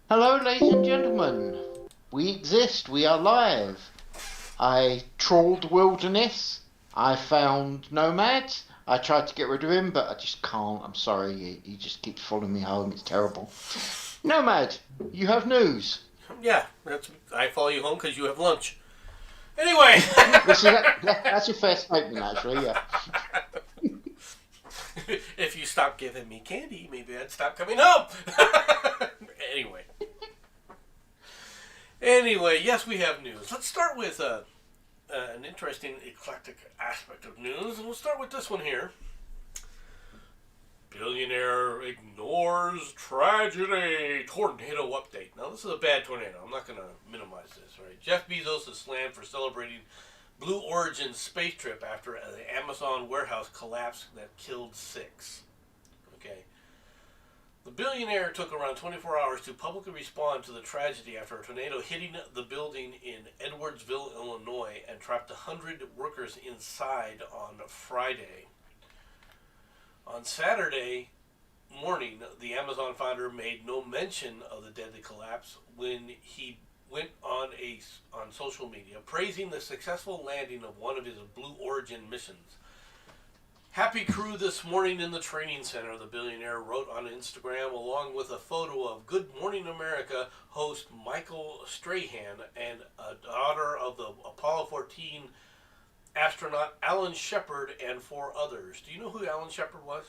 Hello, ladies and gentlemen. We exist. We are live. I trawled the wilderness. I found Nomads. I tried to get rid of him, but I just can't. I'm sorry. He just keeps following me home. It's terrible. Nomad, you have news. Yeah, I follow you home because you have lunch. Anyway, This is that's a fair statement, actually. Yeah. if you stop giving me candy, maybe I'd stop coming home. anyway, anyway, yes, we have news. Let's start with an interesting eclectic aspect of news, and we'll start with this one here. Billionaire ignores tragedy. Tornado update. Now, this is a bad tornado. I'm not going to minimize this, right? Jeff Bezos is slammed for celebrating Blue Origin's space trip after the Amazon warehouse collapse that killed six. Okay. The billionaire took around 24 hours to publicly respond to the tragedy after a tornado hitting the building in Edwardsville, Illinois, and trapped 100 workers inside on Friday. On Saturday morning, the Amazon founder made no mention of the deadly collapse when he went on social media praising the successful landing of one of his Blue Origin missions. Happy crew this morning in the training center, the billionaire wrote on Instagram, along with a photo of Good Morning America host Michael Strahan and a daughter of the Apollo 14 astronaut Alan Shepard and four others. Do you know who Alan Shepard was?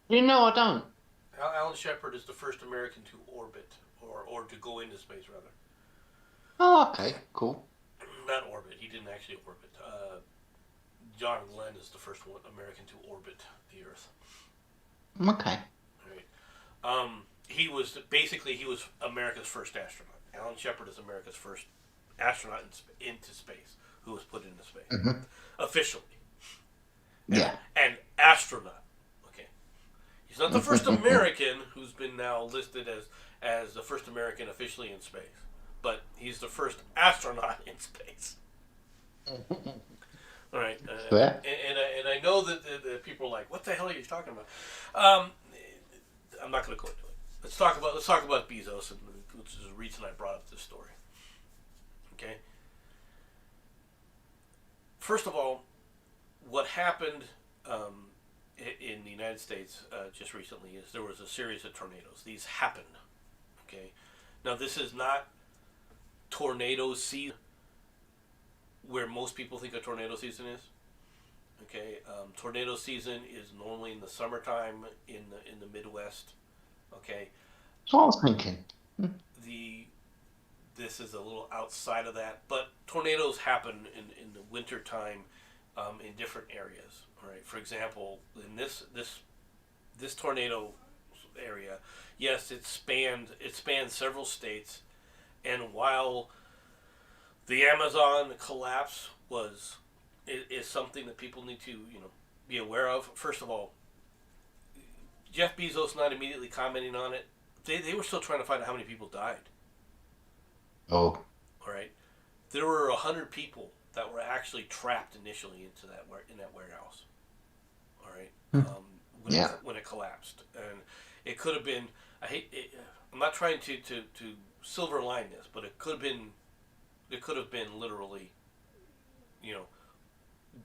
You know I don't. Alan Shepard is the first American to orbit, or to go into space, rather. Oh, okay, cool. Not orbit. He didn't actually orbit. John Glenn is the first one American to orbit the Earth. Okay. Right. He was America's first astronaut. Alan Shepard is America's first astronaut into space, who was put into space Hmm. officially. Yeah. And astronaut. Okay. He's not the first American who's been now listed as the first American officially in space, but he's the first astronaut in space. All right, Fair. and I know that people are like, "What the hell are you talking about?" Um, I'm not going to go into it. Let's talk about Bezos, and which is the reason I brought up this story. Okay. First of all, what happened in the United States just recently is there was a series of tornadoes. These happened. Okay. Now this is not tornado season where most people think a tornado season is. Okay, tornado season is normally in the summertime in the Midwest. Okay, That's what I was thinking. the this is a little outside of that, but tornadoes happen in the winter time in different areas. All right, for example, in this tornado area, yes, it spanned several states, and while the Amazon collapse is something that people need to be aware of. First of all, Jeff Bezos not immediately commenting on it. They were still trying to find out how many people died. Oh, All right, there were 100 people that were actually trapped initially in that warehouse. All right, yeah. when it collapsed, and it could have been. I hate. It, I'm not trying to silver line this, but it could have been. It could have been literally, you know,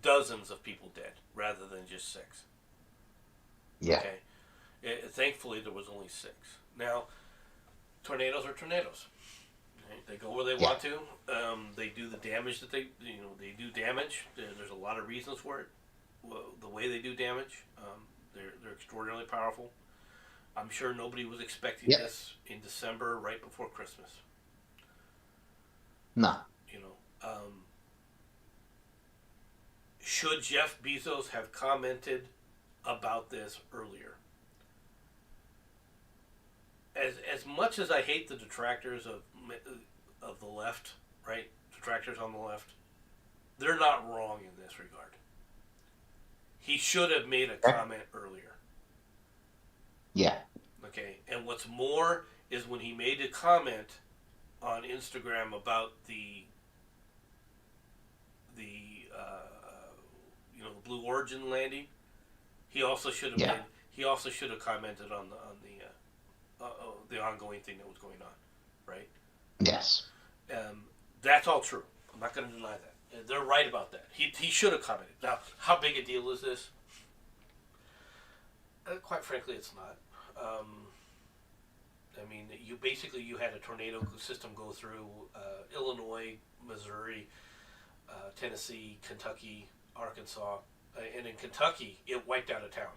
dozens of people dead rather than just six. Yeah. Okay, thankfully there was only six. Now, tornadoes are tornadoes. Right? They go where they Yeah. want to. They do the damage that they do damage. There's a lot of reasons for it. Well, the way they do damage, they're extraordinarily powerful. I'm sure nobody was expecting Yeah. this in December, right before Christmas. No. You know, should Jeff Bezos have commented about this earlier? As much as I hate the detractors of the left, right? Detractors on the left, they're not wrong in this regard. He should have made a Okay. comment earlier. Yeah. Okay, and what's more is when he made a comment on Instagram about the Blue Origin landing, he also should have Yeah. made he also should have commented on the the ongoing thing that was going on, right? Yes. Um, that's all true. I'm not going to deny that. They're right about that. He should have commented. Now, how big a deal is this? Quite frankly, it's not. I mean, you had a tornado system go through Illinois, Missouri, Tennessee, Kentucky, Arkansas, and in Kentucky, it wiped out a town.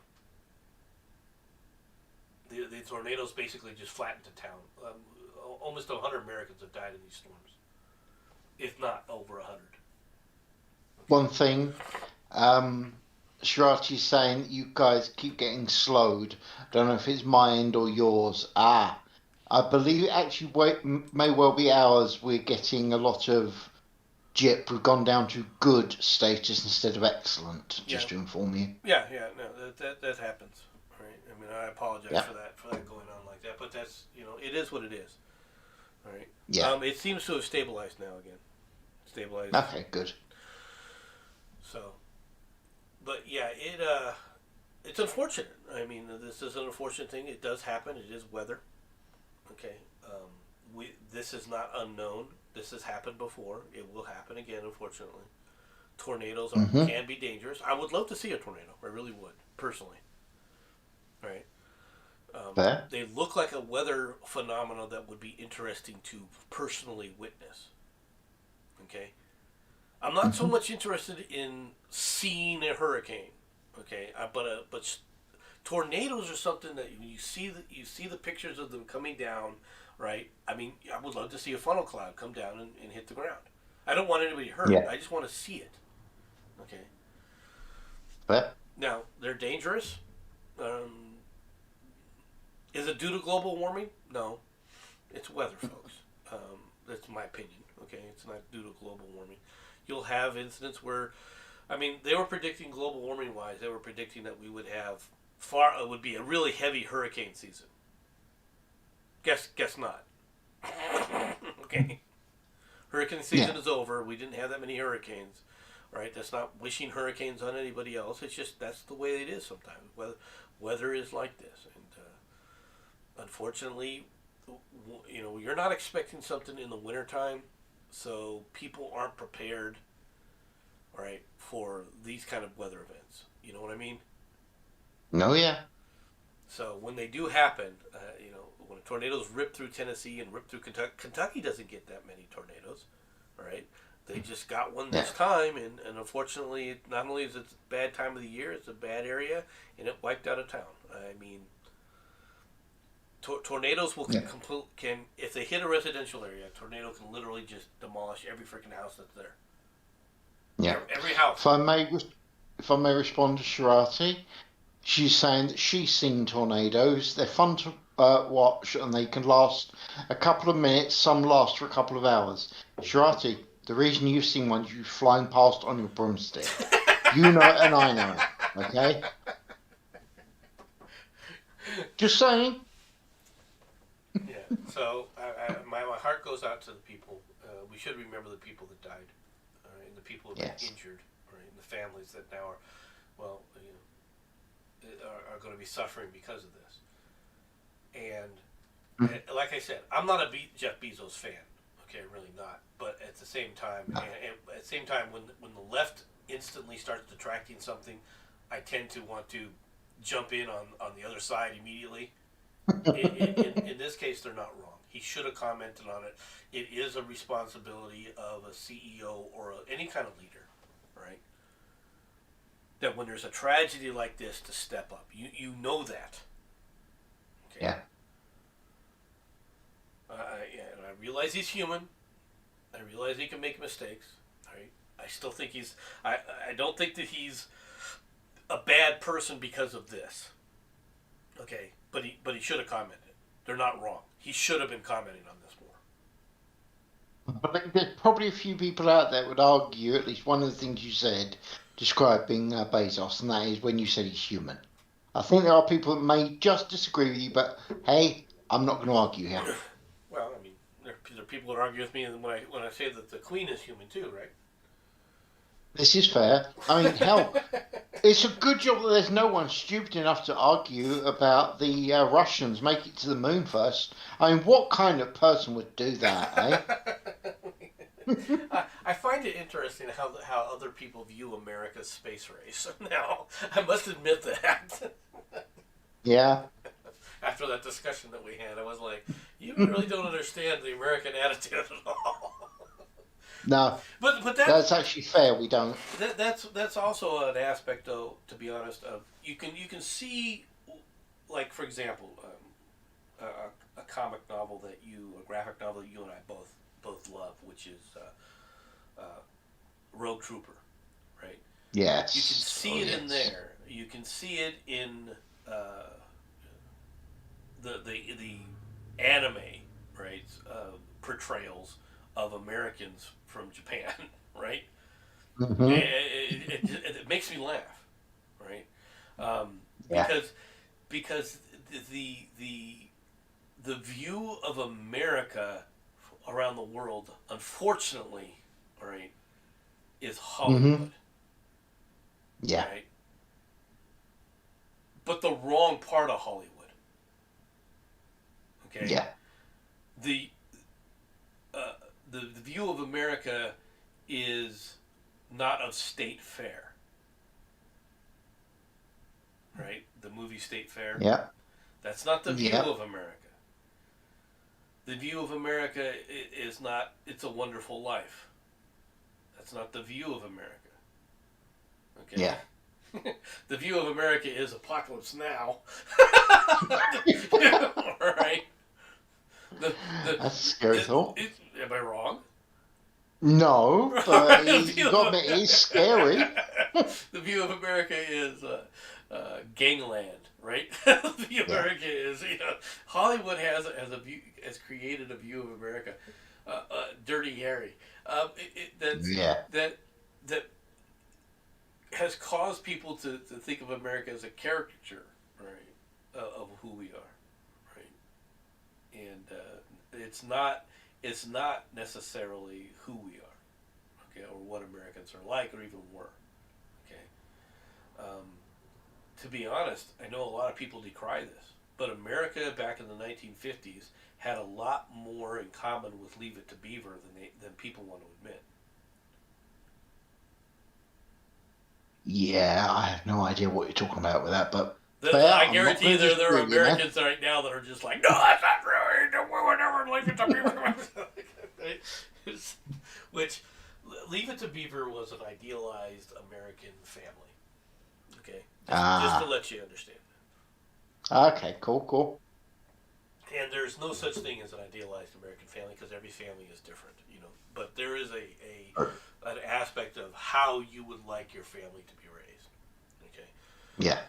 The tornadoes basically just flattened the town. Almost 100 Americans have died in these storms, if not over 100. One thing, um, Shirati's saying that you guys keep getting slowed. Don't know if it's my end or yours. I believe it actually may well be ours. We're getting a lot of JIP. We've gone down to good status instead of excellent, Yeah, just to inform you. yeah, no, that happens, right? I mean, I apologize Yeah. for that going on like that, but that's it is what it is, right? Yeah. It seems to have stabilized now again, stabilized. Okay, good. So, but yeah, it's unfortunate. I mean, this is an unfortunate thing. It does happen. It is weather. Okay, this is not unknown. This has happened before. It will happen again, unfortunately. Tornadoes Mm-hmm. can be dangerous. I would love to see a tornado. I really would, personally. Right? Fair. They look like a weather phenomenon that would be interesting to personally witness. Okay, I'm not so Mm-hmm. much interested in seeing a hurricane. Okay, but tornadoes are something that you see the pictures of them coming down. Right? I mean, I would love to see a funnel cloud come down and hit the ground. I don't want anybody hurt. Yeah. I just want to see it. Okay. Fair. Now they're dangerous. Um, is it due to global warming? No, it's weather, folks. That's my opinion. Okay, it's not due to global warming. You'll have incidents where, I mean, they were predicting global warming wise. They were predicting that we would have it would be a really heavy hurricane season. Guess not. Okay, hurricane season Yeah. is over. We didn't have that many hurricanes, right? That's not wishing hurricanes on anybody else. It's just that's the way it is sometimes. Weather is like this, and unfortunately, you're not expecting something in the wintertime, so people aren't prepared, right, for these kind of weather events. You know what I mean? No, yeah. So when they do happen, when tornadoes rip through Tennessee and rip through Kentucky, Kentucky doesn't get that many tornadoes, right? They just got one Yeah. this time, and unfortunately, not only is it a bad time of the year, it's a bad area, and it wiped out a town. I mean, tornadoes Yeah. can if they hit a residential area, a tornado can literally just demolish every freaking house that's there. Yeah. Every house. If I may respond to Shirati, she's saying that she's seen tornadoes. They're fun to watch and they can last a couple of minutes. Some last for a couple of hours. Shirati, the reason you've seen one is you flying past on your broomstick. You know it and I know it. Okay? Just saying. Yeah. So my heart goes out to the people. We should remember the people that died, and the people who've Yes. been injured, right, and the families that now are, well, are going to be suffering because of this. And like I said, I'm not a Jeff Bezos fan. Okay, really not. But at the same time, No. and at the same time, when the left instantly starts detracting something, I tend to want to jump in on the other side immediately. In this case, they're not wrong. He should have commented on it. It is a responsibility of a CEO or any kind of leader, right? That when there's a tragedy like this, to step up. You know that. Okay. Yeah. And I realize he's human. I realize he can make mistakes. Right. I still think I don't think that he's a bad person because of this. Okay. But he should have commented. They're not wrong. He should have been commenting on this more. But there's probably a few people out there would argue at least one of the things you said describing Bezos, and that is when you said he's human. I think there are people that may just disagree with you, but hey, I'm not going to argue here. Well, I mean, there are people that argue with me when I say that the Queen is human too, right? This is fair. I mean, hell, it's a good job that there's no one stupid enough to argue about the Russians make it to the moon first. I mean, what kind of person would do that, eh? I find it interesting how other people view America's space race. Now, I must admit that. Yeah. After that discussion that we had, I was like, "You really don't understand the American attitude at all." No, But that's actually fair. We don't. that's also an aspect, though. To be honest, of you can see, like for example, a comic novel a graphic novel that you and I both love, which is Rogue Trooper, right? You can Yes. see Oh, it in yes. there. You can see it in uh, the anime, right? Portrayals of Americans from Japan, right? Hmm. It makes me laugh, right? Um, Yeah. because because the the the view of America around the world, unfortunately, all right, is Hmm. Hollywood, Yeah. right? But the wrong part of Hollywood, okay? Yeah. The uh, the view of America is not of state fair, right? The movie State Fair. Yeah. That's not the view Yeah. of America. The view of America is not "It's a Wonderful Life." That's not the view of America. Okay. Yeah. The view of America is Apocalypse Now. All right. The, the, That's a scary thought. am I wrong? No, but the, you view got to of, admit it is scary. the view of America is gangland, right? The view of Yeah. America is Hollywood has created a view of America, Dirty Harry, Yeah. that that has caused people to think of America as a caricature, right, of who we are, right, and it's not necessarily who we are, okay, or what Americans are like, or even were, okay. Um, to be honest, I know a lot of people decry this, but America back in the 1950s had a lot more in common with Leave It to Beaver than people want to admit. Yeah, I have no idea what you're talking about with that, but The, fair. I I'm not guarantee you going to there disagree are with you, man. Americans right now that are just like, no, that's not true. We would never leave it to Beaver. Which, Leave It to Beaver was an idealized American family. Okay, just to Ah, let you understand. okay, cool, cool. And there's no such thing as an idealized American family because every family is different, you know. But there is an aspect of how you would like your family to be raised. Okay. Yeah.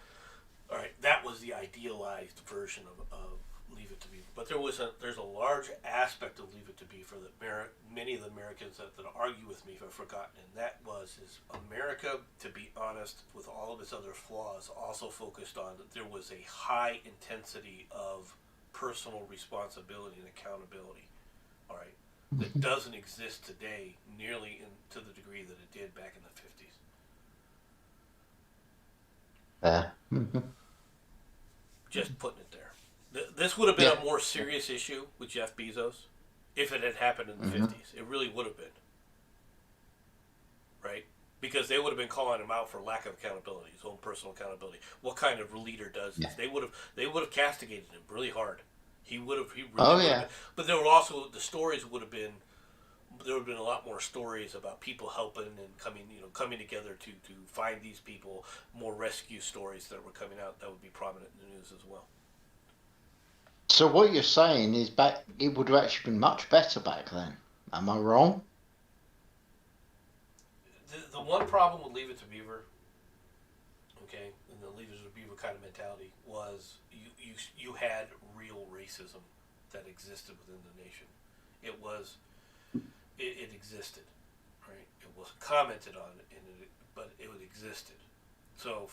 All right, that was the idealized version of Leave It to Beaver. But there's a large aspect of Leave It to Beaver that many of the Americans that argue with me have forgotten, and that is America, to be honest, with all of its other flaws, also focused on that there was a high intensity of personal responsibility and accountability. All right, that doesn't exist today nearly to the degree that it did back in the 50s. Fair. Mhm. Just putting it there. This would have been Yeah. a more serious issue with Jeff Bezos if it had happened in the Hmm. 50s. It really would have been, right? Because they would have been calling him out for lack of accountability, his own personal accountability. What kind of leader does this? Yeah. They would have castigated him really hard. He really Oh would have yeah. been. But there were also the stories would have been there would have been a lot more stories about people helping and coming together to find these people. More rescue stories that were coming out that would be prominent in the news as well. So what you're saying is back it would have actually been much better back then. Am I wrong? The one problem with Leave It to Beaver, okay, and the Leave It to Beaver kind of mentality was you had real racism that existed within the nation. It was it existed, right? It was commented on, but it existed. So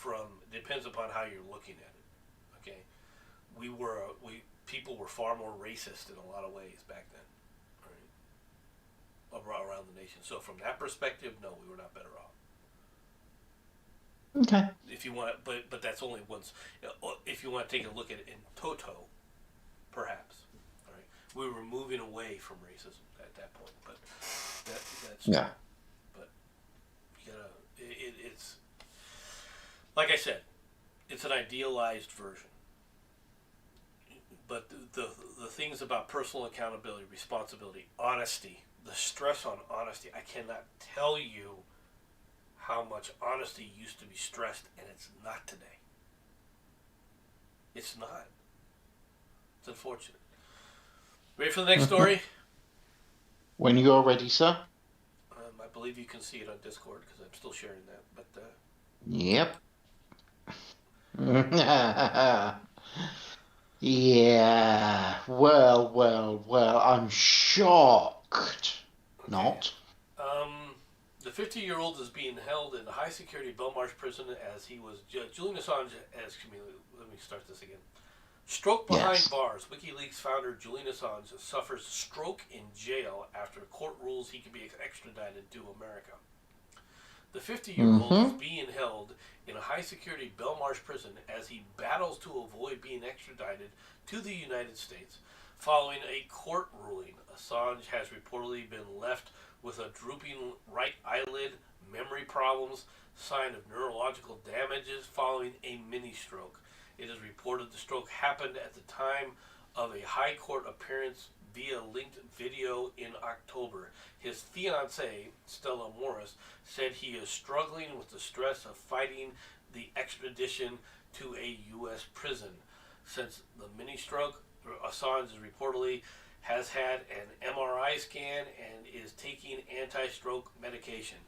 depends upon how you're looking at it. Okay, we people were far more racist in a lot of ways back then, right? Around the nation. So from that perspective, no, we were not better off. Okay. If you want, but that's only once. If you want to take a look at it in toto, perhaps. All right, we were moving away from racism at that point, but that's true. Yeah. But you gotta, it's like I said, it's an idealized version. But the things about personal accountability, responsibility, honesty, the stress on honesty, I cannot tell you how much honesty used to be stressed, and it's not today. It's not. It's unfortunate. Ready for the next story? When you're ready, sir. I believe you can see it on Discord because I'm still sharing that. But Yep. Yeah. Well. I'm shocked. okay, Not. the 50-year-old is being held in a high-security Belmarsh prison as he was Julian Assange as Let me start this again. Stroke behind Yes. bars. WikiLeaks founder Julian Assange suffers stroke in jail after court rules he can be extradited to America. The 50-year-old is Mm-hmm. being held in a high-security Belmarsh prison as he battles to avoid being extradited to the United States. Following a court ruling, Assange has reportedly been left with a drooping right eyelid, memory problems, sign of neurological damages following a mini stroke. It is reported the stroke happened at the time of a high court appearance via linked video in October. His fiancée, Stella Morris, said he is struggling with the stress of fighting the extradition to a U.S. prison. Since the mini stroke, Assange reportedly has had an MRI scan and is taking anti-stroke medication.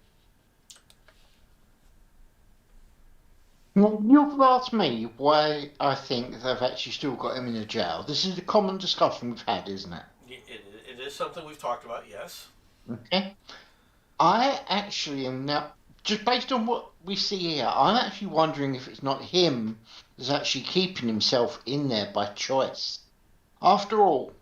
Well, you've asked me why I think they've actually still got him in a jail. This is a common discussion we've had, isn't it? It is something we've talked about, yes. Okay. I actually am now, just based on what we see here, I'm actually wondering if it's not him that's actually keeping himself in there by choice. After all,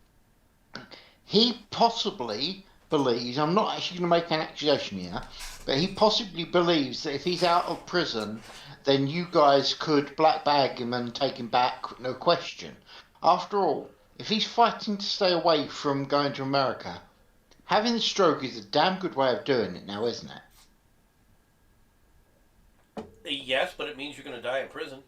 he possibly believes, I'm not actually going to make an accusation here, but he possibly believes that if he's out of prison, then you guys could black bag him and take him back, no question. After all, if he's fighting to stay away from going to America, having the stroke is a damn good way of doing it now, isn't it? Yes, but it means you're going to die in prison.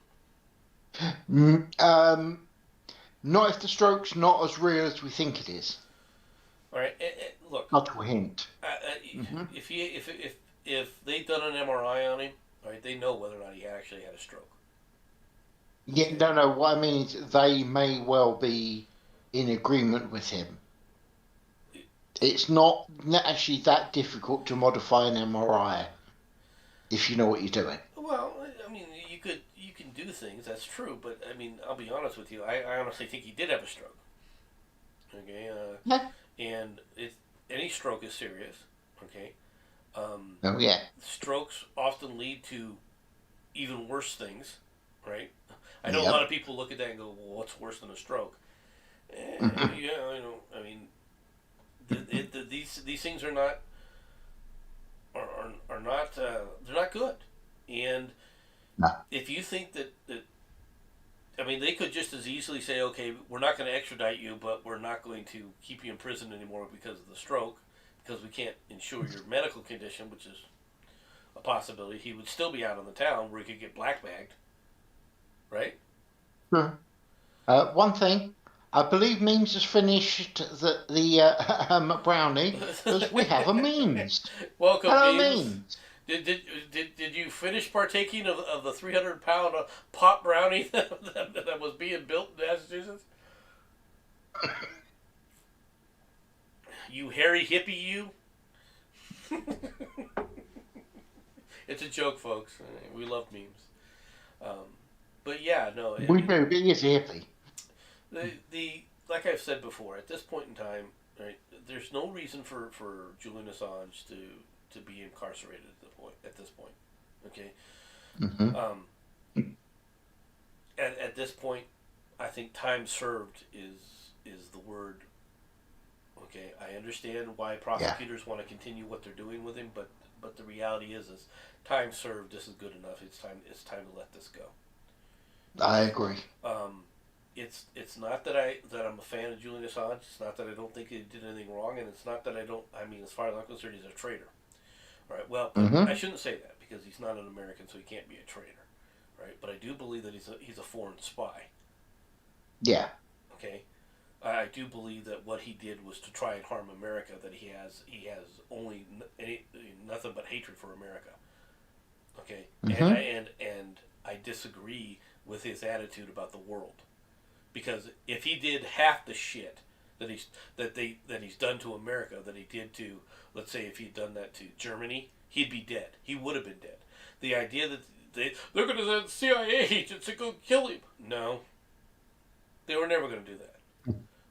Not if the stroke's not as real as we think it is. All right, look. Not a hint. Hmm. If they've done an MRI on him, all right, they know whether or not he actually had a stroke. Yeah, Okay. no. What I mean is, they may well be in agreement with him. It's not actually that difficult to modify an MRI if you know what you're doing. Well, I mean, you can do things. That's true, but I mean, I'll be honest with you. I honestly think he did have a stroke. Okay, Yeah. and any stroke is serious. Okay, Oh yeah. strokes often lead to even worse things, right? I know a lot Yep. of people look at that and go, "Well, what's worse than a stroke?" Hmm. Yeah, I know. I mean, these things are not are not they're not good. And No. if you think that I mean, they could just as easily say, okay, we're not going to extradite you, but we're not going to keep you in prison anymore because of the stroke, because we can't insure your medical condition, which is a possibility. He would still be out on the town where he could get black bagged, right? Sure. One thing, I believe Memes has finished the brownie because we have a Memes. Welcome, Hello, memes. Memes. Did you finish partaking of the 300-pound pot brownie that was being built in Massachusetts? You hairy hippie, you! It's a joke, folks. We love memes. Um, but yeah, no. I We mean, do. He is a hippie. the like I've said before, at this point in time, right, there's no reason for Julian Assange to be incarcerated at this point. Okay. Hmm. Um, at this point, I think time served is the word. Okay, I understand why Yeah. prosecutors want to continue what they're doing with him, but But the reality is time served. This is good enough. It's time to let this go. I Okay. agree. Um, it's not that I'm a fan of Julian Assange. It's not that I don't think he did anything wrong, and it's not that I don't. I mean, as far as I'm concerned, he's a traitor. Right. Well, I Mm-hmm. shouldn't say that because he's not an American, so he can't be a traitor. Right. But I do believe that he's a foreign spy. Yeah. Okay. I do believe that what he did was to try and harm America. That he has only nothing but hatred for America. Okay. And Mm-hmm. I disagree with his attitude about the world. Because if he did half the shit that he's done to America that he did to, let's say, if he'd done that to Germany, he'd be dead. He would have been dead. The idea that they're going to send CIA agents to go kill him. No, they were never going to do that.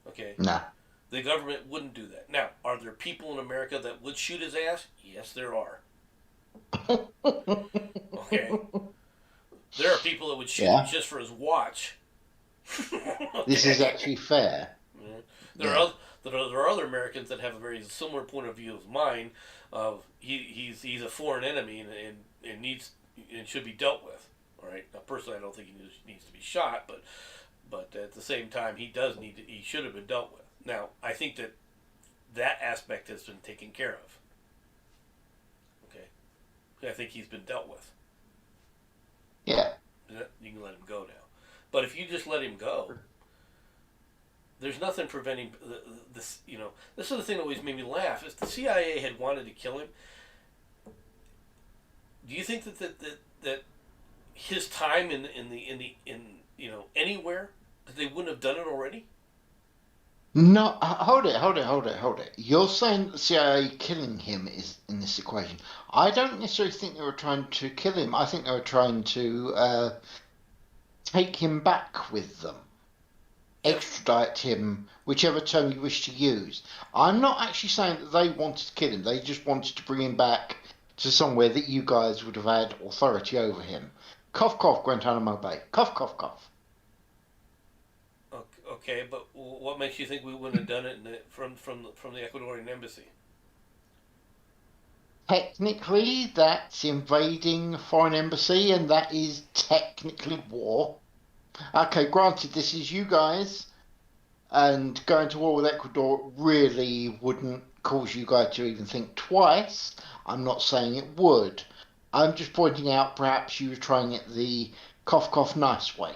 Okay, Nah. the government wouldn't do that. Now, are there people in America that would shoot his ass? Yes, there are. Okay, there are people that would shoot him Yeah. just for his watch. This is Okay. actually fair. Yeah. There Yeah. are there are other Americans that have a very similar point of view as mine. Of he's a foreign enemy and needs and should be dealt with. All right. Now, personally, I don't think he needs to be shot, but at the same time, he should have been dealt with. Now, I think that aspect has been taken care of. Okay. I think he's been dealt with. Yeah. You can let him go now. But if you just let him go, there's nothing preventing this. This is the thing that always made me laugh. If the CIA had wanted to kill him, do you think that his time in anywhere that they wouldn't have done it already? No, hold it. You're saying the CIA killing him is in this equation. I don't necessarily think they were trying to kill him. I think they were trying to take him back with them, Yeah, extradite him, whichever term you wish to use. I'm not actually saying that they wanted to kill him. They just wanted to bring him back to somewhere that you guys would have had authority over him. Cough, cough, Guantanamo Bay. Cough, cough, cough. okay, but what makes you think we wouldn't have done it from the Ecuadorian embassy? Technically, that's invading a foreign embassy, and that is technically war. Okay, granted, this is you guys, and going to war with Ecuador really wouldn't cause you guys to even think twice. I'm not saying it would. I'm just pointing out perhaps you were trying it the cough cough nice way.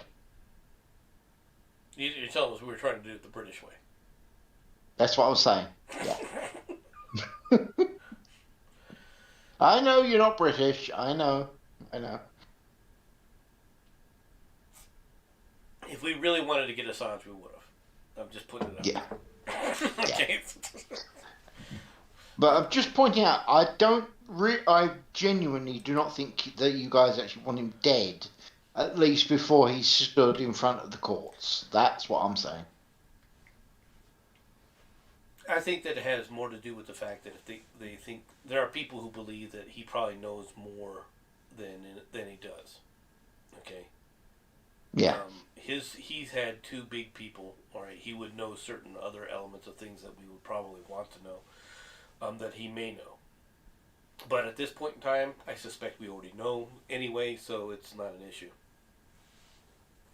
You're telling us we were trying to do it the British way. That's what I was saying. Yeah. I know you're not British. I know. I know. If we really wanted to get Assange, we would have. I'm just putting it out Yeah. there. Yeah. Okay. But I'm just pointing out, I genuinely do not think that you guys actually want him dead, at least before he stood in front of the courts. That's what I'm saying. I think that it has more to do with the fact that if they think there are people who believe that he probably knows more than he does. Okay. Yeah. He's had two big people. All right, he would know certain other elements of things that we would probably want to know. That he may know. But at this point in time, I suspect we already know anyway, so it's not an issue.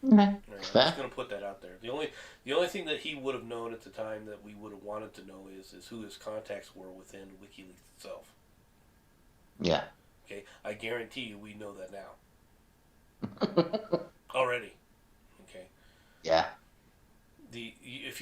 Okay. Right, I'm just Fair. going to put that out there. The only thing that he would have known at the time that we would have wanted to know is who his contacts were within WikiLeaks itself. Yeah. Okay, I guarantee you we know that now already. Okay, Yeah. if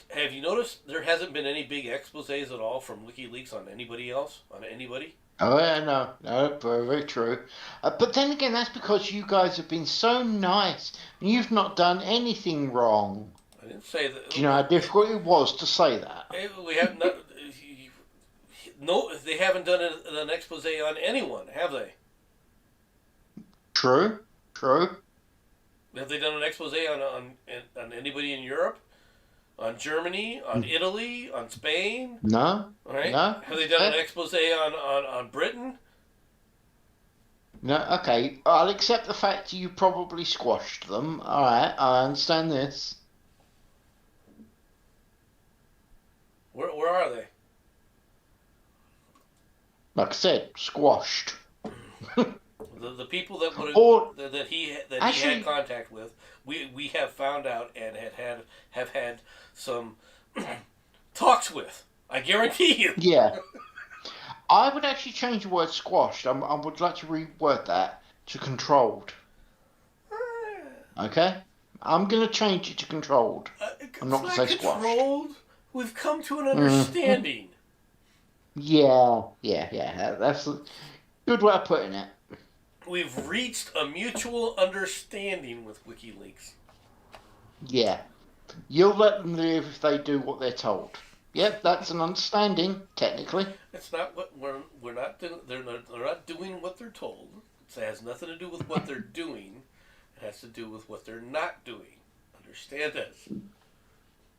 have you noticed there hasn't been any big exposés at all from WikiLeaks on anybody else on anybody? Oh, yeah, no. No, very, very true. But then again, that's because you guys have been so nice. You've not done anything wrong. I didn't say Do you know how that. difficult it was to say that? We have not. No, they haven't done an expose on anyone, have they? True. True. Have they done an expose on anybody in Europe? On Germany? On Italy? On Spain? No. All right. No. Have they done an expose on Britain? No, okay. I'll accept the fact you probably squashed them. All right, I understand this. Where are they? Like I said, squashed. The people that would Or that he had actually, contact with, we have found out and have had some talks with. I guarantee you. yeah, I would actually change the word squashed. I would like to reword that to controlled. Okay, I'm gonna change it to controlled. I'm It's not gonna not say squashed. controlled. We've come to an Mm. understanding. Yeah. That's a good way of putting it. We've reached a mutual understanding with WikiLeaks. Yeah, you'll let them live if they do what they're told. Yep, that's an understanding, technically. It's not what we're not they're not doing what they're told. It has nothing to do with what they're doing. It has to do with what they're not doing. Understand this.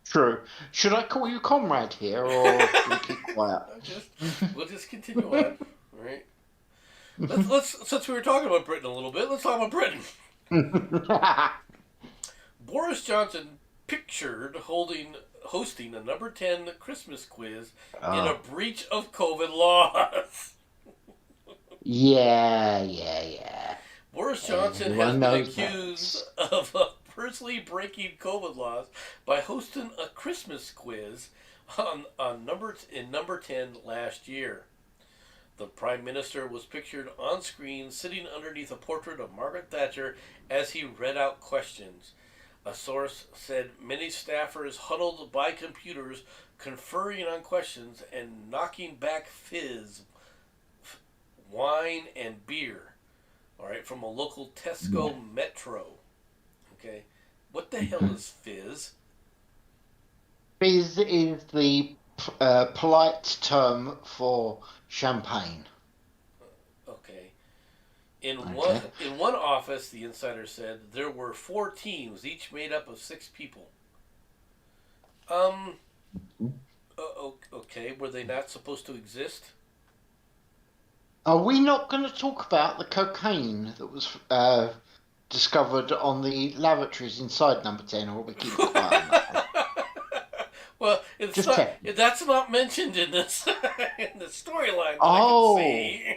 True. Should I call you comrade here, or do we keep quiet? just We'll just continue on. All right. Let's since we were talking about Britain a little bit, let's talk about Britain. Boris Johnson pictured hosting a number 10 Christmas quiz in a Oh, breach of COVID laws. yeah. Boris Johnson has Everyone been knows accused that. of personally breaking COVID laws by hosting a Christmas quiz in number 10 last year. The Prime Minister was pictured on screen sitting underneath a portrait of Margaret Thatcher as he read out questions. A source said many staffers huddled by computers conferring on questions and knocking back wine, and beer. All right, from a local Tesco Metro. Okay, what the hell is fizz? Fizz is the polite term for champagne. Okay, in Okay. one office, the insider said there were 4 teams, each made up of 6 people. Um, okay, were they not supposed to exist? Are we not going to talk about the cocaine that was discovered on the lavatories inside Number 10, or will we keep quiet on that one? Well, it's Just not. checking. That's not mentioned in this in the storyline that I can Oh, see.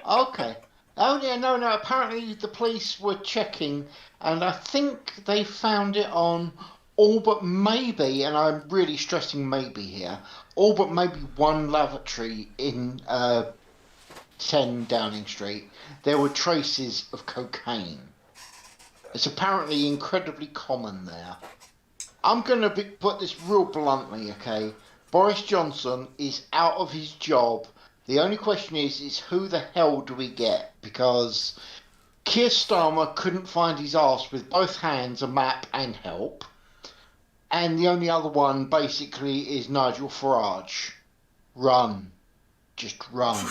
okay. Oh, yeah, no. Apparently, the police were checking, and I think they found it on all but maybe, and I'm really stressing maybe here, all but maybe one lavatory in 10 Downing Street. There were traces of cocaine. It's apparently incredibly common there. I'm going to put this real bluntly, okay? Boris Johnson is out of his job. The only question is who the hell do we get? Because Keir Starmer couldn't find his arse with both hands, a map, and help. And the only other one, basically, is Nigel Farage. Run. Just run.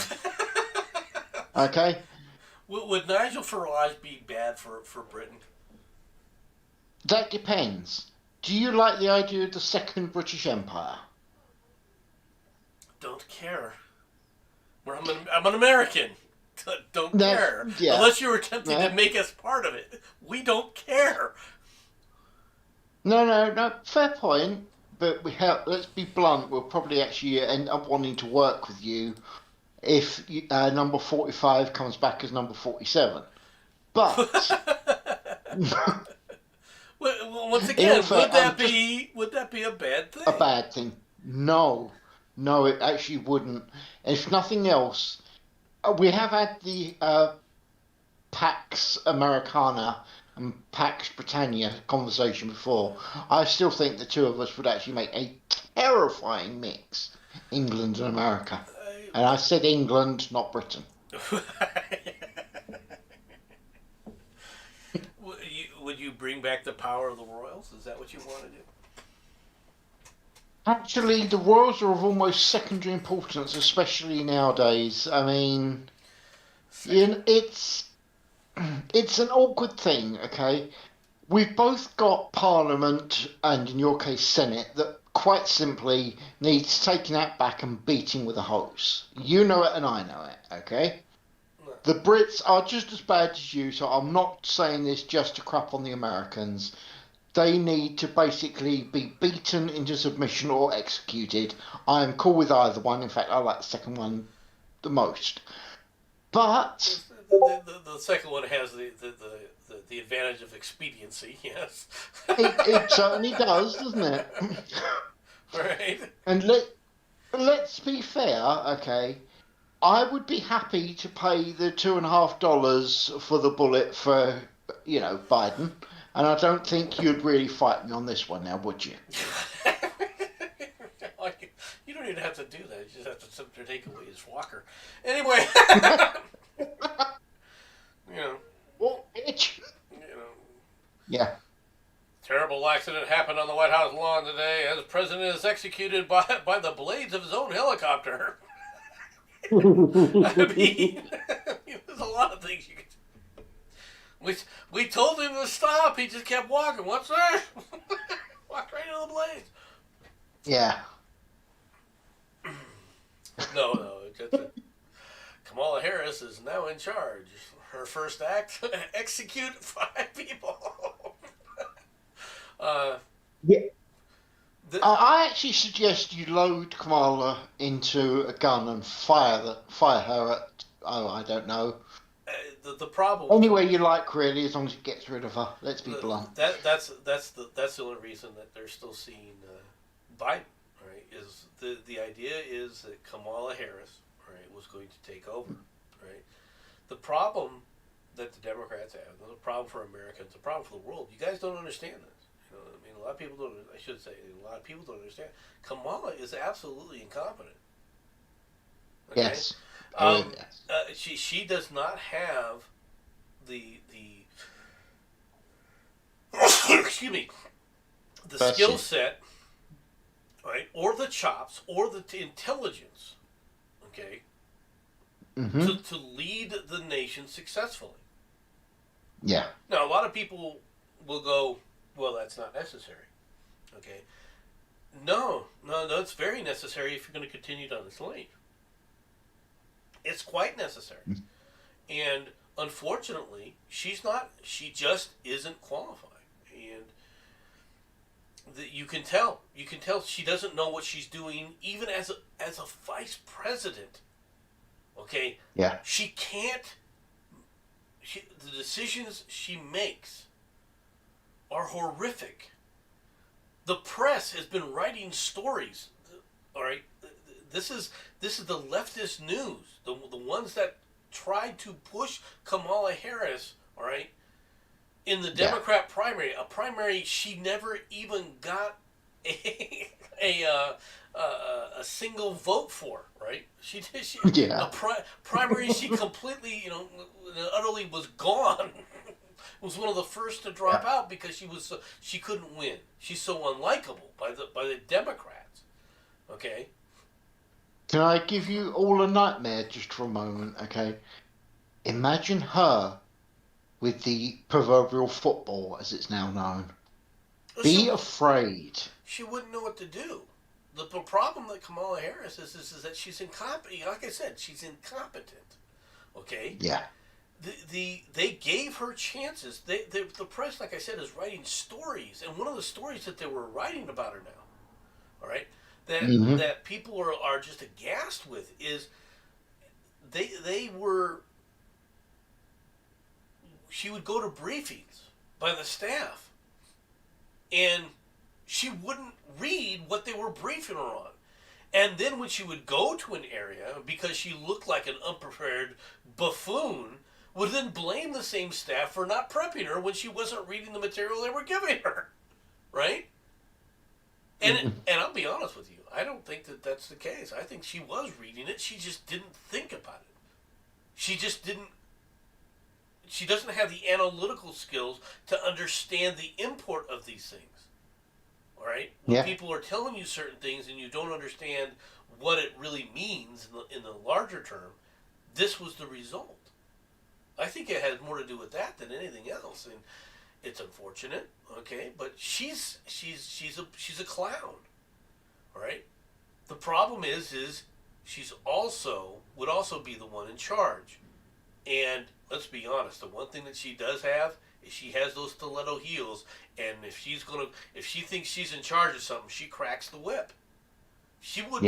Okay? Would Nigel Farage be bad for Britain? That depends. Do you like the idea of the Second British Empire? Don't care. I'm an American. Don't That's, care. yeah. Unless you're attempting to Yeah. make us part of it. We don't care. No. Fair point. But we have. Let's be blunt. We'll probably actually end up wanting to work with you if number 45 comes back as number 47. But Once in all again, fair, just would that be a bad a thing? bad thing. No, it actually wouldn't. If nothing else, we have had the Pax Americana and Pax Britannia conversation before. I still think the two of us would actually make a terrifying mix, England and America. And I said England, not Britain. Would you bring back the power of the royals? Is that what you want to do? Actually, the royals are of almost secondary importance, especially nowadays. I mean, Second. it's an awkward thing, okay? We've both got Parliament, and in your case, Senate, that quite simply needs taking that back and beating with a hose. You know it, and I know it, okay? The Brits are just as bad as you, so I'm not saying this just to crap on the Americans. They need to basically be beaten into submission or executed. I am cool with either one. In fact, I like the second one the most. But The second one has the advantage of expediency, yes. it certainly does, doesn't it? Right? And let's be fair, okay. I would be happy to pay the $2.50 for the bullet for, Biden. And I don't think you'd really fight me on this one now, would you? You don't even have to do that. You just have to simply take away his walker. Anyway, you know, What, bitch? you know, Yeah. terrible accident happened on the White House lawn today as the president is executed by the blades of his own helicopter. I mean, there's a lot of things you could. We told him to stop. He just kept walking. What's that? Walked right into the blades. Yeah. No. Kamala Harris is now in charge. Her first act: execute 5 people. Yeah. The, I actually suggest you load Kamala into a gun and fire her at, I don't know. the problem. Any way you like, really, as long as it gets rid of her. Let's be blunt. That's the only reason that they're still seeing Biden. Right? Is the idea is that Kamala Harris, right, was going to take over. Right? The problem that the Democrats have, the problem for Americans, the problem for the world. You guys don't understand this. I mean, a lot of people don't. I should say, a lot of people don't understand. Kamala is absolutely incompetent. Okay? Yes. Yes. She does not have the excuse me, the skill set, right, or the chops, or the intelligence, okay, to lead the nation successfully. Yeah. Now, a lot of people will go, well, that's not necessary. Okay. No, it's very necessary if you're going to continue down this lane. It's quite necessary. And unfortunately, she just isn't qualified. And you can tell she doesn't know what she's doing, even as a vice president. Okay? Yeah. She can't, the decisions she makes are horrific. The press has been writing stories. All right, this is the leftist news. The ones that tried to push Kamala Harris. All right, in the Democrat primary, a primary she never even got a single vote for. Right, she Yeah. primary she completely utterly was gone. Was one of the first to drop out because she couldn't win. She's so unlikable by the Democrats. Okay. Can I give you all a nightmare just for a moment? Okay. Imagine her with the proverbial football, as it's now known. Be afraid. She wouldn't know what to do. The problem that Kamala Harris is that she's incompetent. Like I said, she's incompetent. Okay. Yeah. They gave her chances. The press, like I said, is writing stories, and one of the stories that they were writing about her now, all right, that people are just aghast with is she would go to briefings by the staff, and she wouldn't read what they were briefing her on. And then when she would go to an area, because she looked like an unprepared buffoon, would then blame the same staff for not prepping her when she wasn't reading the material they were giving her. Right? And I'll be honest with you, I don't think that that's the case. I think she was reading it, she just didn't think about it. She doesn't have the analytical skills to understand the import of these things. All right? When people are telling you certain things and you don't understand what it really means in the larger term, this was the result. I think it has more to do with that than anything else, and it's unfortunate. Okay, but she's a clown. All right. The problem is she's would also be the one in charge, and let's be honest, the one thing that she does have is she has those stiletto heels, and if she thinks she's in charge of something, she cracks the whip. She would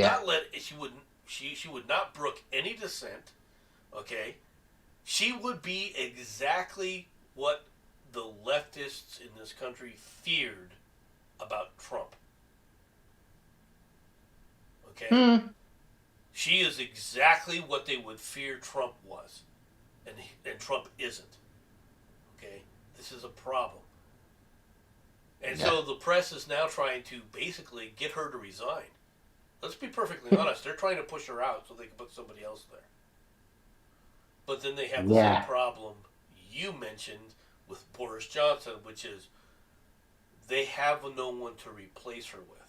She would not brook any dissent. Okay, she would be exactly what the leftists in this country feared about Trump. Okay, Hmm. she is exactly what they would fear Trump was, and Trump isn't. Okay, this is a problem. And Yeah. so the press is now trying to basically get her to resign. Let's be perfectly honest. They're trying to push her out so they can put somebody else there. But then they have the same Yeah. problem you mentioned with Boris Johnson, which is they have no one to replace her with.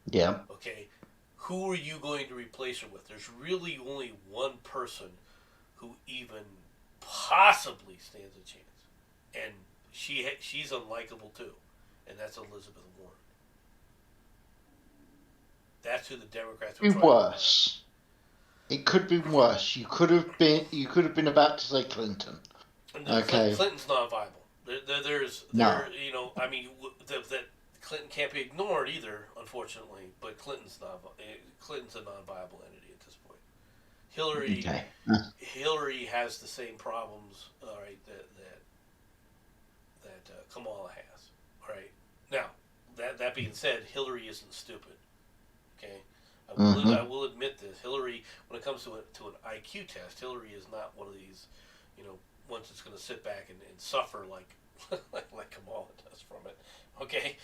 Yeah. Okay? Who are you going to replace her with? There's really only one person who even possibly stands a chance. And she's unlikable too. And that's Elizabeth Warren. That's who the Democrats are Be trying to. worse. It could be worse. You could have been about to say Clinton. And Okay. Clinton's not viable. No. I mean, that Clinton can't be ignored either, unfortunately. But Clinton's a non-viable entity at this point. Okay. Hillary has the same problems, all right, that Kamala has. All right. Now, that being said, Hillary isn't stupid. Okay. Mm-hmm. I will admit this. Hillary, when it comes to an IQ test, Hillary is not one of these, ones that's going to sit back and suffer like like Kamala does from it. Okay.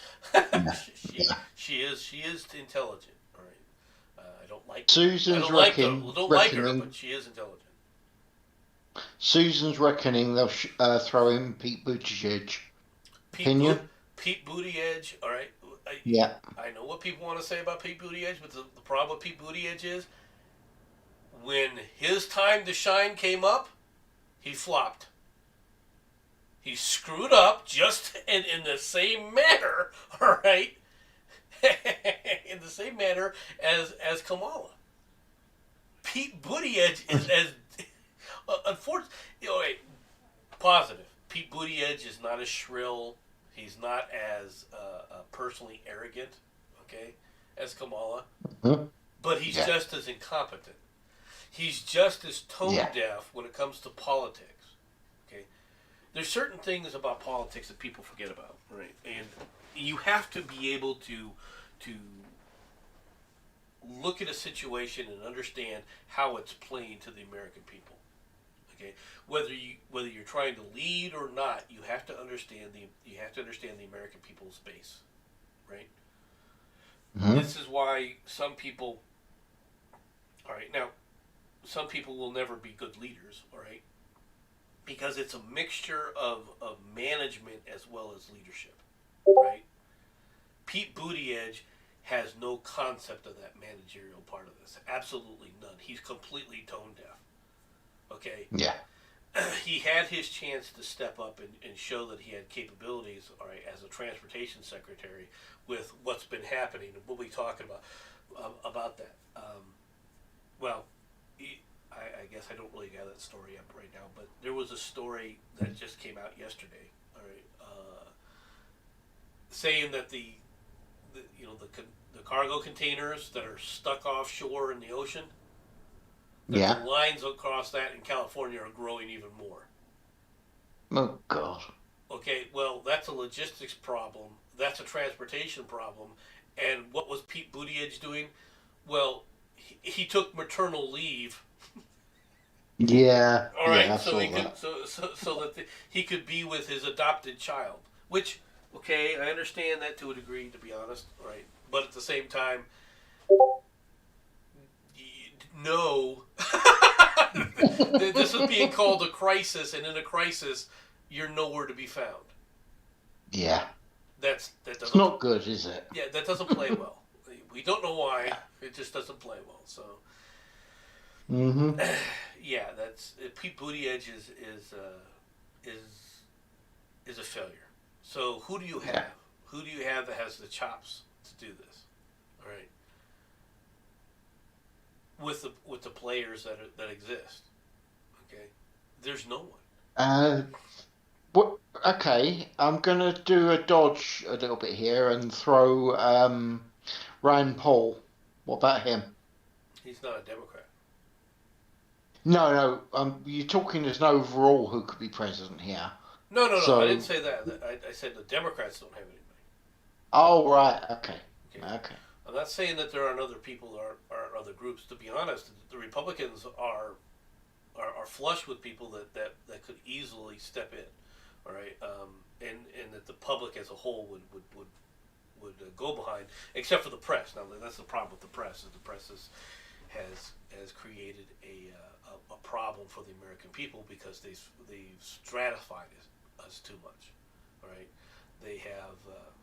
Yeah. She is intelligent. All right. Susan's Don't like her, but she is intelligent. Susan's reckoning they'll throw in Pete Buttigieg. Opinion? Pete Buttigieg. All right. Yeah. I know what people want to say about Pete Buttigieg, but the problem with Pete Buttigieg is when his time to shine came up, he flopped. He screwed up just in the same manner, all right? In the same manner as Kamala. Pete Buttigieg is as unfortunately, wait, positive. Pete Buttigieg is not as shrill. He's not as personally arrogant, okay, as Kamala. Mm-hmm. But he's just as incompetent. He's just as tone deaf when it comes to politics. Okay, there's certain things about politics that people forget about, right? And you have to be able to look at a situation and understand how it's playing to the American people. Okay, whether you're trying to lead or not, you have to understand the American people's base, right? Mm-hmm. This is why some people. All right, now some people will never be good leaders, all right, because it's a mixture of management as well as leadership, right? Pete Buttigieg has no concept of that managerial part of this, absolutely none. He's completely tone deaf. Okay. Yeah. He had his chance to step up and show that he had capabilities, all right, as a transportation secretary with what's been happening. We'll be talking about that. Well, I guess I don't really have that story up right now, but there was a story that just came out yesterday, all right, saying that the cargo containers that are stuck offshore in the ocean, that the lines across that in California are growing even more. Oh, God. Okay, well, that's a logistics problem. That's a transportation problem. And what was Pete Buttigieg doing? Well, he took maternal leave. Yeah. All right, Yeah, I so saw he that. could so that he could be with his adopted child. Which, okay, I understand that to a degree, to be honest. All right, but at the same time, no. This is being called a crisis, and in a crisis, you're nowhere to be found. Yeah. That It's doesn't. not good, is it? Yeah, that doesn't play well. We don't know why. It just doesn't play well. So. Mm-hmm. Yeah, that's Pete Buttigieg is a failure. So who do you have? Yeah. Who do you have that has the chops to do this? All right. With the players that exist. Okay. There's no one. What? Okay, I'm gonna do a dodge a little bit here and throw Ryan Paul. What about him? He's not a Democrat. No, no. You're talking as an overall who could be president here. No. I didn't So, say that. I said the Democrats don't have anybody. oh right, okay, Okay. okay. I'm not saying that there aren't other people or aren't other groups. To be honest, the Republicans are flush with people that could easily step in. All right, and that the public as a whole would go behind, except for the press. Now that's the problem with the press. Is the press has created a problem for the American people because they've stratified us too much. All right, they have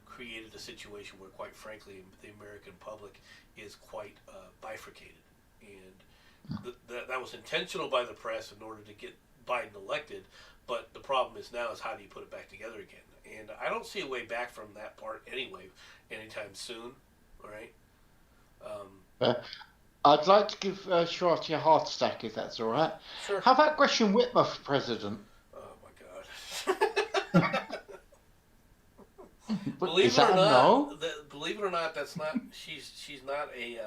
created a situation where, quite frankly, the American public is quite bifurcated, and that was intentional by the press in order to get Biden elected. But the problem is now is how do you put it back together again? And I don't see a way back from that part anyway, anytime soon. All right. Um, Uh, I'd like to give Shorty a heart attack if that's all right. sure. How about Gresham Whitmer for president? Oh my God. Believe Is it or that a not, no? believe it or not, that's not. She's not a.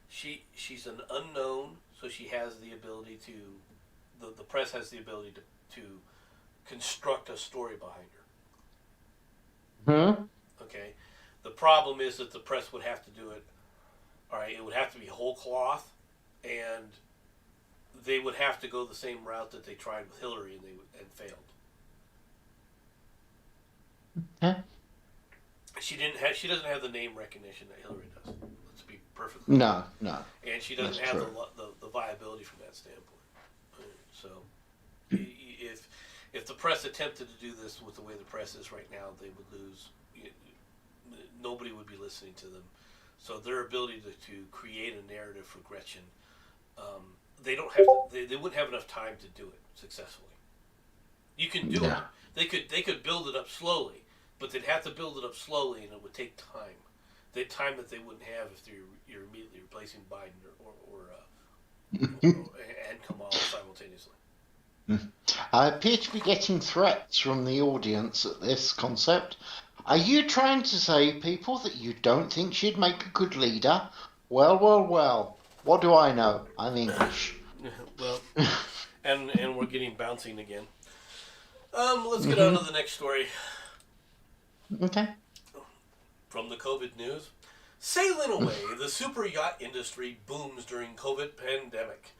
She's an unknown, so she has the ability to. The press has the ability to construct a story behind her. Hmm. Okay, the problem is that the press would have to do it. All right, it would have to be whole cloth, and they would have to go the same route that they tried with Hillary and failed. Huh? She doesn't have the name recognition that Hillary does. Let's be perfectly No, no. and she doesn't That's have true. the viability from that standpoint. So, if the press attempted to do this with the way the press is right now, they would lose. Nobody would be listening to them. So their ability to create a narrative for Gretchen, they don't have to, they wouldn't have enough time to do it successfully. You can do it. No. They could build it up slowly, but they'd have to build it up slowly, and it would take time. The time that they wouldn't have if you're immediately replacing Biden and Kamala simultaneously. I appear to be getting threats from the audience at this concept. Are you trying to say, people, that you don't think she'd make a good leader? Well, well, well. What do I know? I'm English. Well, and we're getting bouncing again. Let's get on to the next story Okay. from the COVID news. Sailing away, the super yacht industry booms during COVID pandemic.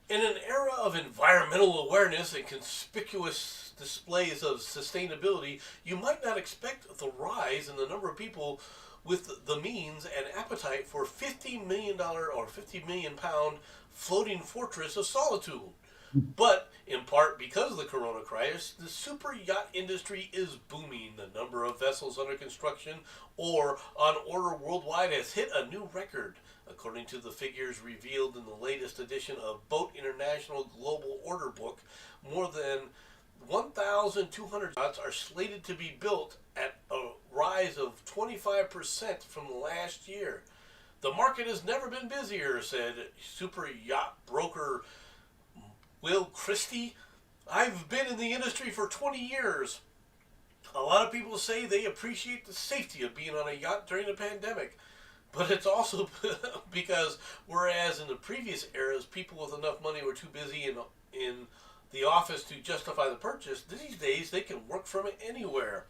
In an era of environmental awareness and conspicuous displays of sustainability, you might not expect the rise in the number of people with the means and appetite for $50 million or £50 million floating fortress of solitude. But in part because of the corona crisis, the super yacht industry is booming. The number of vessels under construction or on order worldwide has hit a new record. According to the figures revealed in the latest edition of Boat International Global Order Book, more than 1,200 yachts are slated to be built at a rise of 25% from last year. The market has never been busier, said super yacht broker Will Christie. I've been in the industry for 20 years. A lot of people say they appreciate the safety of being on a yacht during the pandemic. But it's also because whereas in the previous eras, people with enough money were too busy in the office to justify the purchase, these days they can work from anywhere.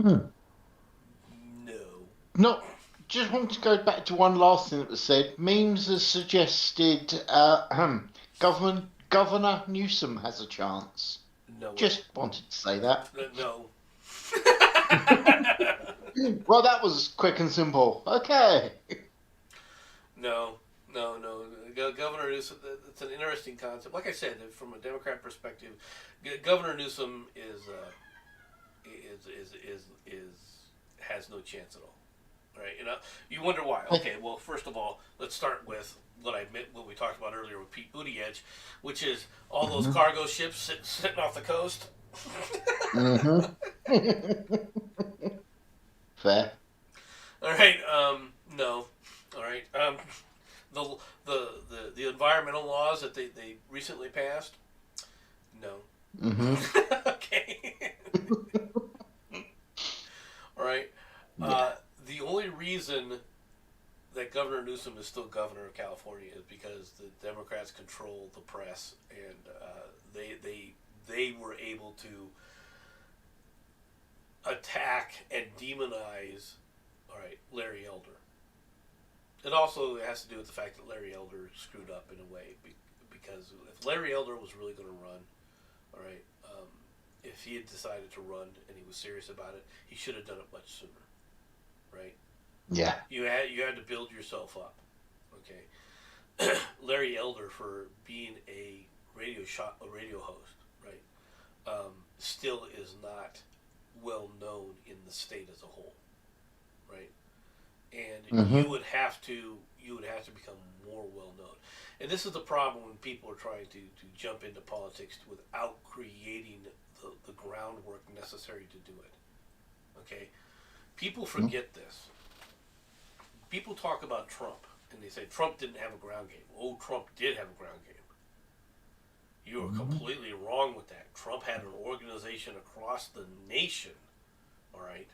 Hmm. No. No, just want to go back to one last thing that was said. Memes has suggested Governor Newsom has a chance. No way. Just wanted to say that. No. Well, that was quick and simple. Okay. No. Governor Newsom, it's an interesting concept. Like I said, from a Democrat perspective, Governor Newsom has no chance at all. Right? You wonder why. Okay, well, first of all, let's start with what we talked about earlier with Pete Buttigieg, which is all those cargo ships sitting off the coast. Mm-hmm. Fair. All right. No. All right. The environmental laws that they recently passed. No. Mm-hmm. Okay. All right. Yeah. The only reason Governor Newsom is still governor of California is because the Democrats control the press, and they were able to attack and demonize, all right, Larry Elder. It also has to do with the fact that Larry Elder screwed up in a way, because if Larry Elder was really going to run, all right, if he had decided to run and he was serious about it, he should have done it much sooner, right? Yeah. You had to build yourself up, okay? Larry Elder, for being a radio host, right, still is not well known in the state as a whole, right? And Mm-hmm. you would have to become more well known. And this is the problem when people are trying to jump into politics without creating the groundwork necessary to do it. Okay? People forget this. People talk about Trump and they say Trump didn't have a ground game. Oh, Trump did have a ground game. You are completely wrong with that. Trump had an organization across the nation, all right?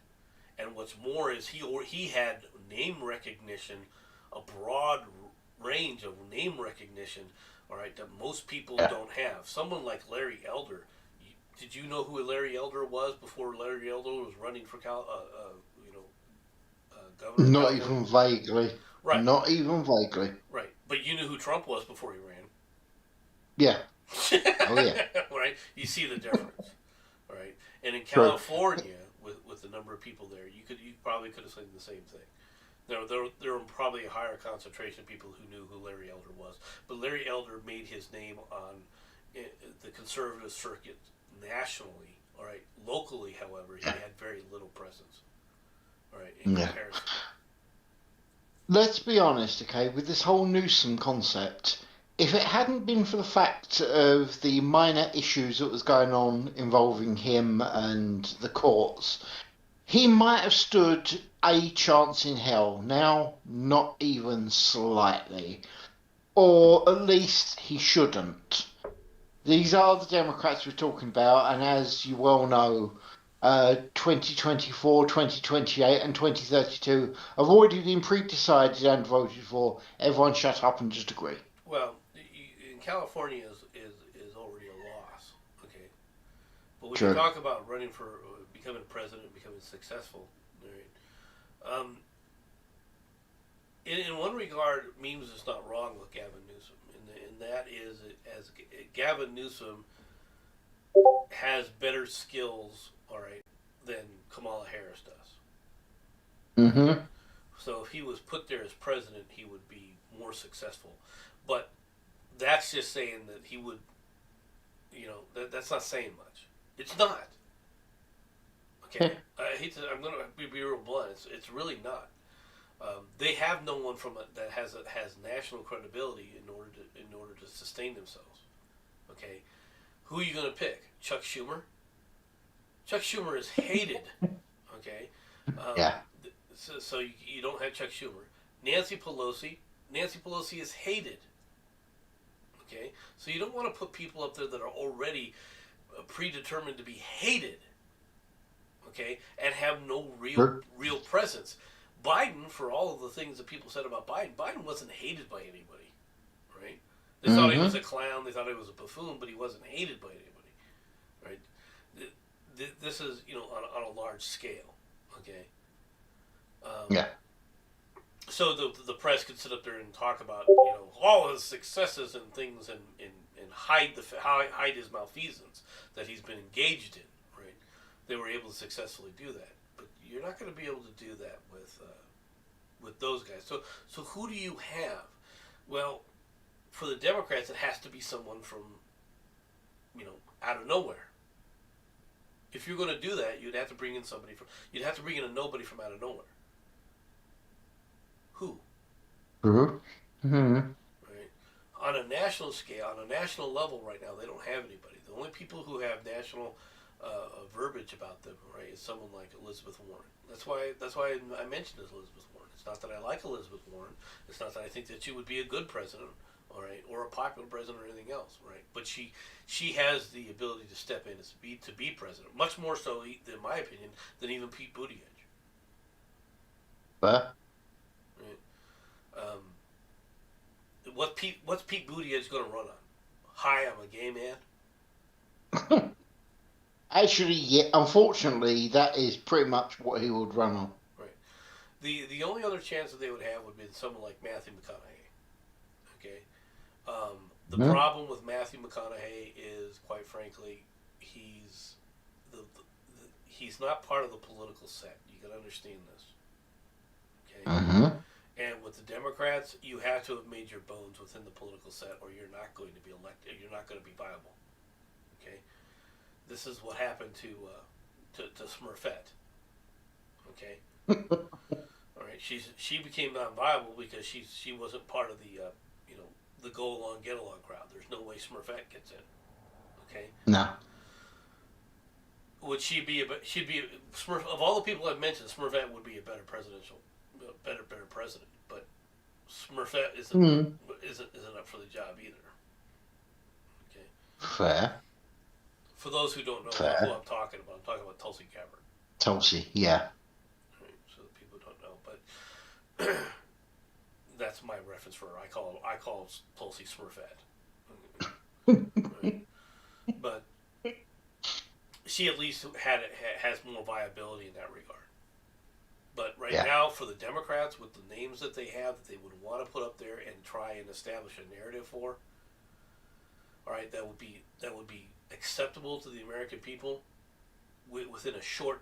And what's more is he had name recognition, a broad range of name recognition, all right, that most people don't have. Someone like Larry Elder, did you know who Larry Elder was before Larry Elder was running for governor? Not even vaguely. Right. Not even vaguely. Right. But you knew who Trump was before he ran. Yeah. Oh yeah. Right. You see the difference. Right. And in California, with the number of people there, you probably could have said the same thing. There were probably a higher concentration of people who knew who Larry Elder was. But Larry Elder made his name on the conservative circuit nationally. All right. Locally, however, he had very little presence. All right. In comparison. Let's be honest, okay, with this whole Newsom concept, if it hadn't been for the fact of the minor issues that was going on involving him and the courts, he might have stood a chance in hell. Now, not even slightly. Or at least he shouldn't. These are the Democrats we're talking about, and as you well know, 2024, 2028 and 2032 have already been pre-decided and voted for. Everyone shut up and just agree. Well, in California is already a loss, okay? But when you talk about running for becoming president, becoming successful, right? In one regard, Memes is not wrong with Gavin Newsom, and that is as Gavin Newsom has better skills, all right, than Kamala Harris does. Mm-hmm. So if he was put there as president, he would be more successful. But that's just saying that he would, that's not saying much. It's not. Okay, I'm going to be real blunt. It's really not. They have no one that has national credibility in order to sustain themselves. Okay, who are you going to pick? Chuck Schumer? Chuck Schumer is hated. Okay, so you don't have Chuck Schumer. Nancy Pelosi is hated. Okay, so you don't want to put people up there that are already predetermined to be hated. Okay, and have no real presence. Biden, for all of the things that people said about Biden wasn't hated by anybody, right? They thought he was a clown, they thought he was a buffoon, but he wasn't hated by anybody, right? This is, on a large scale, okay? So the press could sit up there and talk about, all his successes and things and hide his malfeasance that he's been engaged in, right? They were able to successfully do that. But you're not going to be able to do that with those guys. So who do you have? Well, for the Democrats, it has to be someone from, out of nowhere. If you're going to do that, you'd have to bring in a nobody from out of nowhere. Who? Mm-hmm. Right. On a national scale, on a national level, right now, they don't have anybody. The only people who have national verbiage about them, right, is someone like Elizabeth Warren. That's why I mentioned Elizabeth Warren. It's not that I like Elizabeth Warren. It's not that I think that she would be a good president, all right, or a popular president or anything else, right? But she has the ability to step in to be president, much more so, in my opinion, than even Pete Buttigieg. But What's Pete Buttigieg going to run on? Hi, I'm a gay man. Actually, yeah, unfortunately, that is pretty much what he would run on. Right. The only other chance that they would have would be someone like Matthew McConaughey. Okay. The Hmm? problem with Matthew McConaughey is, quite frankly, he's not part of the political set. You can understand this. Okay. Hmm. And with the Democrats, you have to have made your bones within the political set, or you're not going to be elected. You're not going to be viable. Okay. This is what happened to Smurfette. Okay. All right. She became non-viable because she wasn't part of the the go along get along crowd. There's no way Smurfette gets in. Okay. No. Would she be she'd be Smurf of all the people I've mentioned? Smurfette would be a better president. But Smurfette Hmm. isn't up for the job either. Okay. Fair. For those who don't know who Fair. I'm talking about Tulsi Gabbard. Tulsi, yeah. Right? So people don't know, but that's my reference for her. I call Tulsi Smurfette. Right? But she at least has more viability in that regard. But right Yeah. now, for the Democrats, with the names that they have that they would want to put up there and try and establish a narrative for, all right, that would be acceptable to the American people within a short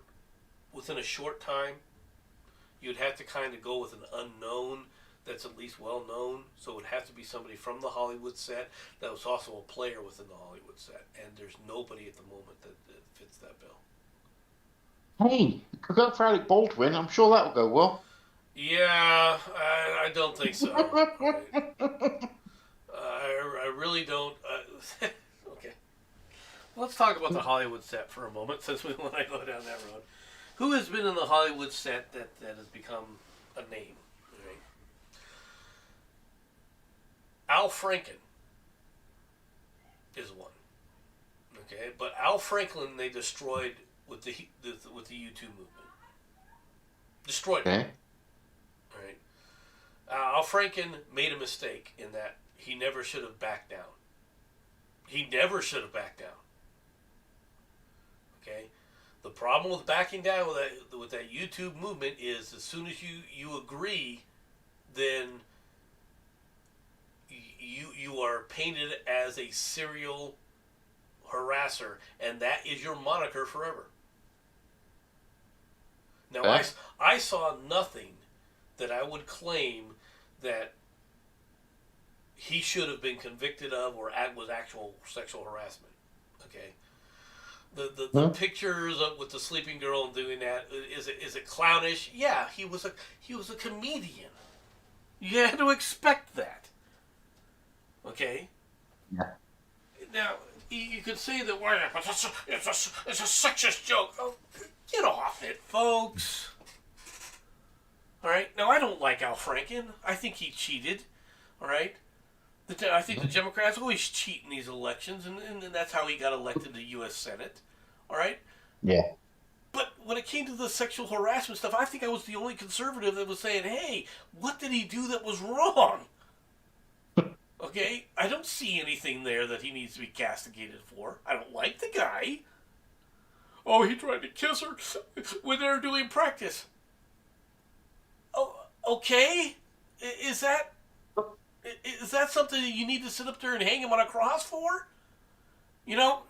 time. You'd have to kind of go with an unknown that's at least well known. So it would have to be somebody from the Hollywood set that was also a player within the Hollywood set. And there's nobody at the moment that fits that bill. Hey, could go for Alec Baldwin. I'm sure that will go well. Yeah, I don't think so. All right. I really don't. Okay. Let's talk about the Hollywood set for a moment, since we want to go down that road. Who has been in the Hollywood set that has become a name? Right? Al Franken is one. Okay, but Al Franken they destroyed with the U2 movement. Destroyed it. Okay. All right. Al Franken made a mistake in that he never should have backed down. He never should have backed down. Okay. The problem with backing down with that YouTube movement is as soon as you agree, then you are painted as a serial harasser, and that is your moniker forever. Now, Okay. I saw nothing that I would claim that he should have been convicted of or was actual sexual harassment. Okay. The Hmm? pictures with the sleeping girl and doing that, is it clownish? Yeah, he was a comedian. You had to expect that. Okay. Yeah. Now you could say that it's a sexist joke. Oh, get off it, folks. All right. Now I don't like Al Franken. I think he cheated. All right. I think the Democrats always cheat in these elections, and that's how he got elected to the U.S. Senate. All right. Yeah. But when it came to the sexual harassment stuff, I think I was the only conservative that was saying, "Hey, what did he do that was wrong?" Okay, I don't see anything there that he needs to be castigated for. I don't like the guy. Oh, he tried to kiss her when they were doing practice. Oh, okay. Is that something that you need to sit up there and hang him on a cross for? You know,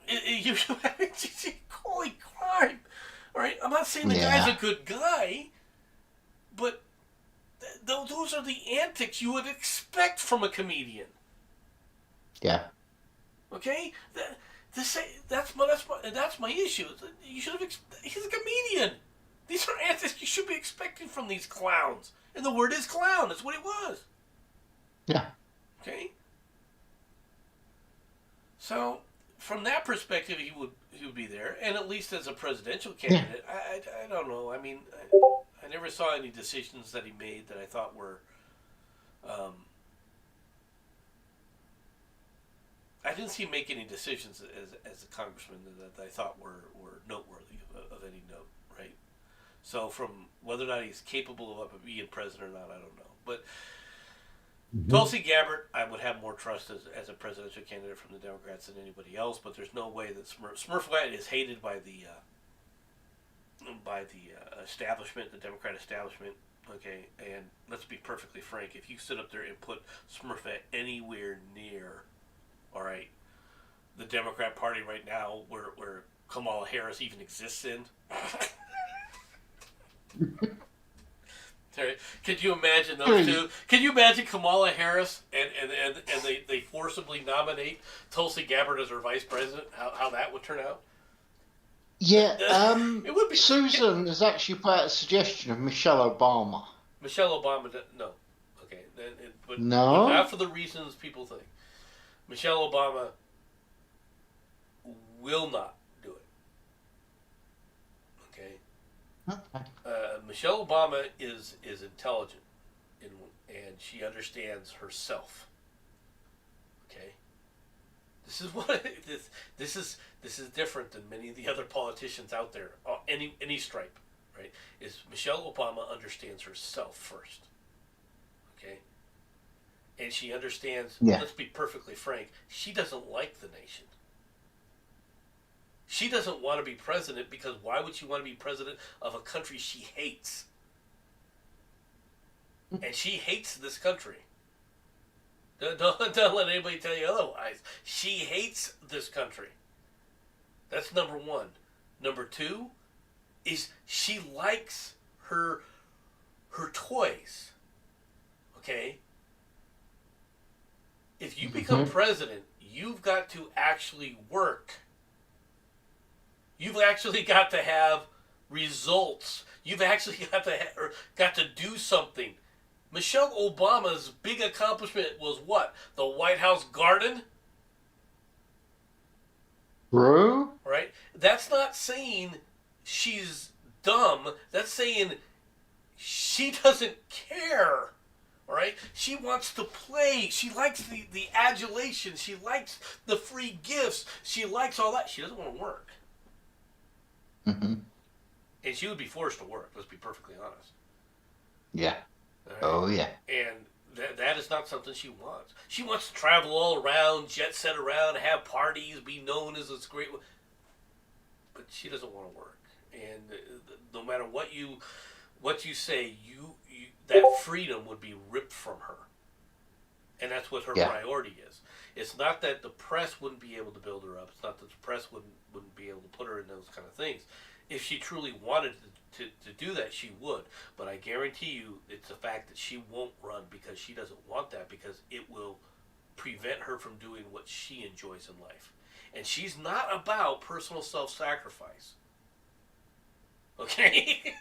holy crime! All right, I'm not saying the guy's Yeah. a good guy, but those are the antics you would expect from a comedian. Yeah. Okay, that's my issue. You should have. He's a comedian. These are antics you should be expecting from these clowns. And the word is clown. That's what it was. Yeah. Okay. So from that perspective, he would be there, and at least as a presidential Yeah. candidate, I don't know. I mean, I never saw any decisions that he made that I thought were. I didn't see him make any decisions as a congressman that I thought were noteworthy of any note, right? So from whether or not he's capable of being president or not, I don't know. But Mhm. Tulsi Gabbard, I would have more trust as a presidential candidate from the Democrats than anybody else, but there's no way that Smurfette is hated by the establishment, the Democrat establishment. Okay, and let's be perfectly frank. If you sit up there and put Smurfette anywhere near, all right, the Democrat Party right now, where Kamala Harris even exists in, could you imagine those Really? two? Can you imagine Kamala Harris and they forcibly nominate Tulsi Gabbard as her vice president? How that would turn out? Yeah. It would be. Susan has actually put out a suggestion of Michelle Obama. Michelle Obama, no. Okay, but not No. for the reasons people think. Michelle Obama will not do it. Okay, Okay. Michelle Obama is intelligent, and she understands herself. Okay, this is what this is different than many of the other politicians out there. Any stripe, right? Is Michelle Obama understands herself first. Okay, and she understands. Yeah. Let's be perfectly frank. She doesn't like the nation. She doesn't want to be president because why would she want to be president of a country she hates? And she hates this country. Don't let anybody tell you otherwise. She hates this country. That's number one. Number two is she likes her toys. Okay? If you become Mhm. president, you've got to actually work. You've actually got to have results. You've actually got to do something. Michelle Obama's big accomplishment was what? The White House garden, True. right? That's not saying she's dumb. That's saying she doesn't care. All right? She wants to play. She likes the adulation. She likes the free gifts. She likes all that. She doesn't want to work. Hmm. And she would be forced to work, let's be perfectly honest. Yeah. All right? Oh yeah. And that is not something she wants. She wants to travel all around, jet set around, have parties, be known as this great. But she doesn't want to work. And no matter what you say, you that freedom would be ripped from her. And that's what her Yeah. priority is. It's not that the press wouldn't be able to build her up. It's not that the press wouldn't be able to put her in those kind of things. If she truly wanted to do that, she would. But I guarantee you, it's the fact that she won't run because she doesn't want that because it will prevent her from doing what she enjoys in life. And she's not about personal self-sacrifice. Okay?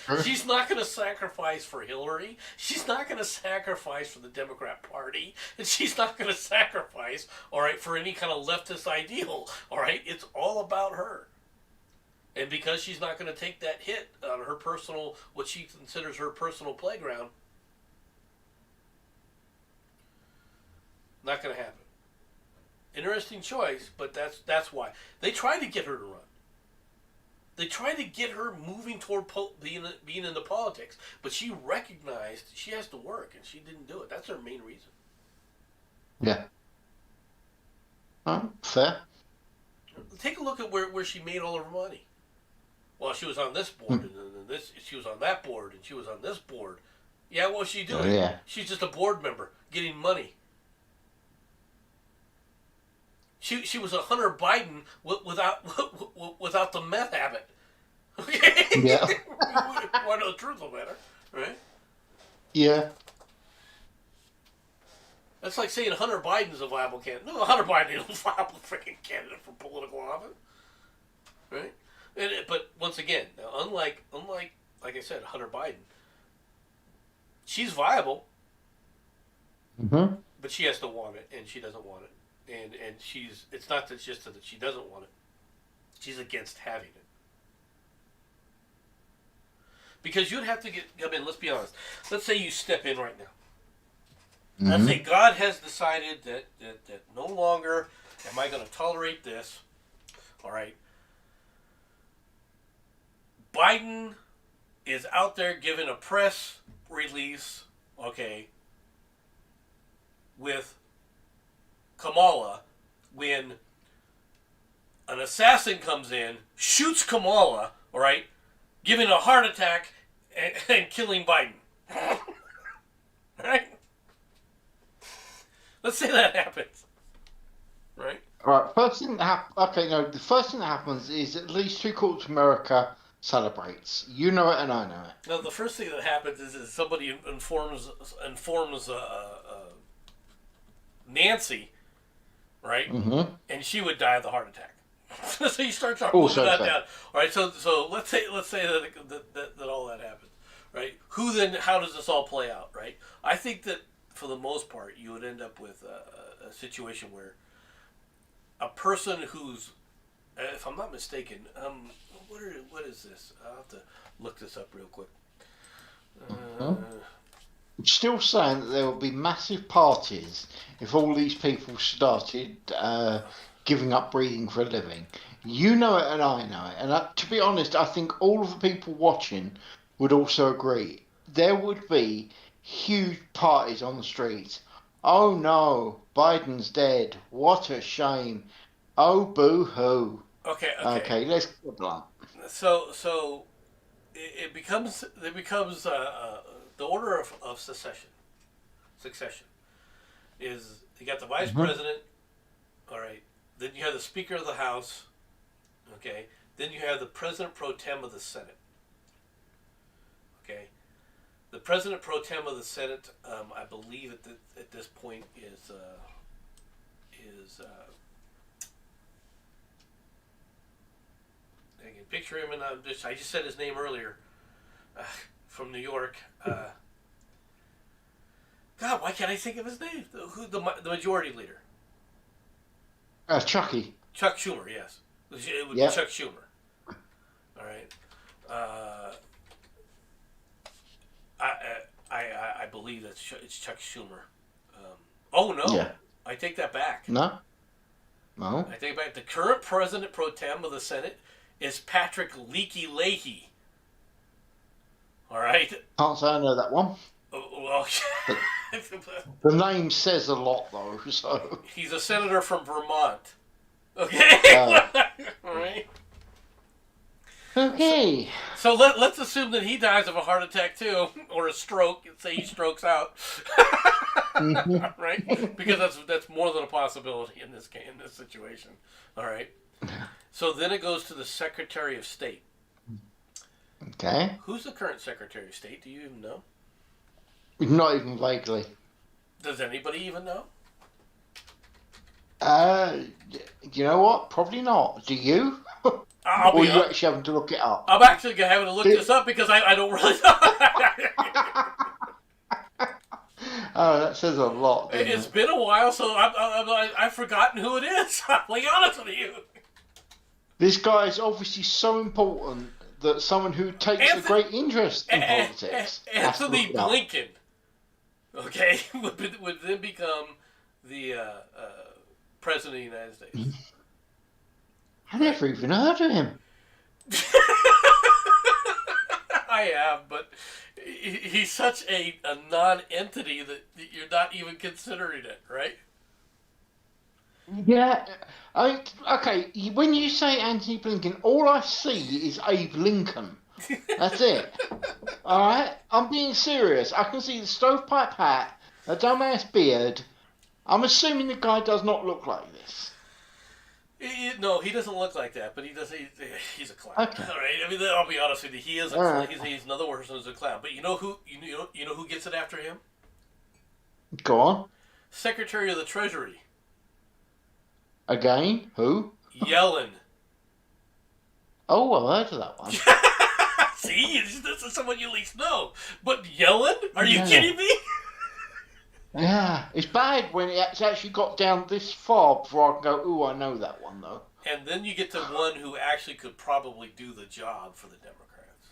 True. She's not going to sacrifice for Hillary. She's not going to sacrifice for the Democrat Party. And she's not going to sacrifice, all right, for any kind of leftist ideal. All right? It's all about her. And because she's not going to take that hit on her personal, what she considers her personal playground, not going to happen. Interesting choice, but that's why. They tried to get her to run. They tried to get her moving toward being into politics, but she recognized she has to work, and she didn't do it. That's her main reason. Yeah. Fair. Take a look at where she made all of her money. Well, she was on this board, Hmm. and then this. She was on that board, and she was on this board. Yeah, what's she Oh doing? yeah. She's just a board member getting money. She was a Hunter Biden without the meth habit. Okay, Yeah. want to know the truth of the matter, right? Yeah. That's like saying Hunter Biden's a viable candidate. No, Hunter Biden is a viable freaking candidate for political office, right? But once again, now, unlike like I said, Hunter Biden, she's viable, Hmm. but she has to want it, and she doesn't want it, and she's. It's not that just that she doesn't want it; she's against having it. Because you'd have to get. I mean, let's be honest. Let's say you step in right now. Let's say Hmm. God has decided that no longer am I going to tolerate this. All right. Biden is out there giving a press release, okay, with Kamala when an assassin comes in, shoots Kamala, all right, giving a heart attack and killing Biden. Right? Let's say that happens. Right? Right. First thing that okay, no. The first thing that happens is at least 3/4 of America celebrates. You know it, and I know it. No, the first thing that happens is somebody informs Nancy, right? Mm-hmm. And she would die of the heart attack. So you start Also moving that fair. down. All right. So let's say that all that happens, right? Who then? How does this all play out, right? I think that for the most part, you would end up with a situation where a person who's, if I'm not mistaken, what is this? I'll have to look this up real quick. Still saying that there will be massive parties if all these people started giving up breathing for a living. You know it, and I know it. And to be honest, I think all of the people watching would also agree. There would be huge parties on the streets. Oh no, Biden's dead. What a shame. Oh, boo-hoo. Okay, let's get blunt. So it becomes the order of succession is you got the vice president, all right. Then you have the Speaker of the House, okay. Then you have the President Pro Tem of the Senate, okay. The President Pro Tem of the Senate, I believe at this point is I can picture him, and I just said his name earlier, from New York. God, why can't I think of his name? The majority leader? Chucky. Chuck Schumer. Yes, it would Yep. be Chuck Schumer. All right. I believe it's Chuck Schumer. Oh no, Yeah. I take that back. No? I take it back. The current President Pro Tem of the Senate is Patrick Leaky Leahy. All right. Can't say I know that one. Well, The name says a lot, though, so... he's a senator from Vermont. Okay. All right. Okay. So let's assume that he dies of a heart attack too, or a stroke. Say he strokes out, right? Because that's more than a possibility in this situation. All right. So then it goes to the Secretary of State. Okay. Who's the current Secretary of State? Do you even know? Not even vaguely. Does anybody even know? You know what? Probably not. Do you? Or you actually having to look it up? I'm actually having to look this up because I don't really know. Oh, that says a lot. It's been a while, so I've forgotten who it is. I'll be honest with you. This guy is obviously so important that someone who takes a great interest in politics. Anthony Blinken, okay, would then become the President of the United States. I never even heard of him. I have, but he's such a non-entity that you're not even considering it, right? Yeah. Okay, when you say Anthony Blinken, all I see is Abe Lincoln. That's it. Alright? I'm being serious. I can see the stovepipe hat, a dumbass beard. I'm assuming the guy does not look like this. No, he doesn't look like that, but he does. He's a clown. Okay. All right. I mean, I'll be honest with you. He is a clown. He's another person who's a clown. But you know who? You know who gets it after him? Go on. Secretary of the Treasury. Again? Who? Yellen. Oh, I've heard of that one. See, this is someone you at least know. But Yellen? Are you kidding me? Yeah, it's bad when it's actually got down this far before I can go, ooh, I know that one, though. And then you get to one who actually could probably do the job for the Democrats.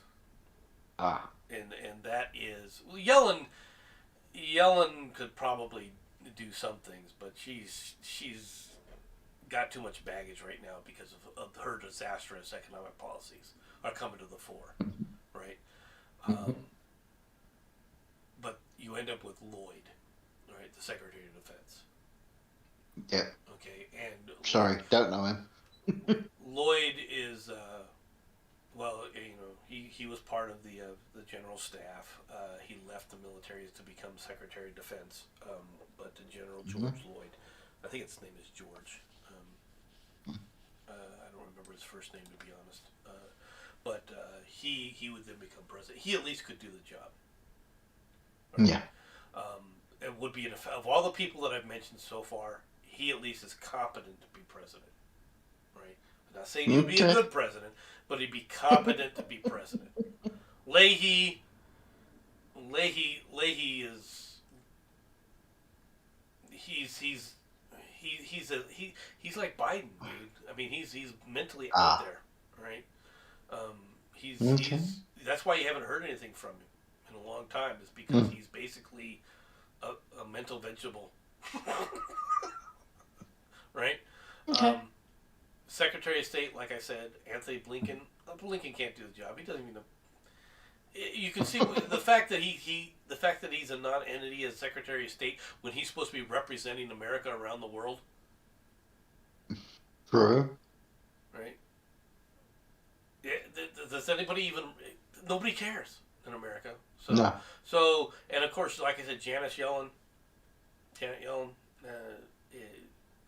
And that is... Well, Yellen could probably do some things, but she's got too much baggage right now because of her disastrous economic policies are coming to the fore, right? But you end up with Lloyd. right? The Secretary of Defense. Yeah. Okay, and Sorry, don't know him. Lloyd is, he was part of the general staff. He left the military to become Secretary of Defense, but the General George Lloyd, I think his name is George. I don't remember his first name, to be honest. But he would then become president. He at least could do the job. Right? Yeah. It would be of all the people that I've mentioned so far, he at least is competent to be president. Right? I'm not saying he'd be a good president, but he'd be competent to be president. Leahy is he's like Biden, dude. I mean, he's mentally out there, right? He's that's why you haven't heard anything from him in a long time, is because he's basically a mental vegetable, right? Okay. Secretary of State, like I said, Anthony Blinken. Blinken can't do the job. He doesn't even know. You can see the fact that he's a non-entity as Secretary of State when he's supposed to be representing America around the world. True. Right? Does anybody even? Nobody cares in America. So, no. So, and of course, like I said, Janet Yellen,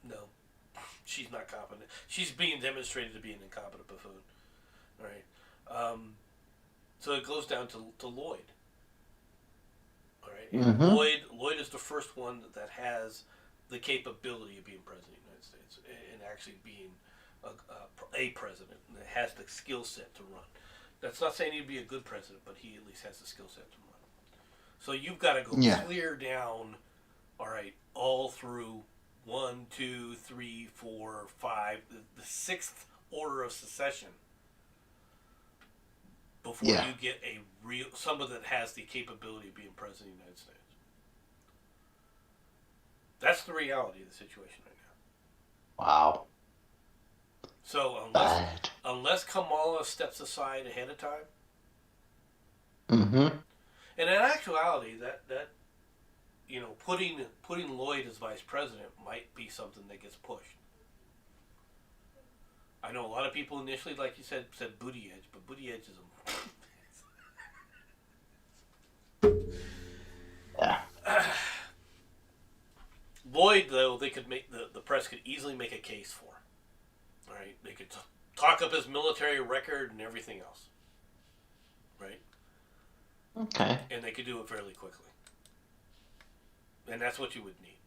no, she's not competent. She's being demonstrated to be an incompetent buffoon. Right? So it goes down to Lloyd. All right, and Lloyd is the first one that has the capability of being president of the United States and actually being a president that has the skill set to run. That's not saying he'd be a good president, but he at least has the skill set to run. So you've got to go clear down, all right, all through 1, 2, 3, 4, 5, the sixth order of succession before you get someone that has the capability of being president of the United States. That's the reality of the situation right now. Wow. So unless Kamala steps aside ahead of time, and in actuality, that putting Lloyd as vice president might be something that gets pushed. I know a lot of people initially, like you said Buttigieg, but Buttigieg is Lloyd, though, they could make the press could easily make a case for. Right? They could talk up his military record and everything else. Right? Okay. And they could do it fairly quickly. And that's what you would need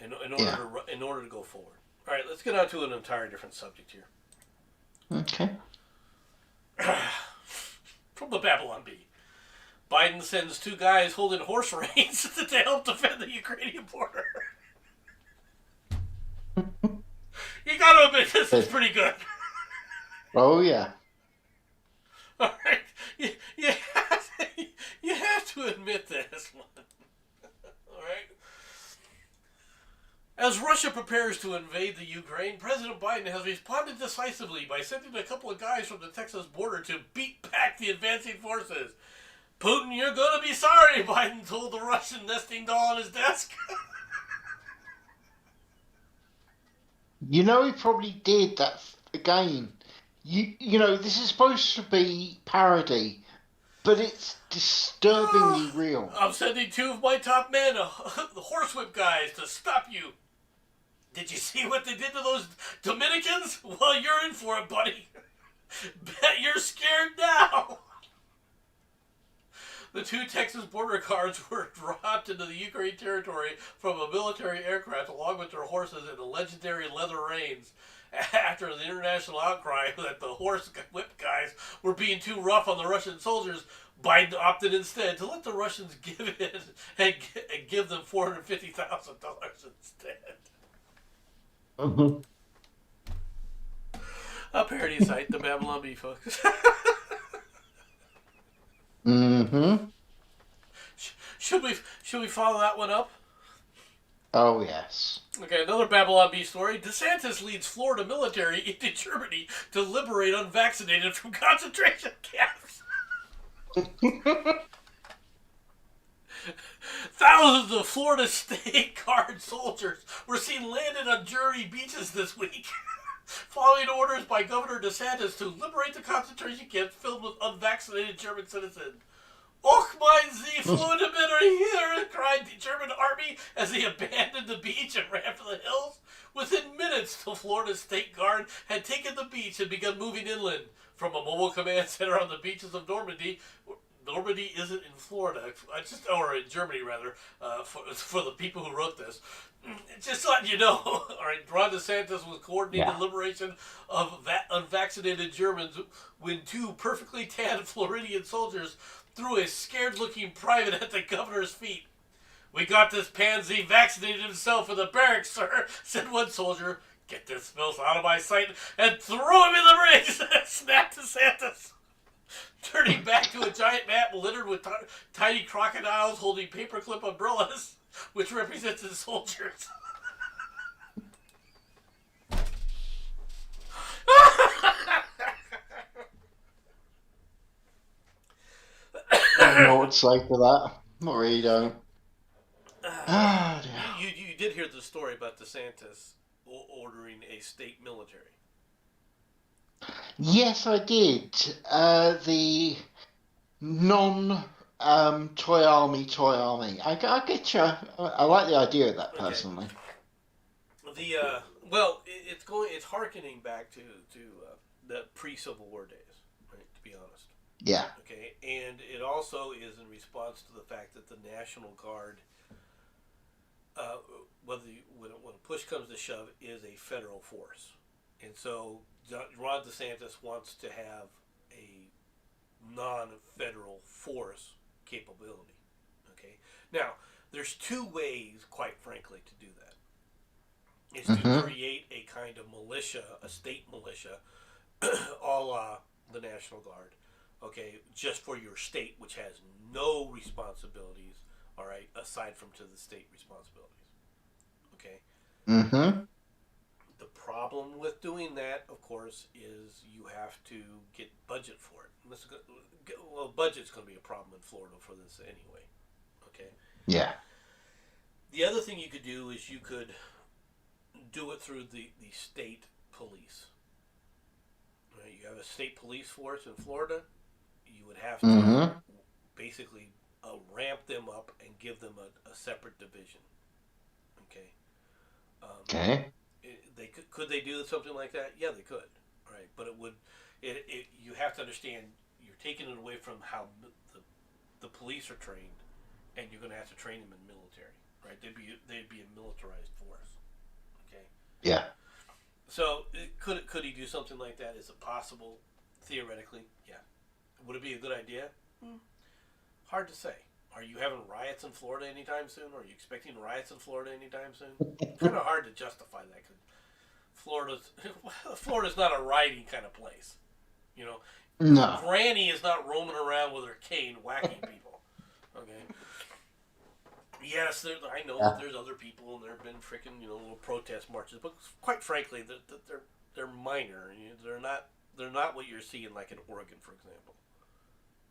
in order to go forward. All right, let's get on to an entirely different subject here. Okay. From the Babylon Bee. Biden sends 2 guys holding horse reins to help defend the Ukrainian border. You gotta admit, this is pretty good. Oh, yeah. All right. You have to admit this one. All right. As Russia prepares to invade the Ukraine, President Biden has responded decisively by sending a couple of guys from the Texas border to beat back the advancing forces. Putin, you're going to be sorry, Biden told the Russian nesting doll on his desk. You know, he probably did that again. You know, this is supposed to be parody, but it's disturbingly real. I'm sending 2 of my top men, the horsewhip guys, to stop you. Did you see what they did to those Dominicans? Well, you're in for it, buddy. Bet you're scared now. The 2 Texas border guards were dropped into the Ukraine territory from a military aircraft along with their horses in the legendary leather reins after the international outcry that the horse whip guys were being too rough on the Russian soldiers. Biden opted instead to let the Russians give in and give them $450,000 instead. A parody site, the Babylon Bee, folks. Should we follow that one up? Oh, yes. Okay, another Babylon Bee story. DeSantis leads Florida military into Germany to liberate unvaccinated from concentration camps. Thousands of Florida State Guard soldiers were seen landed on Jersey beaches this week, following orders by Governor DeSantis to liberate the concentration camps filled with unvaccinated German citizens. Och mein Sie flohen bitter here, cried the German army as they abandoned the beach and ran for the hills. Within minutes, the Florida State Guard had taken the beach and begun moving inland from a mobile command center on the beaches of Normandy. Normandy isn't in Florida, or in Germany rather, for the people who wrote this. Just letting you know, all right, Ron DeSantis was coordinating the liberation of unvaccinated Germans when two perfectly tanned Floridian soldiers threw a scared-looking private at the governor's feet. "We got this pansy vaccinated himself in the barracks, sir," said one soldier. "Get this filth out of my sight and throw him in the rings," snapped DeSantis. Turning back to a giant map littered with tiny crocodiles holding paperclip umbrellas, which represents the soldiers. I don't know what to say to that. Not really, don't. You did hear the story about DeSantis ordering a state military. Yes, I did. The non toy army. I get you. I like the idea of that personally. It's harkening back to the pre-Civil War days, right? To be honest. Yeah. Okay, and it also is in response to the fact that the National Guard, when push comes to shove, is a federal force, and so Ron DeSantis wants to have a non-federal force capability. Okay, now there's two ways, quite frankly, to do that. Is to create a kind of militia, a state militia, a la the National Guard. Okay, just for your state, which has no responsibilities, all right, aside from to the state responsibilities. Okay? The problem with doing that, of course, is you have to get budget for it. Budget's going to be a problem in Florida for this anyway. Okay? Yeah. The other thing you could do is you could do it through the state police. Right? You have a state police force in Florida. You would have to basically ramp them up and give them a separate division. Okay. Okay. Could they do something like that? Yeah, they could. Right, but it would. You have to understand you're taking it away from how the police are trained, and you're going to have to train them in military. Right, they'd be a militarized force. Okay. Yeah. So could he do something like that? Is it possible? Theoretically, yeah. Would it be a good idea? Hard to say. Are you having riots in Florida anytime soon? Are you expecting riots in Florida anytime soon? Kind of hard to justify that because Florida's not a rioting kind of place. You know, No. Granny is not roaming around with her cane whacking people. Okay. Yes, I know that there's other people and there have been freaking little protest marches, but quite frankly, they're minor. They're not what you're seeing like in Oregon, for example.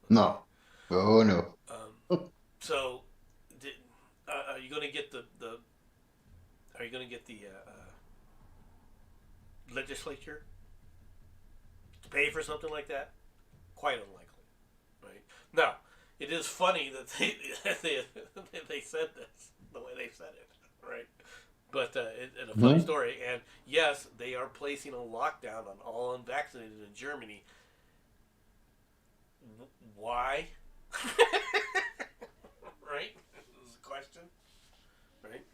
Okay? No. Oh no. So, are you going to get the legislature to pay for something like that? Quite unlikely, right? Now, it is funny that they said this the way they said it, right? But it's a funny story. And yes, they are placing a lockdown on all unvaccinated in Germany. Why? Right? This is a question. Right?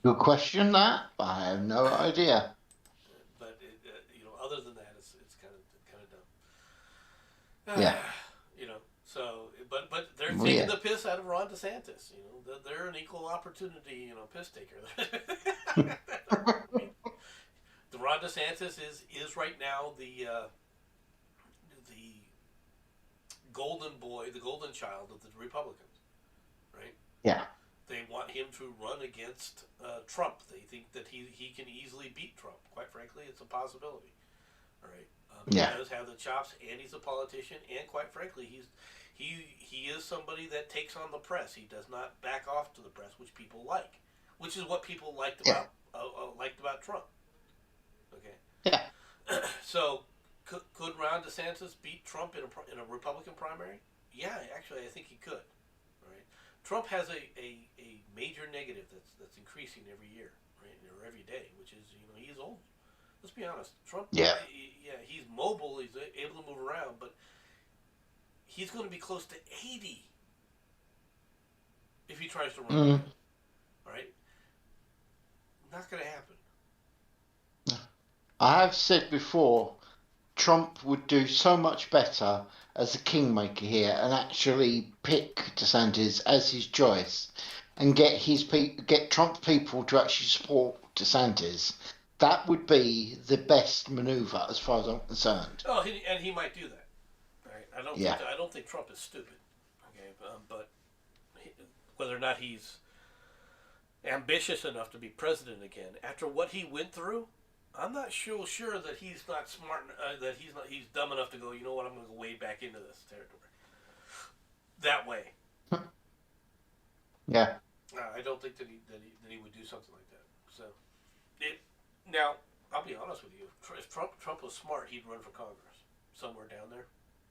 Good question. That I have no idea. But other than that, it's kind of dumb. Yeah. So but they're taking the piss out of Ron DeSantis. They're an equal opportunity piss taker. The Ron DeSantis is right now the golden boy, the golden child of the Republicans, right? Yeah. They want him to run against Trump. They think that he can easily beat Trump. Quite frankly, it's a possibility. All right. He does have the chops, and he's a politician, and quite frankly, He is somebody that takes on the press. He does not back off to the press, which people like, which is what people Yeah. liked about Trump. Okay, Yeah. so could Ron DeSantis beat Trump in a Republican primary? Yeah, actually, I think he could. All right, Trump has a major negative that's increasing every year, right, or every day, which is he's old. Let's be honest, Trump. Yeah. Yeah, he's mobile. He's able to move around, but he's going to be close to 80 if he tries to run Mm. again. All right, not going to happen. I have said before, Trump would do so much better as a kingmaker here and actually pick DeSantis as his choice and get Trump people to actually support DeSantis. That would be the best maneuver as far as I'm concerned. Oh, and he might do that. Right? Yeah. I don't think Trump is stupid. Okay, but whether or not he's ambitious enough to be president again after what he went through, I'm not sure that he's not smart. That he's dumb enough to go. You know what? I'm going to go way back into this territory. That way. Yeah. I don't think that he would do something like that. So, now I'll be honest with you. If Trump was smart, he'd run for Congress somewhere down there.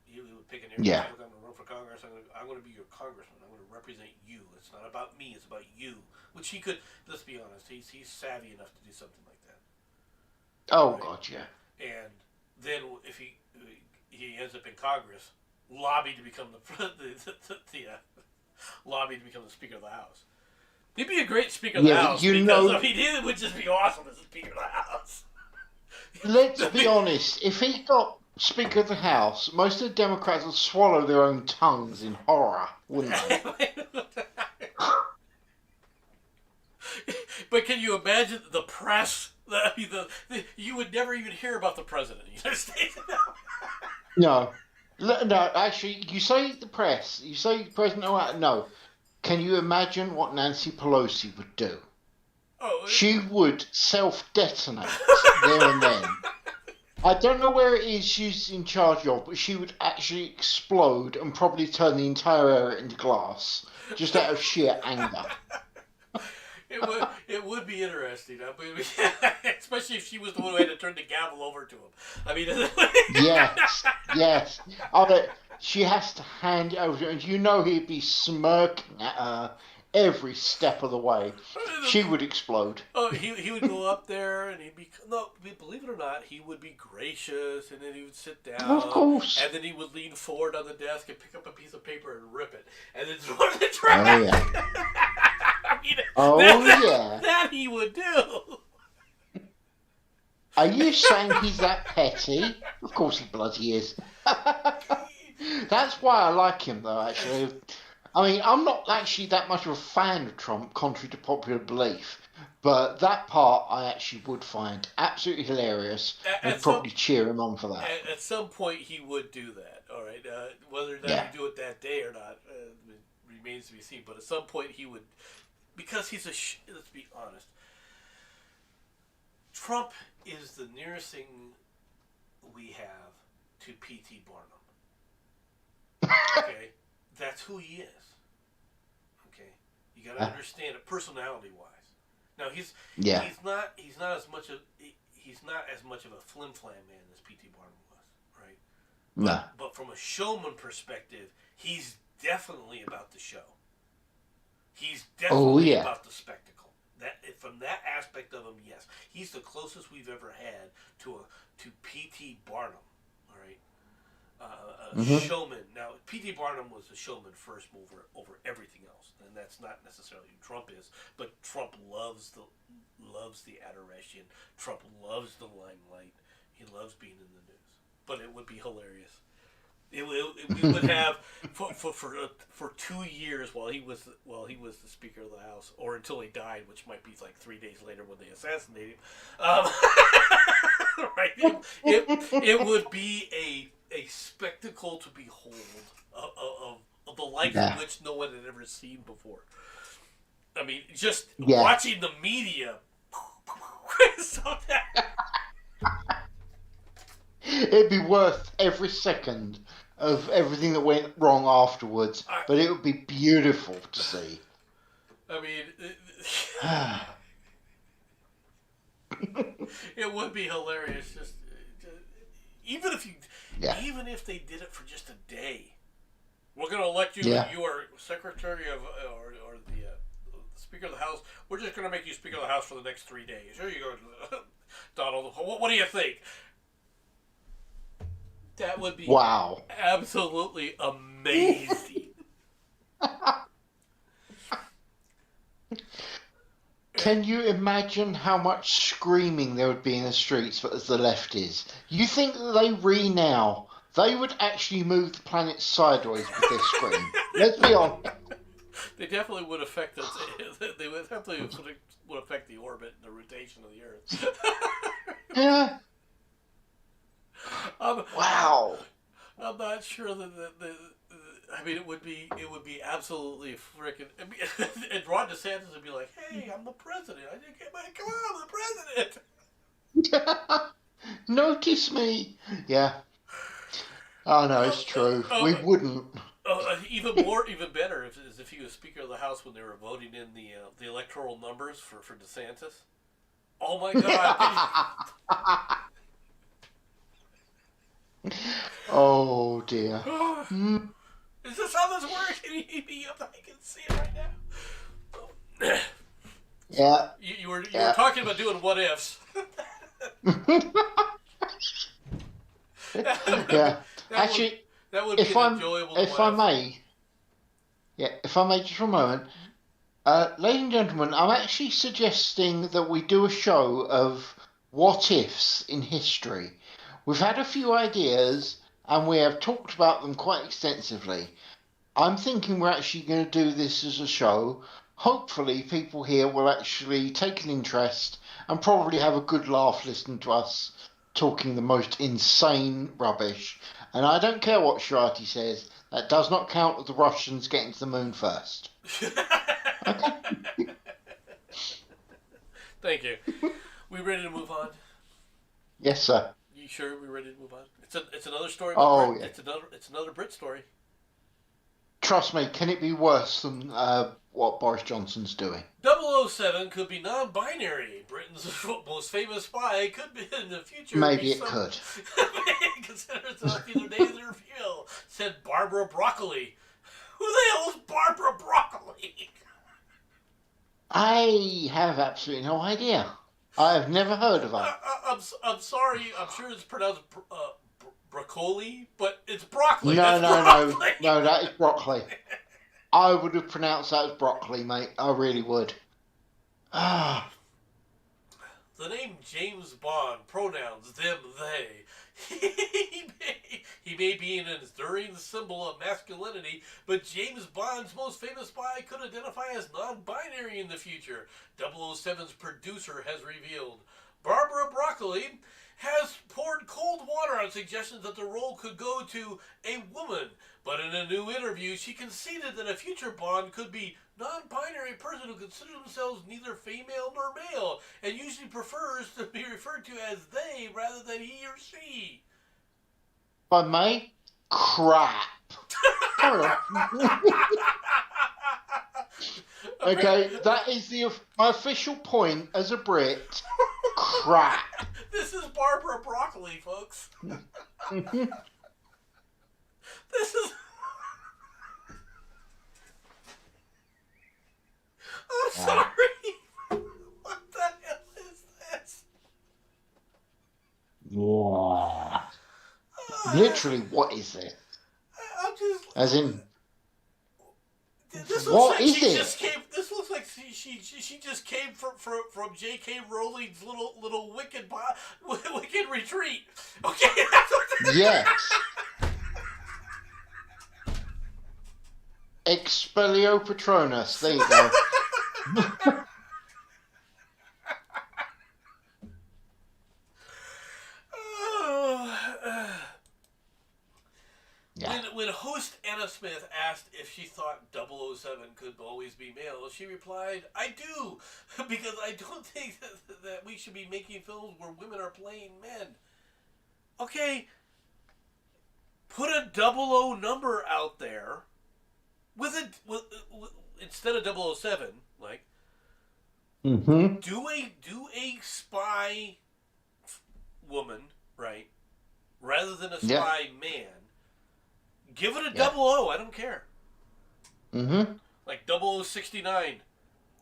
He would pick an area. Yeah. I'm going to run for Congress. I'm going to be your congressman. I'm going to represent you. It's not about me. It's about you. Which he could. Let's be honest. He's savvy enough to do something like that. Oh, right? God, yeah. And then if he ends up in Congress, lobby to become lobby to become the Speaker of the House. He'd be a great Speaker of the House because he would just be awesome as a Speaker of the House. Let's be honest. If he got Speaker of the House, most of the Democrats would swallow their own tongues in horror, wouldn't they? But can you imagine the press? You would never even hear about the president of the United States. No. No, actually, you say the press. You say President Obama. No. Can you imagine what Nancy Pelosi would do? Oh, she would self-detonate there and then. I don't know where it is she's in charge of, but she would actually explode and probably turn the entire area into glass, just out of sheer anger. It would be interesting, especially if she was the one who had to turn the gavel over to him. I mean, yes. She has to hand it over to him, and he'd be smirking at her every step of the way. She would explode. Oh, he would go up there and believe it or not, he would be gracious, and then he would sit down. Of course. And then he would lean forward on the desk and pick up a piece of paper and rip it, and then throw it in the trash. Oh yeah. That he would do. Are you saying he's that petty? Of course he bloody is. That's why I like him, though, actually. I mean, I'm not actually that much of a fan of Trump, contrary to popular belief. But that part I actually would find absolutely hilarious and probably cheer him on for that. At some point he would do that, all right? Whether or not he do it that day or not remains to be seen. But at some point he would, because he's let's be honest, Trump is the nearest thing we have to P.T. Barnum. Okay? That's who he is. Okay? You got to understand it personality-wise. Now he's not as much of a flim-flam man as P.T. Barnum was, right? No. But from a showman perspective, he's definitely about the show. He's definitely about the spectacle. From that aspect of him, yes, he's the closest we've ever had to P.T. Barnum. All right, showman. Now, P.T. Barnum was a showman first over everything else, and that's not necessarily who Trump is. But Trump loves the adoration. Trump loves the limelight. He loves being in the news. But it would be hilarious. We would have for 2 years while he was the Speaker of the House, or until he died, which might be like 3 days later when they assassinate him. Right? It would be a spectacle to behold of the like of which no one had ever seen before. I mean, just watching the media. It'd be worth every second of everything that went wrong afterwards, I, but it would be beautiful to see. I mean, it would be hilarious. Even if you, Yeah, even if they did it for just a day, we're going to elect you, and yeah. you are Secretary of or the Speaker of the House. We're just going to make you Speaker of the House for the next 3 days. Here you go, Donald. What do you think? That would be Wow. absolutely amazing. Can you imagine how much screaming there would be in the streets as the left is? You think that they would actually move the planet sideways with their scream? Let's be honest. They definitely would affect us. They would definitely would affect the orbit and the rotation of the Earth. Yeah. I'm, Wow. I'm not sure that I mean, it would be absolutely freaking. I mean, and Ron DeSantis would be like, "Hey, I'm the president. I didn't get my come on, I'm the president." Notice me. Yeah. Oh no, it's true. We Uh, wouldn't. even better if he was Speaker of the House when they were voting in the electoral numbers for DeSantis. Oh my God! Oh dear. Mm, Is this how this works? I can see it right now. So yeah. you were Yeah. talking about doing what ifs. Yeah. that would Actually, that would be if an I'm, enjoyable if I what if. may, yeah, if I may, just for a moment, ladies and gentlemen, I'm actually suggesting that we do a show of what ifs in history. We've had a few ideas, and we have talked about them quite extensively. I'm thinking we're actually going to do this as a show. Hopefully, people here will actually take an interest and probably have a good laugh listening to us talking the most insane rubbish. And I don't care what Shirati says, that does not count with the Russians getting to the moon first. Okay? Thank you. We ready to move on? Yes, sir. You sure we ready to move on? It's another story about Brit. Oh, yeah. It's another Brit story. Trust me, can it be worse than what Boris Johnson's doing? 007 could be non-binary. Britain's most famous spy could be in the future be Maybe it some could. considered itself either male or female. Said Barbara Broccoli. Who the hell is Barbara Broccoli? I have absolutely no idea. I have never heard of her. I'm sorry. I'm sure it's pronounced broccoli, but it's broccoli. No, That's no, no, broccoli. no, that is broccoli. I would have pronounced that as broccoli, mate. I really would. Ah, The name James Bond, pronouns them, they. He may be an enduring symbol of masculinity, but James Bond's most famous spy could identify as non-binary in the future, 007's producer has revealed. Barbara Broccoli has poured cold water on suggestions that the role could go to a woman, but in a new interview, she conceded that a future Bond could be non-binary person who considers themselves neither female nor male and usually prefers to be referred to as they rather than he or she. if I may, crap. Carry on. Okay, that is my official point as a Brit. Crap. This is Barbara Broccoli, folks. This is. I'm sorry. What the hell is this? Yeah. Literally, what is it? I'm just. As in, This looks what like is she it? just came. This looks like she just came from J.K. Rowling's little wicked retreat. Okay, that's what. Yes. Expelio Patronus. There you go. Yeah. When host Anna Smith asked if she thought 007 could always be male, she replied, "I do, because I don't think that we should be making films where women are playing men." Okay, put a 00 number out there with instead of 007, like Mm-hmm. do a spy woman, right? Rather than a Yeah. spy man. Give it a Yeah. 00. I don't care. Mm-hmm. Like 0069.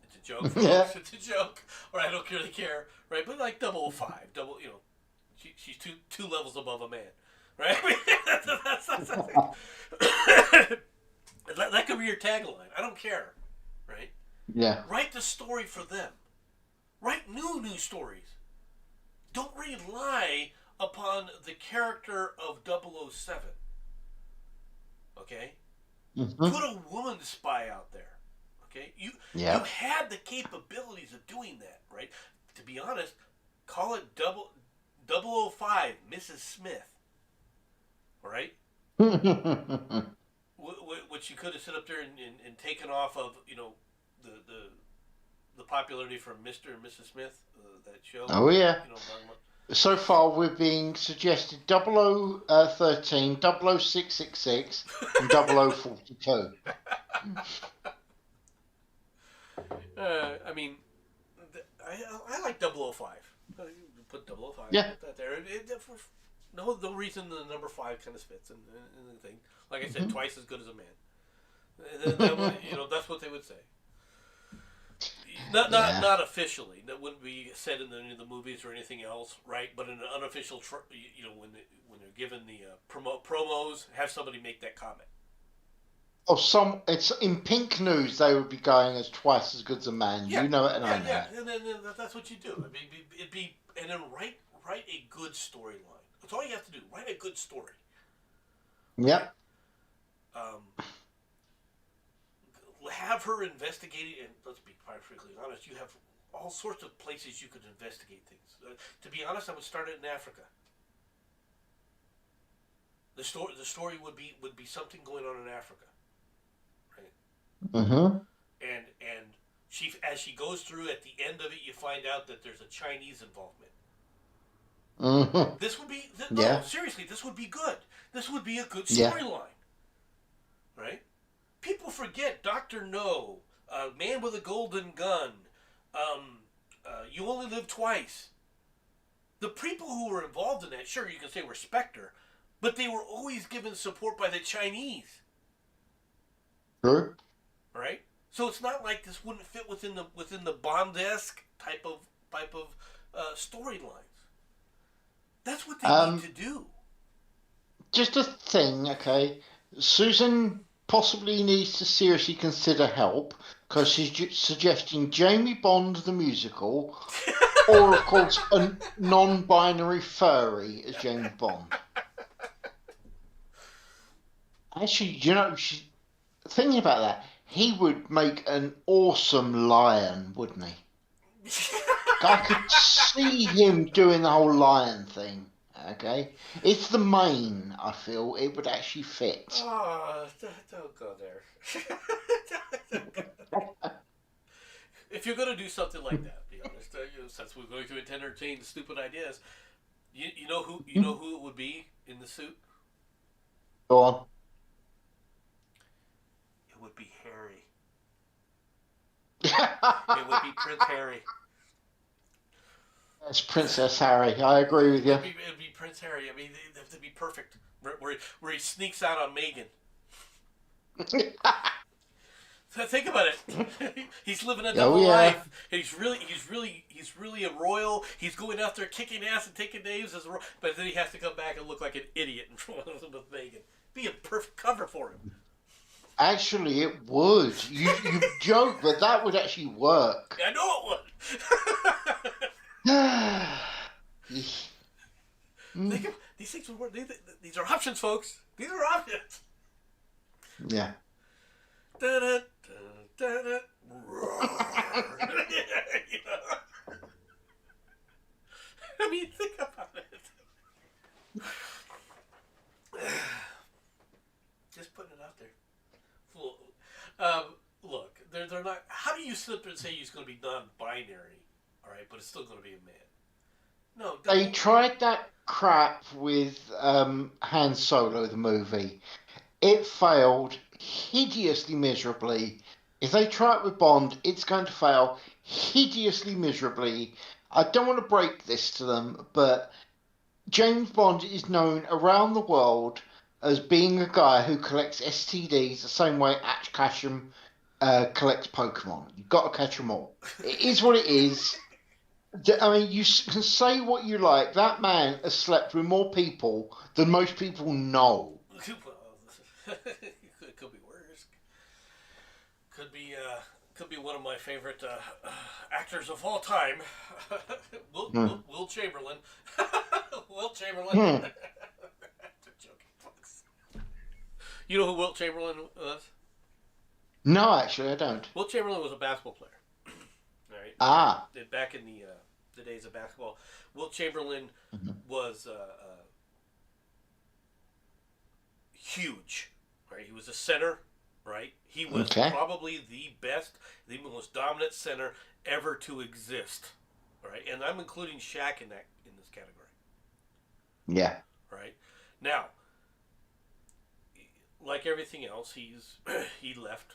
It's a joke, Yeah. folks. It's a joke. Or I don't really care, right? But like 005, she's two levels above a man, right? I mean, that could be your tagline. I don't care, right? Yeah. Write the story for them. Write new stories. Don't rely upon the character of 007. Okay? Mm-hmm. Put a woman spy out there. Okay? You Yeah. had the capabilities of doing that, right? To be honest, call it 005, Mrs. Smith. All right? Which you could have set up there and taken off of, the popularity from Mr. and Mrs. Smith, that show. Oh yeah. You know what I'm talking about? So far, we're being suggested 0013, 00666, and 0042. I mean, I like 005. Put 005. Yeah. Put that there. No reason the number 5 kind of fits in the thing. Like I said, Mm-hmm. twice as good as a man. And that's what they would say. Not not Yeah. not officially. That wouldn't be said in any of the movies or anything else, right? But in an unofficial, when they're given the promos, have somebody make that comment. Oh, it's in Pink News. They would be going as twice as good as a man. Yeah, You know it, and I yeah, know yeah. it. And then that's what you do. I mean, and then write a good storyline. That's all you have to do. Write a good story. Okay. Yep. Um, have her investigating, and let's be perfectly honest. You have all sorts of places you could investigate things. To be honest, I would start it in Africa. The story would be something going on in Africa, right? Mm-hmm. And as she goes through, at the end of it, you find out that there's a Chinese involvement. Mm-hmm. This would be no, Yeah. seriously, this would be good. This would be a good Yeah. storyline, right? People forget Doctor No, Man with a Golden Gun, You Only Live Twice. The people who were involved in that, sure, you can say were Spectre, but they were always given support by the Chinese, True. right? So it's not like this wouldn't fit within the Bond-esque type of storylines. That's what they need to Um, do. just a thing, okay. Susan possibly needs to seriously consider help because she's suggesting Jamie Bond the musical, or of course a non-binary furry as James Bond. Actually, thinking about that, he would make an awesome lion, wouldn't he? I could see him doing the whole lion thing. Okay, it's the mane. I feel it would actually fit. Oh, don't go there. If you're going to do something like that, be honest, since we're going to entertain the stupid ideas, you know who it would be in the suit? Go on. It would be Harry. It would be Prince Harry. That's Princess Harry. I agree with you. It'd be Prince Harry. I mean, it'd be perfect. Where he sneaks out on Megan. Think about it. He's living a Oh double yeah. life. He's really a royal. He's going out there kicking ass and taking names as a royal, but then he has to come back and look like an idiot in front of Megan. Be a perfect cover for him. Actually, it would. You joke, but that would actually work. I know it would. Mm, These things would work. These are options, folks. These are options. yeah. Da-da, da-da, roar. I mean, think about it. Just putting it out there. Look, they're not. How do you sit there and say he's going to be non-binary? All right, but it's still going to be a man. No, They tried that crap with Han Solo, the movie. It failed hideously miserably. If they try it with Bond, it's going to fail hideously miserably. I don't want to break this to them, but James Bond is known around the world as being a guy who collects STDs the same way Ash Ketchum collects Pokemon. You've got to catch them all. It is what it is. I mean, you can say what you like. That man has slept with more people than most people know. It could be worse. Could be could be one of my favorite actors of all time, Hmm. Will Chamberlain. Will Chamberlain. Hmm. Joking, folks. You know who Wilt Chamberlain was? No, actually, I don't. Wilt Chamberlain was a basketball player. All right, Ah. back in the days of basketball, Wilt Chamberlain Mhm. was huge. Right, he was a center. Right, he was Okay. probably the best, the most dominant center ever to exist. Right, and I'm including Shaq in this category. Yeah. Right, now, like everything else, he left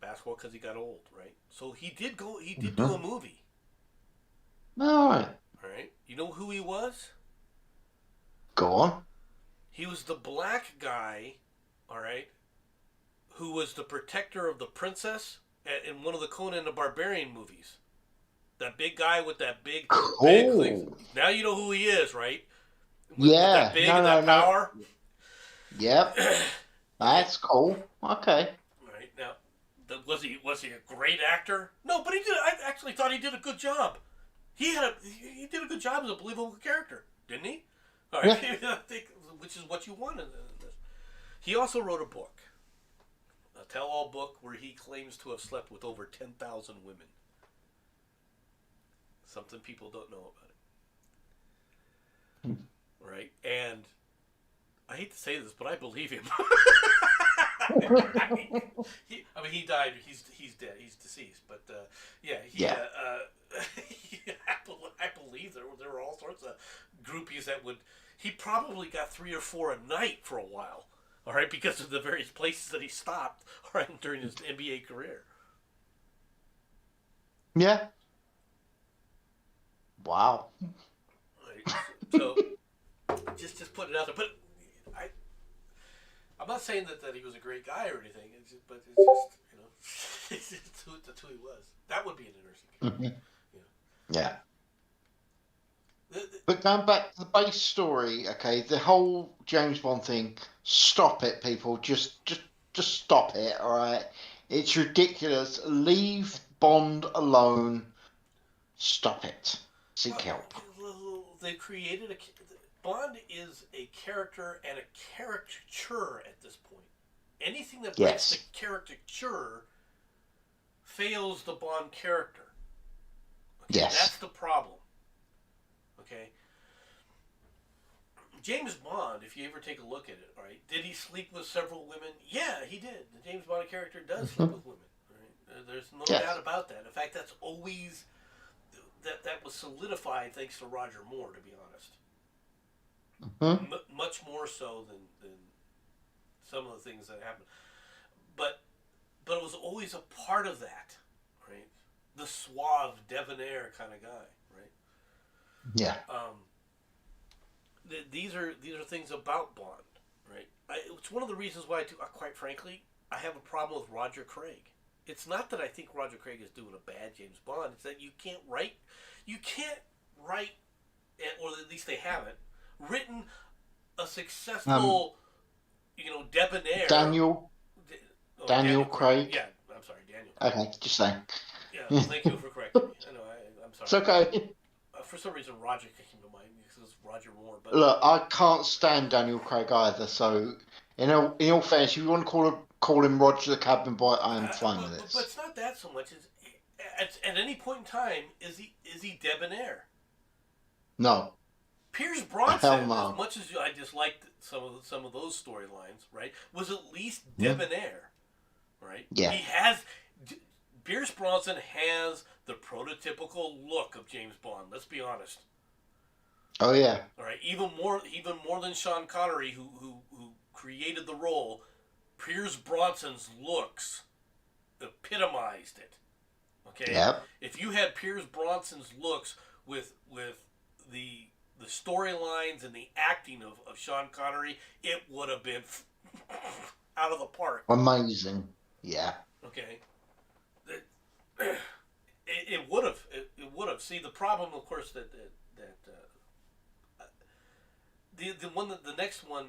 basketball because he got old. Right, so he did go. He did do a Mhm. movie. All right. All right, you know who he was? Go on. He was the black guy. All right, who was the protector of the princess in one of the Conan the Barbarian movies. That big guy with that big thing. Cool. Now you know who he is, right? With that Yeah. big No, and no, that no. power. Yep. Okay. That's cool. Okay. Right now, was he a great actor? No, but he did. I actually thought he did a good job. He did a good job as a believable character, didn't he? All right, Yeah. I think, which is what you want in this. He also wrote a book, a tell-all book where he claims to have slept with over 10,000 women. Something people don't know about it, right? And I hate to say this, but I believe him. I mean, he died. He's dead. He's deceased. But yeah, Yeah. I believe there were all sorts of groupies that would. He probably got 3 or 4 a night for a while. All right, because of the various places that he stopped. All right, during his NBA career. Yeah. Wow. Right. So just put it out there. But I I'm not saying that he was a great guy or anything. But it's just that's who he was. That would be an interesting character. Mhm. You Yeah. know. But going back to the base story, okay, the whole James Bond thing, stop it, people. Just stop it, all right? It's ridiculous. Leave Bond alone. Stop it. Seek help. They created a Bond is a character and a caricature at this point. Anything that breaks the Yes. caricature fails the Bond character. Okay, that's Yes. the problem. Okay, James Bond, if you ever take a look at it, all right, did he sleep with several women? Yeah, he did. The James Bond character does sleep Mhm. with women. Right? There's no doubt Yes. about that. In fact, that's always that was solidified thanks to Roger Moore, to be honest. Hmm. Much more so than some of the things that happened. But it was always a part of that, right? The suave, debonair kind of guy, right? Yeah. These are things about Bond, right? It's one of the reasons why quite frankly, I have a problem with Roger Craig. It's not that I think Roger Craig is doing a bad James Bond. It's that you can't write, or at least they haven't written a Um, successful, debonair. Daniel Daniel Daniel Craig. Craig. Yeah, I'm sorry, Daniel Craig. Okay, just saying. Yeah, thank you for correcting me. I know, I'm sorry. It's okay. For some reason, Roger came to mind because it was Roger Moore. But Look, I can't stand Daniel Craig either. So, in all fairness, if you want to call him Roger the Cabin Boy, I am fine with but this. it's not that so much. At any point in time, is he debonair? No, Pierce hell Bronson, as no. much as I disliked some of those storylines, right, was at least Hmm? debonair, right? Yeah. Pierce Bronson has the prototypical look of James Bond. Let's be honest. Oh yeah. All right, even more than Sean Connery, who created the role. Pierce Brosnan's looks epitomized it. Okay, Yep. if you had Pierce Brosnan's looks with the the storylines and the acting of Sean Connery, it would have been out of the park. Amazing. Yeah. Okay, it, it would have it would have. See, the problem, of course, that the one that the next one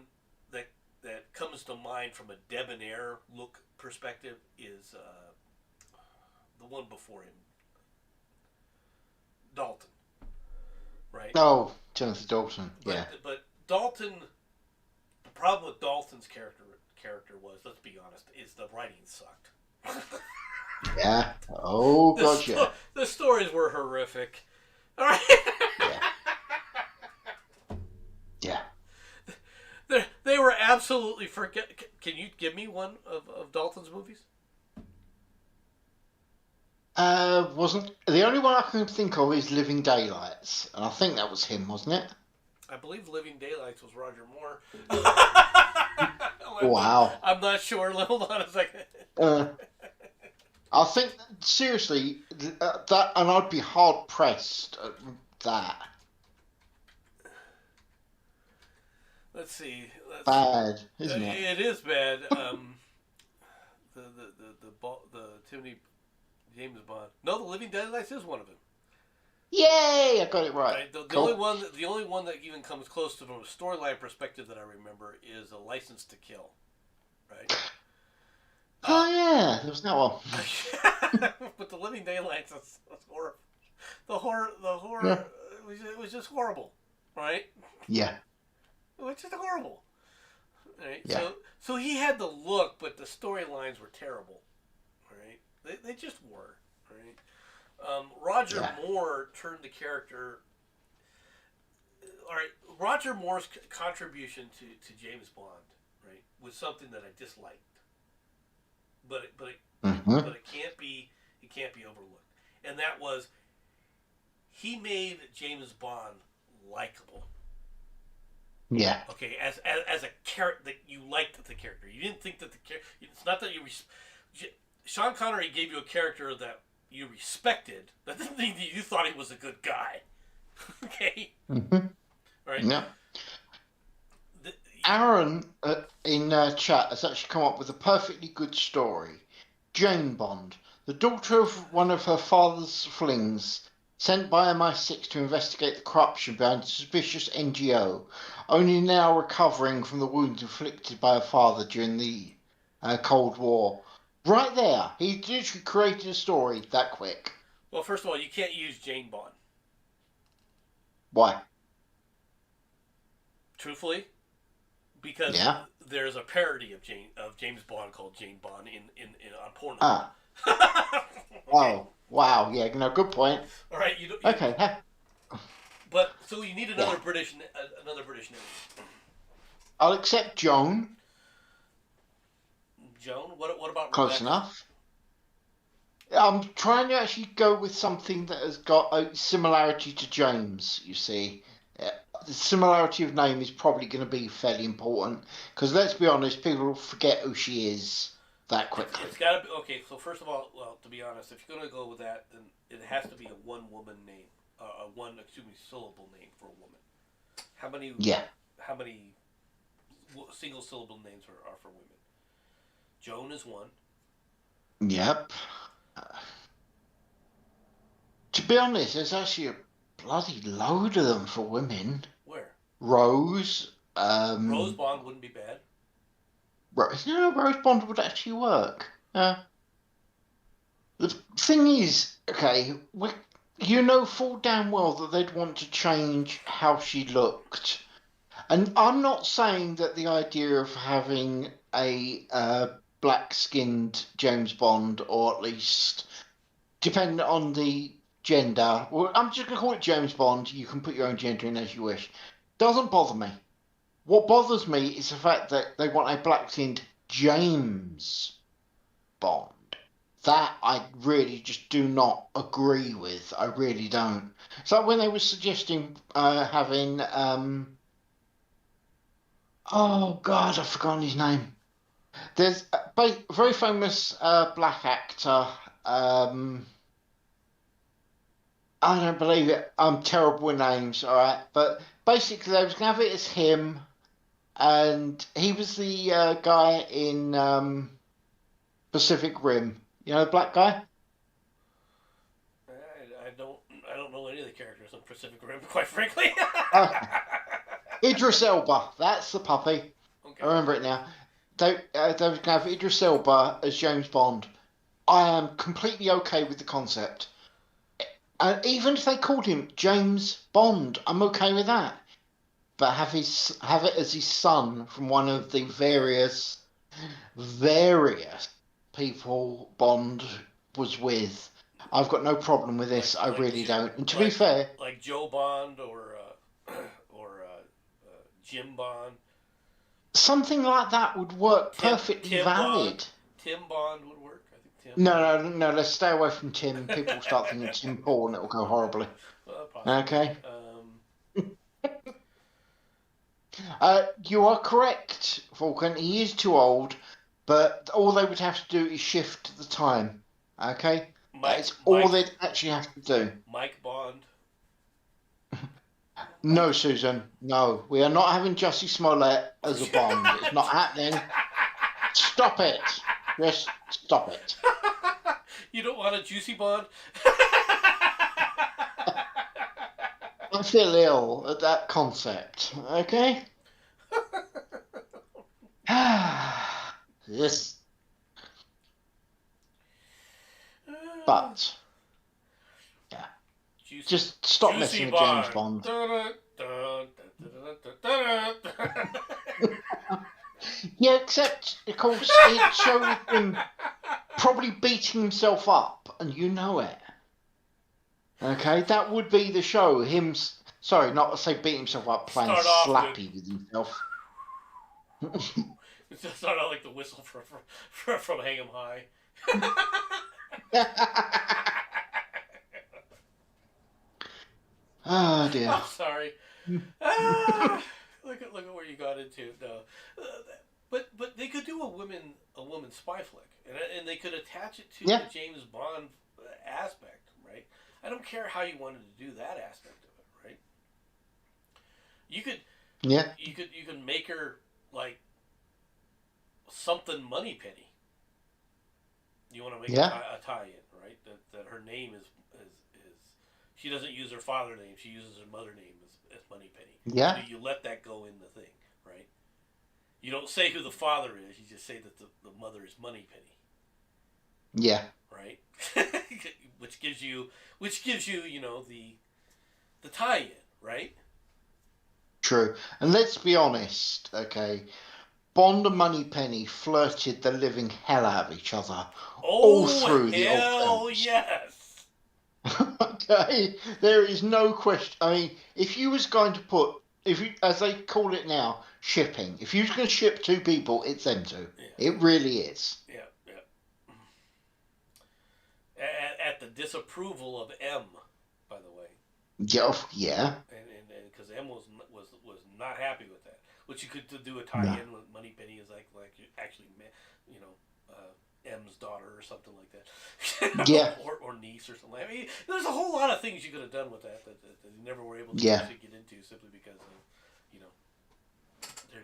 that comes to mind from a debonair look perspective is the one before him, Dalton, right? Oh, Timothy Dalton. But Yeah. but Dalton, the problem with Dalton's character was, let's be honest, is the writing sucked. Yeah. Oh God, yeah. The stories were horrific. All right. Yeah. Yeah. They were absolutely forget. Can you give me one of Dalton's movies? Wasn't the only one I can think of is Living Daylights, and I think that was him, wasn't it? I believe Living Daylights was Roger Moore. Wow. I'm not sure. Hold on a second. Uh, I think seriously that, and I'd be hard pressed at that. Let's see. Bad, isn't it? It is bad. The Tiffany James Bond. No, the Living Daylights is one of them. Yay! I got it right. Right. The Cool. only one that even comes close to from a storyline perspective that I remember is A License to Kill. Right. Oh yeah, there was that one. But the Living Daylights, that's horrible. The horror. Yeah. It was just horrible, right? Yeah. It was just horrible. Right. Yeah. So he had the look, but the storylines were terrible. Right. They just were. Right. Roger Yeah. Moore turned the character. All right. Roger Moore's contribution to James Bond, right, was something that I disliked. Mm-hmm. But it can't be overlooked. And that was, he made James Bond likable. Yeah. Okay, as a character, that you liked the character. You didn't think that the character. It's not that you. Sean Connery gave you a character that you respected. That didn't mean that you thought he was a good guy. Okay. Mm-hmm. Right. Yeah. Aaron in chat has actually come up with a perfectly good story. Jane Bond, the daughter of one of her father's flings, sent by MI6 to investigate the corruption behind a suspicious NGO, only now recovering from the wounds inflicted by her father during the Cold War. Right there, he literally created a story that quick. Well, first of all, you can't use Jane Bond. Why? Truthfully, because there's a parody of James Bond called Jane Bond in on Pornhub. Ah. Okay. Oh, wow. Yeah, no, good point. All right. Okay. But so you need another British name. I'll accept Joan. Joan. What about Close Rebecca? enough. I'm trying to actually go with something that has got a similarity to James, you see. The similarity of name is probably going to be fairly important, because let's be honest, people will forget who she is that quickly. It's got to be okay. So first of all, well, to be honest, if you're going to go with that, then it has to be a one-woman name, syllable name for a woman. How many? Yeah. How many single syllable names are for women? Joan is one. Yep. To be honest, there's actually a bloody load of them for women. Where? Rose. Rose Bond wouldn't be bad. Rose Bond would actually work. The thing is, okay, full damn well that they'd want to change how she looked. And I'm not saying that the idea of having a black-skinned James Bond, or at least, depending on the gender, well, I'm just going to call it James Bond, you can put your own gender in as you wish, doesn't bother me. What bothers me is the fact that they want a black-skinned James Bond. That I really just do not agree with. I really don't. It's like when they were suggesting having oh God, I've forgotten his name. There's a very famous black actor. Um, I don't believe it. I'm terrible with names, all right. But basically, they was gonna have it as him, and he was the guy in Pacific Rim. You know, the black guy. I don't know any of the characters on Pacific Rim, quite frankly. Uh, Idris Elba. That's the puppy. I Okay. remember it now. They was gonna have Idris Elba as James Bond. I am completely okay with the concept. And even if they called him James Bond, I'm okay with that. But have it as his son from one of the various people Bond was with. I've got no problem with like this. I like really don't. And to be like fair, like Joe Bond or Jim Bond, something like that would work perfectly Tim Bond. valid. Tim Bond would work. I think Tim. No, no, no. Let's stay away from Tim. People will start thinking Tim Paul, and it will go horribly. Possibly. Okay. You are correct, Falcon. He is too old, but all they would have to do is shift the time. Okay, that Mike is all Mike they'd actually have to do. Mike Bond. No, Susan. No, we are not having Jussie Smollett as a Bond. It's not happening. Stop it. Just stop it. You don't want a juicy Bond? I feel ill at that concept. Okay. Yes, but yeah, Juicy, just stop Juicy messing with James Bond. Bond. Yeah, except of course it shows him probably beating himself up, and you know it. Okay, that would be the show. Sorry, not to say beat himself up, playing Start off with. slappy with himself. Start out like the whistle from Hang 'em High. Oh dear. I'm sorry. Ah, look at where you got into. No, but they could do a woman spy flick, and they could attach it to Yeah, the James Bond aspect, right? I don't care how you wanted to do that aspect of it, right? You could yeah, you could make her like something Money Penny. You want to make yeah, a tie-in, right? That her name is she doesn't use her father name; she uses her mother name as Money Penny. yeah, You let that go in the thing, right? You don't say who the father is; you just say that the mother is Money Penny, yeah. right? which gives you the tie-in, right? True. And let's be honest, okay. Bond and Moneypenny flirted the living hell out of each other all Oh through the old hell films. yes! Okay, there is no question. I mean, if you was going to put, if you, as they call it now, shipping. If you was going to ship two people, it's them two. Yeah, It really is. yeah, yeah. At the disapproval of M, by the way, Yeah, yeah, and because M was not happy with that. Which you could do a no, tie-in with Money Penny is like you actually you know M's daughter or something like that, yeah, or niece or something. I mean, there's a whole lot of things you could have done with that you never were able to yeah, actually get into simply because of you know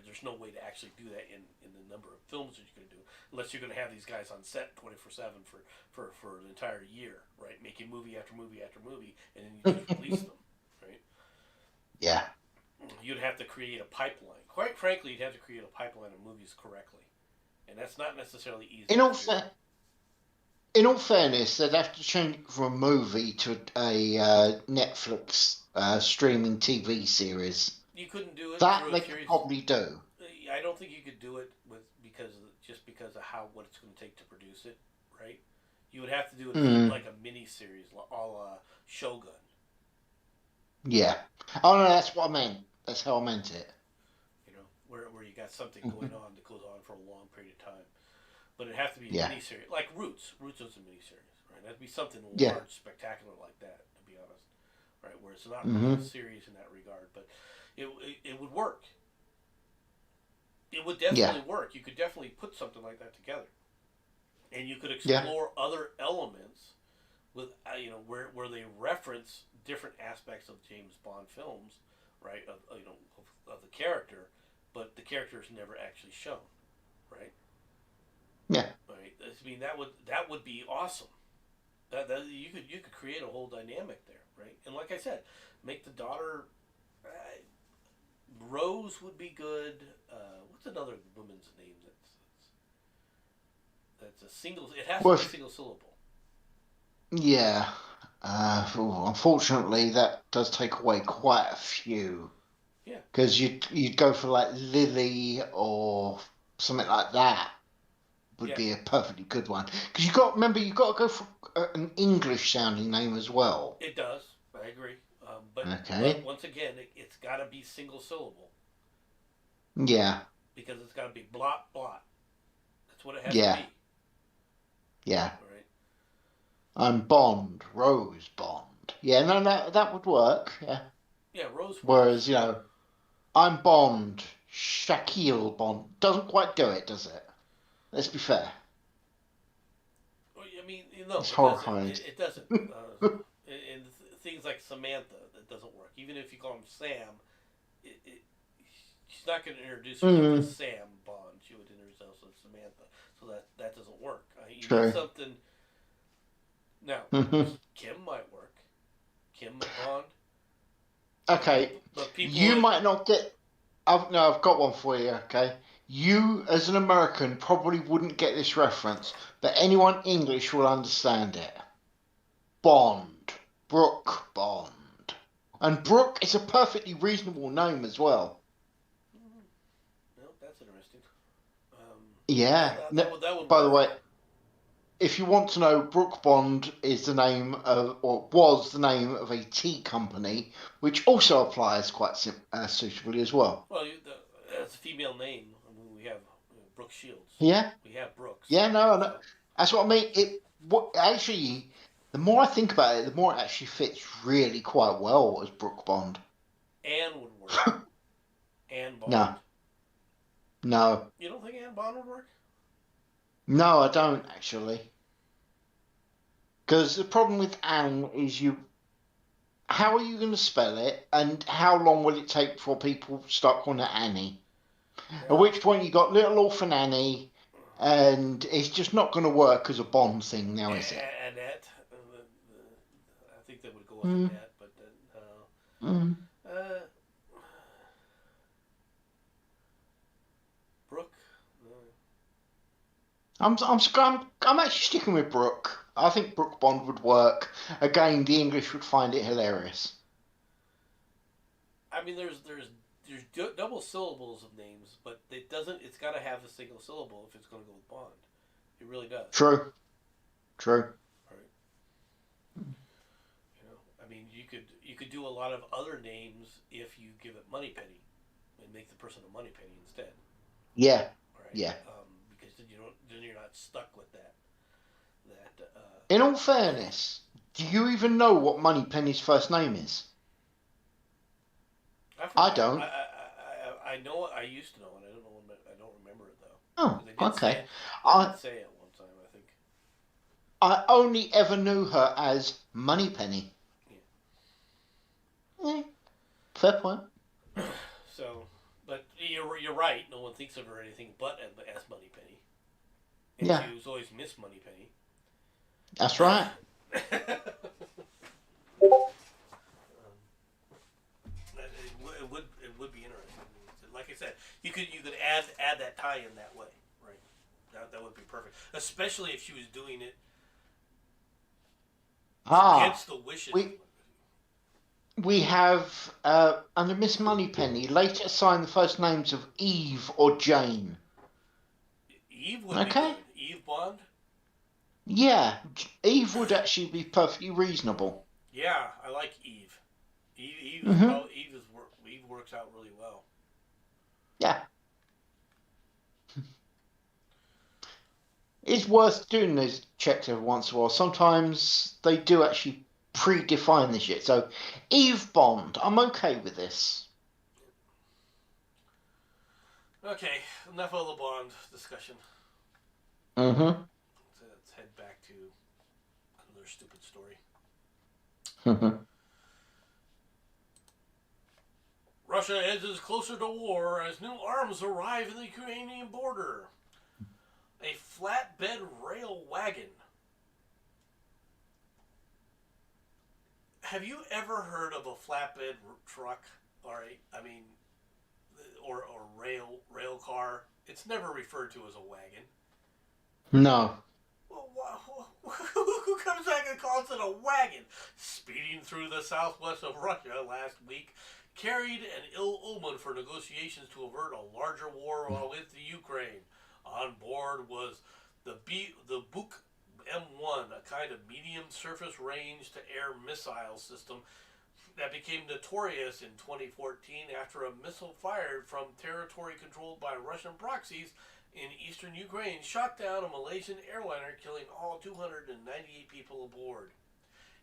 there's no way to actually do that in the number of films that you're going to do unless you're going to have these guys on set 24/7 for an entire year, right? Making movie after movie after movie, and then you just release them, right? yeah. You'd have to create a pipeline. Quite frankly, you'd have to create a pipeline of movies correctly, and that's not necessarily easy In all to do. fair, in all fairness, they'd have to change it from a movie to a Netflix streaming TV series. You couldn't do it That through a they could series. probably do. I don't think you could do it just because of how what it's going to take to produce it, right? You would have to do it Hmm. like a mini series, a la Shogun. Yeah. Oh no, that's what I meant. That's how I meant it. Where you got something going on that goes on for a long period of time. but it has to be a Yeah. miniseries, like Roots. Roots was a miniseries, right? That'd be something Yeah. large, spectacular like that, to be honest, right? Where it's not really a Mm-hmm. series in that regard, but it would work. It would Yeah. definitely work. You could definitely put something like that together, and you could Yeah. explore other elements with where they reference different aspects of James Bond films, right? Of the character, but the character is never actually shown, right? Yeah. Right. I mean that would be awesome. That you could create a whole dynamic there, right? And like I said, make the daughter. Rose would be good. What's another woman's name that's a single? It has to Well, be single syllable. yeah. Unfortunately, that does take away quite a few. Yeah. Because you'd go for like Lily or something like that would Yeah. be a perfectly good one. Because you got to go for an English sounding name as well. It does. I agree. But Okay. once again, it's got to be single syllable Yeah. because it's got to be blot blot. That's what it has to Yeah. be. Yeah. All right. I'm Bond, Rose Bond. Yeah, no, that would work. Yeah. Yeah, Rose works. Whereas, I'm Bond, Shaquille Bond. Doesn't quite do it, does it? Let's be fair. Well, I mean, no, It's it doesn't. horrified. It doesn't. And things like Samantha, that doesn't work. Even if you call him Sam, she's not going to introduce herself as Mm, Sam Bond. She would introduce herself as Samantha. So that doesn't work. You need true. something. Now, Kim might work. Kim Bond. Okay. But people You would. might not get. No, I've got one for you. Okay. You, as an American, probably wouldn't get this reference, but anyone English will understand it. Bond. Brooke Bond. And Brooke is a perfectly reasonable name as well. No, that's interesting. Yeah, Yeah. that would By the work. way, if you want to know, Brooke Bond is the name of, or was the name of a tea company, which also applies quite suitably as well. Well, as a female name, I mean, we have Brooke Shields. Yeah, We have Brooks. yeah, no, no, So that's what I mean. What actually, the more I think about it, the more it actually fits really quite well as Brooke Bond. Anne would work. Anne No, Bond. no, You don't think Anne Bond would work? no, I don't actually. Because the problem with Anne is how are you going to spell it, and how long will it take before people start calling it Annie? At Yeah. which point you got Little Orphan Annie, and it's just not going to work as a Bond thing now, is it? Annette. I think they would go with Mm, Annette, but mm. uh, Brooke. I'm actually sticking with Brooke. I think Brooke Bond would work. Again, the English would find it hilarious. I mean, there's double syllables of names, but it doesn't. It's got to have a single syllable if it's going to go with Bond. It really does. True, true. Right. I mean, you could do a lot of other names if you give it Moneypenny and make the person a Moneypenny instead. Yeah, Right. yeah. Because then you're not stuck with that. In all fairness, do you even know what Moneypenny's first name is? I I forgot. don't. I know. I used to know it. I don't remember it though. Oh, Because they did say okay. it. They I did say it one time. I think. I only ever knew her as Moneypenny. Yeah, fair point. So, but you're right. No one thinks of her anything but as Moneypenny, and Yeah, she was always Miss Moneypenny. that's right. It would be interesting. Like I said, you could add that tie in that way, right? That would be perfect, especially if she was doing it Ah, against the wishes. we we have under Miss Moneypenny later assigned the first names of Eve or Jane. Eve would be Okay. good. Eve Bond. Yeah, Eve would actually be perfectly reasonable. Yeah, I like Eve. Eve is Hmm. probably Eve works out really well. Yeah. It's worth doing those checks every once in a while. Sometimes they do actually predefine the shit. So, Eve Bond, I'm okay with this. Okay, enough of the Bond discussion. Mm-hmm. Let's head back to another stupid story. Russia edges closer to war as new arms arrive in the Ukrainian border. A flatbed rail wagon. Have you ever heard of a flatbed truck? All right, I mean, or rail car. It's never referred to as a wagon. No. Well, who comes back and calls it a wagon? Speeding through the southwest of Russia last week carried an ill omen for negotiations to avert a larger war with the Ukraine. On board was the Buk M1, a kind of medium surface range to air missile system that became notorious in 2014 after a missile fired from territory controlled by Russian proxies in eastern Ukraine shot down a Malaysian airliner, killing all 298 people aboard.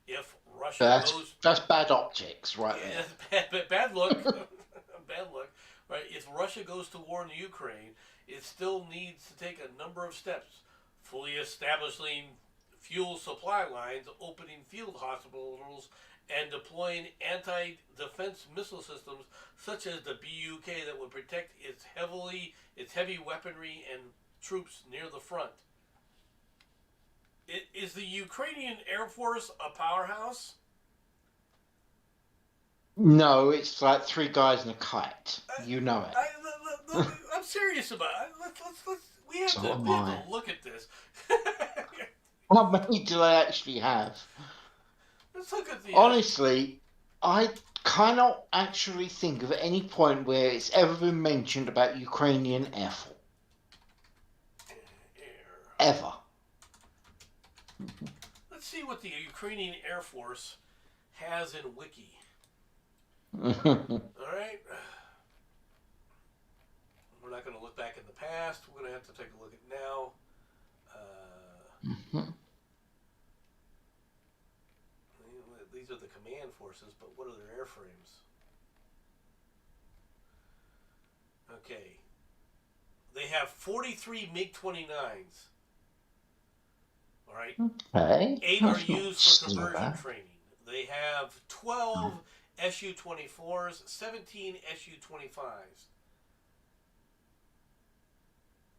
If Russia goes, That's bad optics right yeah, there. bad luck, bad luck, right? If Russia goes to war in the Ukraine, it still needs to take a number of steps, fully establishing fuel supply lines, opening field hospitals, and deploying anti-defense missile systems such as the BUK that would protect its heavy weaponry and troops near the front. Is the Ukrainian Air Force a powerhouse? No, it's like three guys in a kite. You know it. I'm serious about it. Let's So am we have to I. look at this. How many do they actually have? Let's look at the Honestly, I cannot actually think of any point where it's ever been mentioned about Ukrainian Air Force. air. Ever. Let's see what the Ukrainian Air Force has in Wiki. Hmm. All right. We're not going to look back in the past. We're going to have to take a look at now. These are the command forces, but what are their airframes? Okay. They have 43 MiG 29s. All right. Okay. 8 are That's not used for so conversion bad. training. They have 12 Su 24s, 17 Su 25s.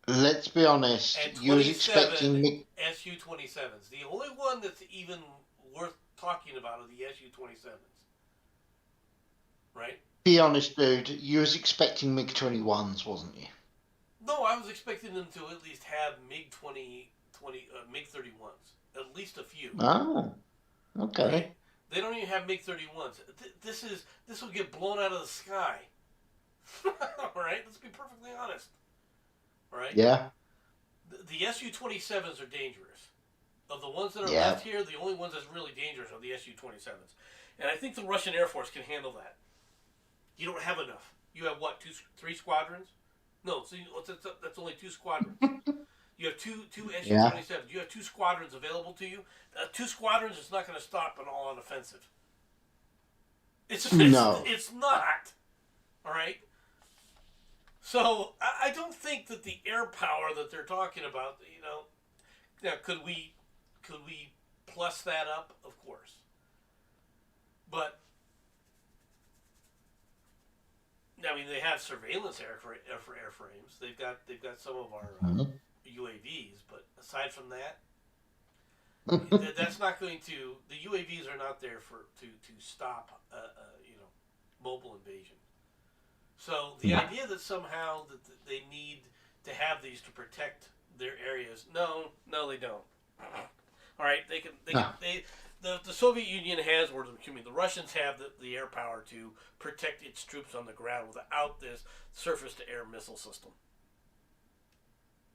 Let's be honest. And You was 27 expecting me. Su 27s. The only one that's even worth talking about are the Su 27s. Right? Be honest, dude. You was expecting MiG-21s, wasn't you? No, I was expecting them to at least have MiG 31s. At least a few. Oh, okay. Right? They don't even have MiG 31s. This will get blown out of the sky. All right? Let's be perfectly honest. All right? Yeah. The Su 27s are dangerous. Of the ones that are Yeah. left here, the only ones that's really dangerous are the Su 27s. And I think the Russian Air Force can handle that. You don't have enough. You have what, 3 squadrons? No, so that's only 2 squadrons. You have two Su 27s. You have 2 squadrons available to you. 2 squadrons is not going to stop an all-out offensive. No. It's not. All right. So I don't think that the air power that they're talking about, now could we plus that up? Of course. But I mean, they have surveillance airframes. They've got some of our UAVs, but aside from that, that's not going to. The UAVs are not there to stop mobile invasion. So the idea that somehow that they need to have these to protect their areas, no, they don't. All right, the Soviet Union has, or the Russians have the air power to protect its troops on the ground without this surface-to-air missile system.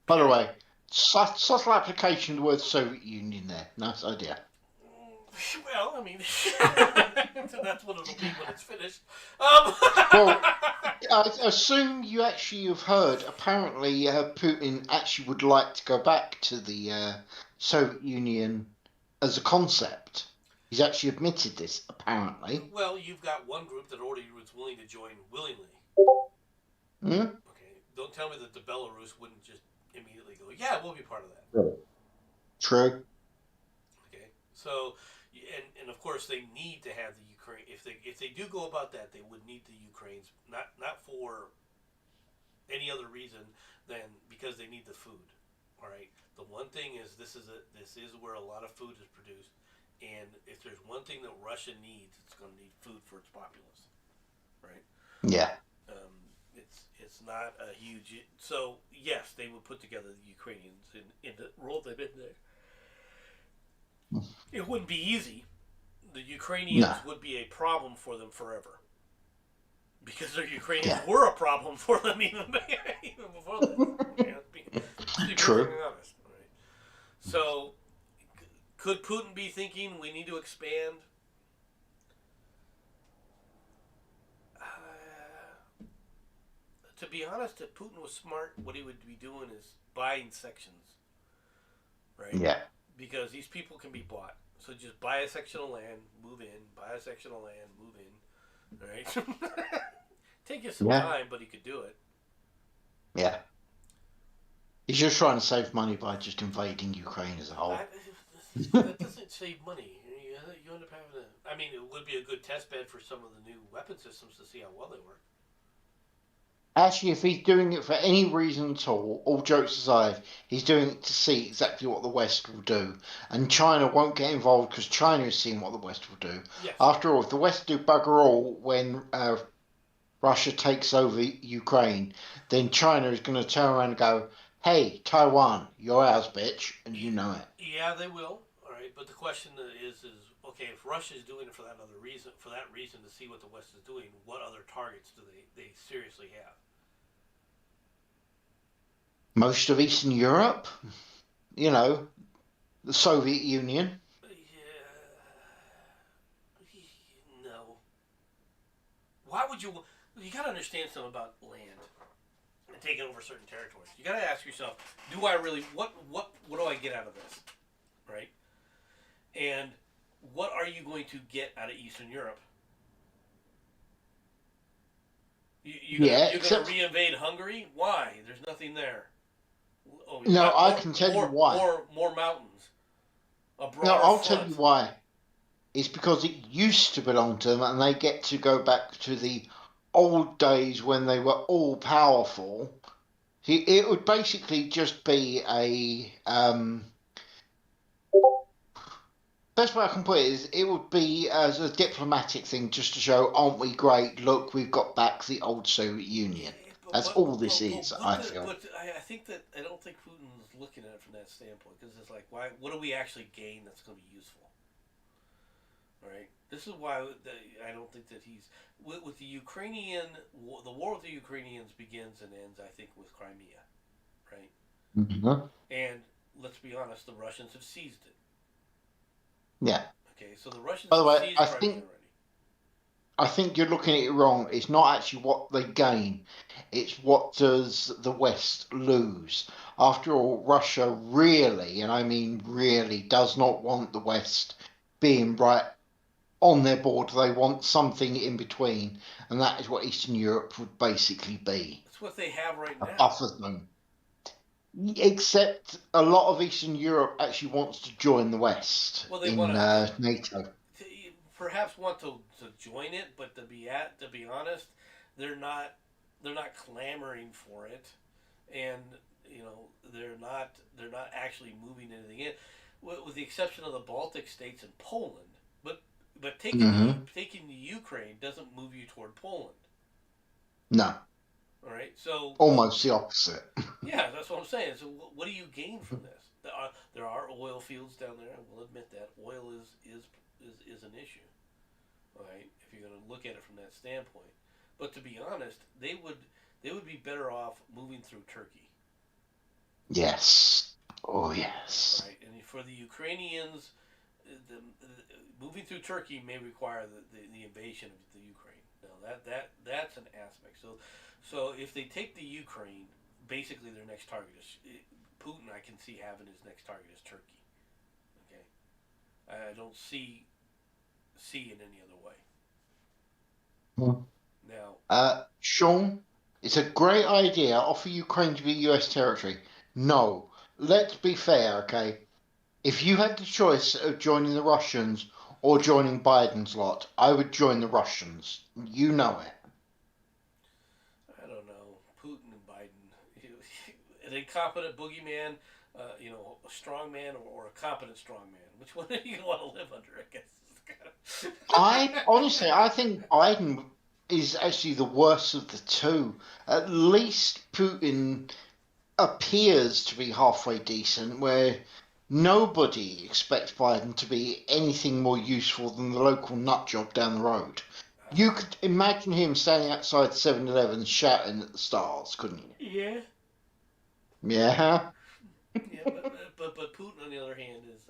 By the way, subtle application of the word Soviet Union there. Nice idea. Well, I mean, that's what it'll be when it's finished. Um, Well, I assume you actually have heard. Apparently, Putin actually would like to go back to the Soviet Union as a concept. He's actually admitted this. Apparently. well, you've got one group that already was willing to join willingly. Hmm? Okay, don't tell me that the Belarus wouldn't just immediately go, yeah, we'll be part of that. True. Okay, so and of course they need to have the Ukraine. If they do go about that, they would need the Ukraines not for any other reason than because they need the food. All right. The one thing is this is where a lot of food is produced, and if there's one thing that Russia needs, it's going to need food for its populace. Right. Yeah. It's not a huge. So yes, they would put together the Ukrainians in the role them in there. It wouldn't be easy. The Ukrainians No. would be a problem for them forever because the Ukrainians Yeah. were a problem for them even before this. To be True. perfectly honest. Right? So could Putin be thinking we need to expand? To be honest, if Putin was smart, what he would be doing is buying sections, right? Yeah. Because these people can be bought. So just buy a section of land, move in, buy a section of land, move in, right? Take you some Yeah. time, but he could do it. Yeah. He's just trying to save money by just invading Ukraine as a whole. That doesn't save money. You end up having to. I mean, it would be a good test bed for some of the new weapon systems to see how well they work. Actually, if he's doing it for any reason at all jokes aside, he's doing it to see exactly what the West will do. And China won't get involved because China is seeing what the West will do. Yes. After all, if the West do bugger all when Russia takes over Ukraine, then China is going to turn around and go, hey, Taiwan, you're ours, bitch, and you know it. Yeah, they will. All right, but the question is okay, if Russia is doing it for that other reason, to see what the West is doing, what other targets do they seriously have? Most of Eastern Europe, you know, the Soviet Union. Yeah, no. Why would you? You got to understand something about land and taking over certain territories. You got to ask yourself, do I really? What do I get out of this? Right. And what are you going to get out of Eastern Europe? You're going to reinvade Hungary? Why? There's nothing there. Oh, no, I can tell you why. More mountains. No, I'll tell you why. It's because it used to belong to them, and they get to go back to the old days when they were all powerful. It would basically just be a best way I can put it is it would be as a diplomatic thing just to show, aren't we great? Look, we've got back the old Soviet Union. That's all this is, I feel. But I think that I don't think Putin's looking at it from that standpoint because it's like, why? What do we actually gain that's going to be useful? All right. This is why I don't think that he's with the Ukrainian. The war with the Ukrainians begins and ends, I think, with Crimea, right? Mm-hmm. And let's be honest, the Russians have seized it. Yeah. Okay, so the Russians By the way, seized Crimea already. I think you're looking at it wrong. It's not actually what they gain. It's what does the West lose. After all, Russia really, and I mean really, does not want the West being right on their board. They want something in between, and that is what Eastern Europe would basically be. That's what they have right now. A buffer zone. Except a lot of Eastern Europe actually wants to join the West in NATO. Perhaps want to join it, but to be honest, they're not clamoring for it, and they're not actually moving anything in, with the exception of the Baltic states and Poland. But taking the Ukraine doesn't move you toward Poland. No. All right, so almost the opposite. Yeah, that's what I'm saying. So what do you gain from this? There are oil fields down there. I will admit that oil is an issue. All right, if you're going to look at it from that standpoint. But to be honest, they would be better off moving through Turkey. Yes. Oh yes. Right, and for the Ukrainians, moving through Turkey may require the invasion of the Ukraine. Now that's an aspect. So if they take the Ukraine, basically their next target is Putin. I can see having his next target is Turkey. Okay, I don't see in any other way. Hmm. Now, Sean, it's a great idea. Offer Ukraine to be US territory. No, let's be fair, okay? If you had the choice of joining the Russians or joining Biden's lot, I would join the Russians. You know it. I don't know, Putin and Biden, an incompetent boogeyman, a strong man or a competent strong man. Which one are you gonna want to live under? I guess. I think Biden is actually the worst of the two. At least Putin appears to be halfway decent, where nobody expects Biden to be anything more useful than the local nut job down the road. You could imagine him standing outside 7-Eleven shouting at the stars, couldn't you? Yeah, Yeah. yeah, but Putin on the other hand is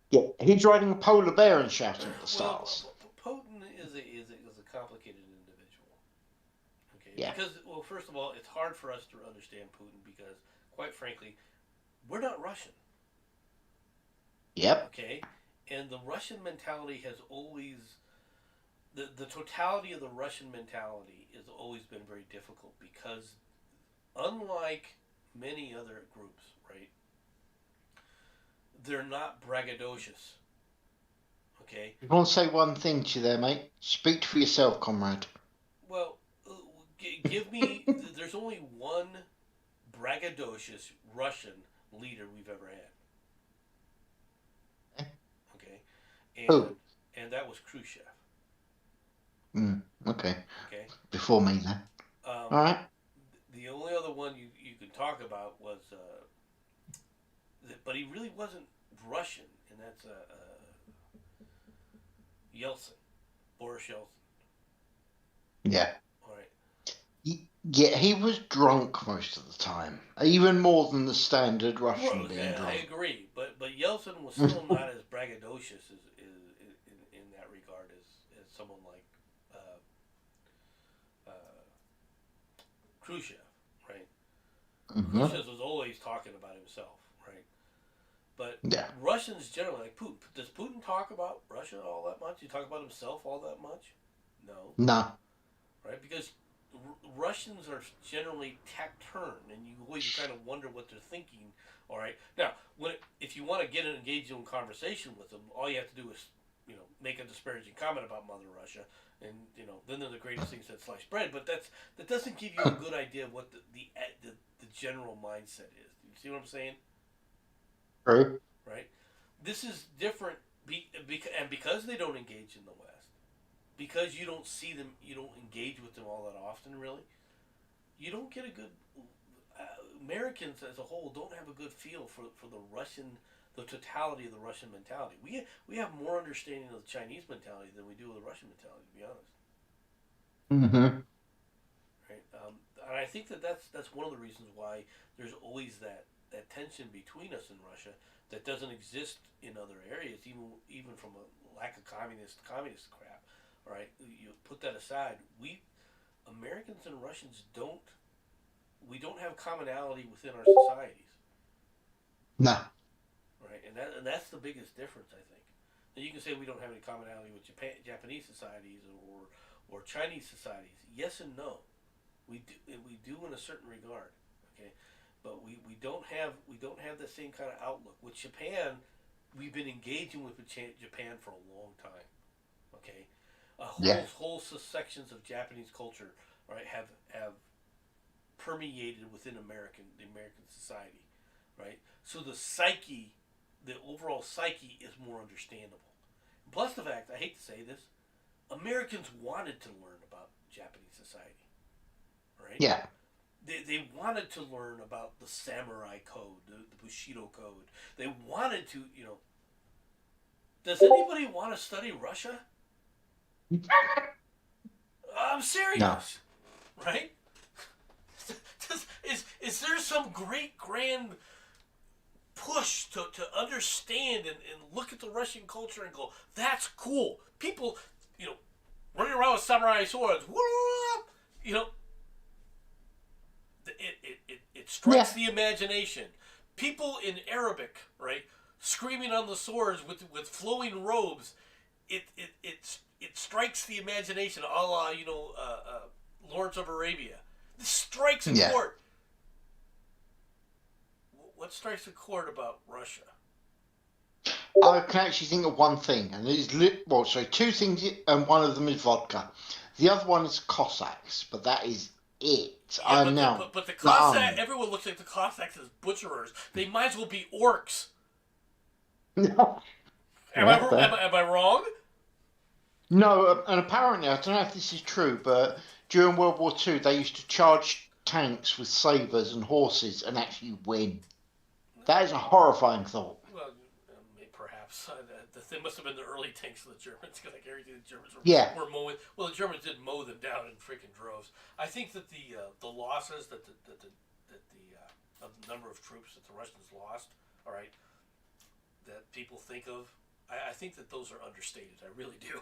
Yeah, he's riding a polar bear and shouting at the well, stars. Putin is a complicated individual. Okay, Yeah. because well, first of all, it's hard for us to understand Putin because, quite frankly, we're not Russian. Yep. Okay, and the Russian mentality has always the totality of the Russian mentality has always been very difficult because unlike many other groups, right? They're not braggadocious. Okay. I want to say one thing to you there, mate. Speak for yourself, comrade. Well, give me. There's only one braggadocious Russian leader we've ever had. Okay, and Who? and that was Khrushchev. Okay. Okay. Before me then. Um, All right. the only other one you could talk about was, but he really wasn't Russian, and that's Yeltsin, Boris Yeltsin. Yeah. All right. Yeah, he was drunk most of the time, even more than the standard Russian Well, being I drunk. agree, but Yeltsin was still not as braggadocious in that regard as someone like uh, uh, Khrushchev, right? Hmm. Khrushchev was always talking about himself, right? But Yeah. Russians generally like Putin. Does Putin talk about Russia all that much? He talk about himself all that much? No, No. right? Because Russians are generally taciturn, and you always kind of wonder what they're thinking. All right, now if you want to get engaged in conversation with them, all you have to do is make a disparaging comment about Mother Russia, and then they're the greatest things since sliced bread. But that doesn't give you a good idea of what the general mindset is. You see what I'm saying? True. Right. This is different, and because they don't engage in the West, because you don't see them, you don't engage with them all that often, really, you don't get a good. Americans as a whole don't have a good feel for the totality of the Russian mentality. We have more understanding of the Chinese mentality than we do of the Russian mentality, to be honest. Hmm. Right? And I think that's one of the reasons why there's always that tension between us and Russia that doesn't exist in other areas, even from a lack of communist crap. All right, you put that aside. We Americans and Russians don't have commonality within our societies, No. right? And that's the biggest difference, I think. Now you can say we don't have any commonality with Japanese societies or Chinese societies. Yes and no, we do in a certain regard, okay, but we don't have the same kind of outlook with Japan. We've been engaging with Japan for a long time, okay. Yeah. Whole sections of Japanese culture, right, have permeated within the American society, right? So the overall psyche is more understandable. Plus the fact, I hate to say this, Americans wanted to learn about Japanese society, right? Yeah. They wanted to learn about the samurai code, the Bushido code. They wanted to, Does anybody want to study Russia? I'm No. serious, right? Is there some great grand push to understand and look at the Russian culture and go, that's cool. People, running around with samurai swords, you know, it strikes the imagination. People in Arabic, right, screaming on the swords with flowing robes, it strikes the imagination, a la Lawrence of Arabia. This strikes a chord. What strikes a chord about Russia? I can actually think of one thing, and it is two things, and one of them is vodka. The other one is Cossacks, but that is it. Yeah, but the Cossack, everyone looks like the Cossacks as butcherers. They might as well be orcs. No. Am I wrong? No, and apparently, I don't know if this is true, but during World War II, they used to charge tanks with sabers and horses and actually win. That is a horrifying thought. Well, perhaps. The thing must have been the early tanks of the Germans, because I guarantee the Germans were mowing. Well, the Germans did mow them down in freaking droves. I think that the losses that the number of troops that the Russians lost, all right, that people think of, I think that those are understated. I really do.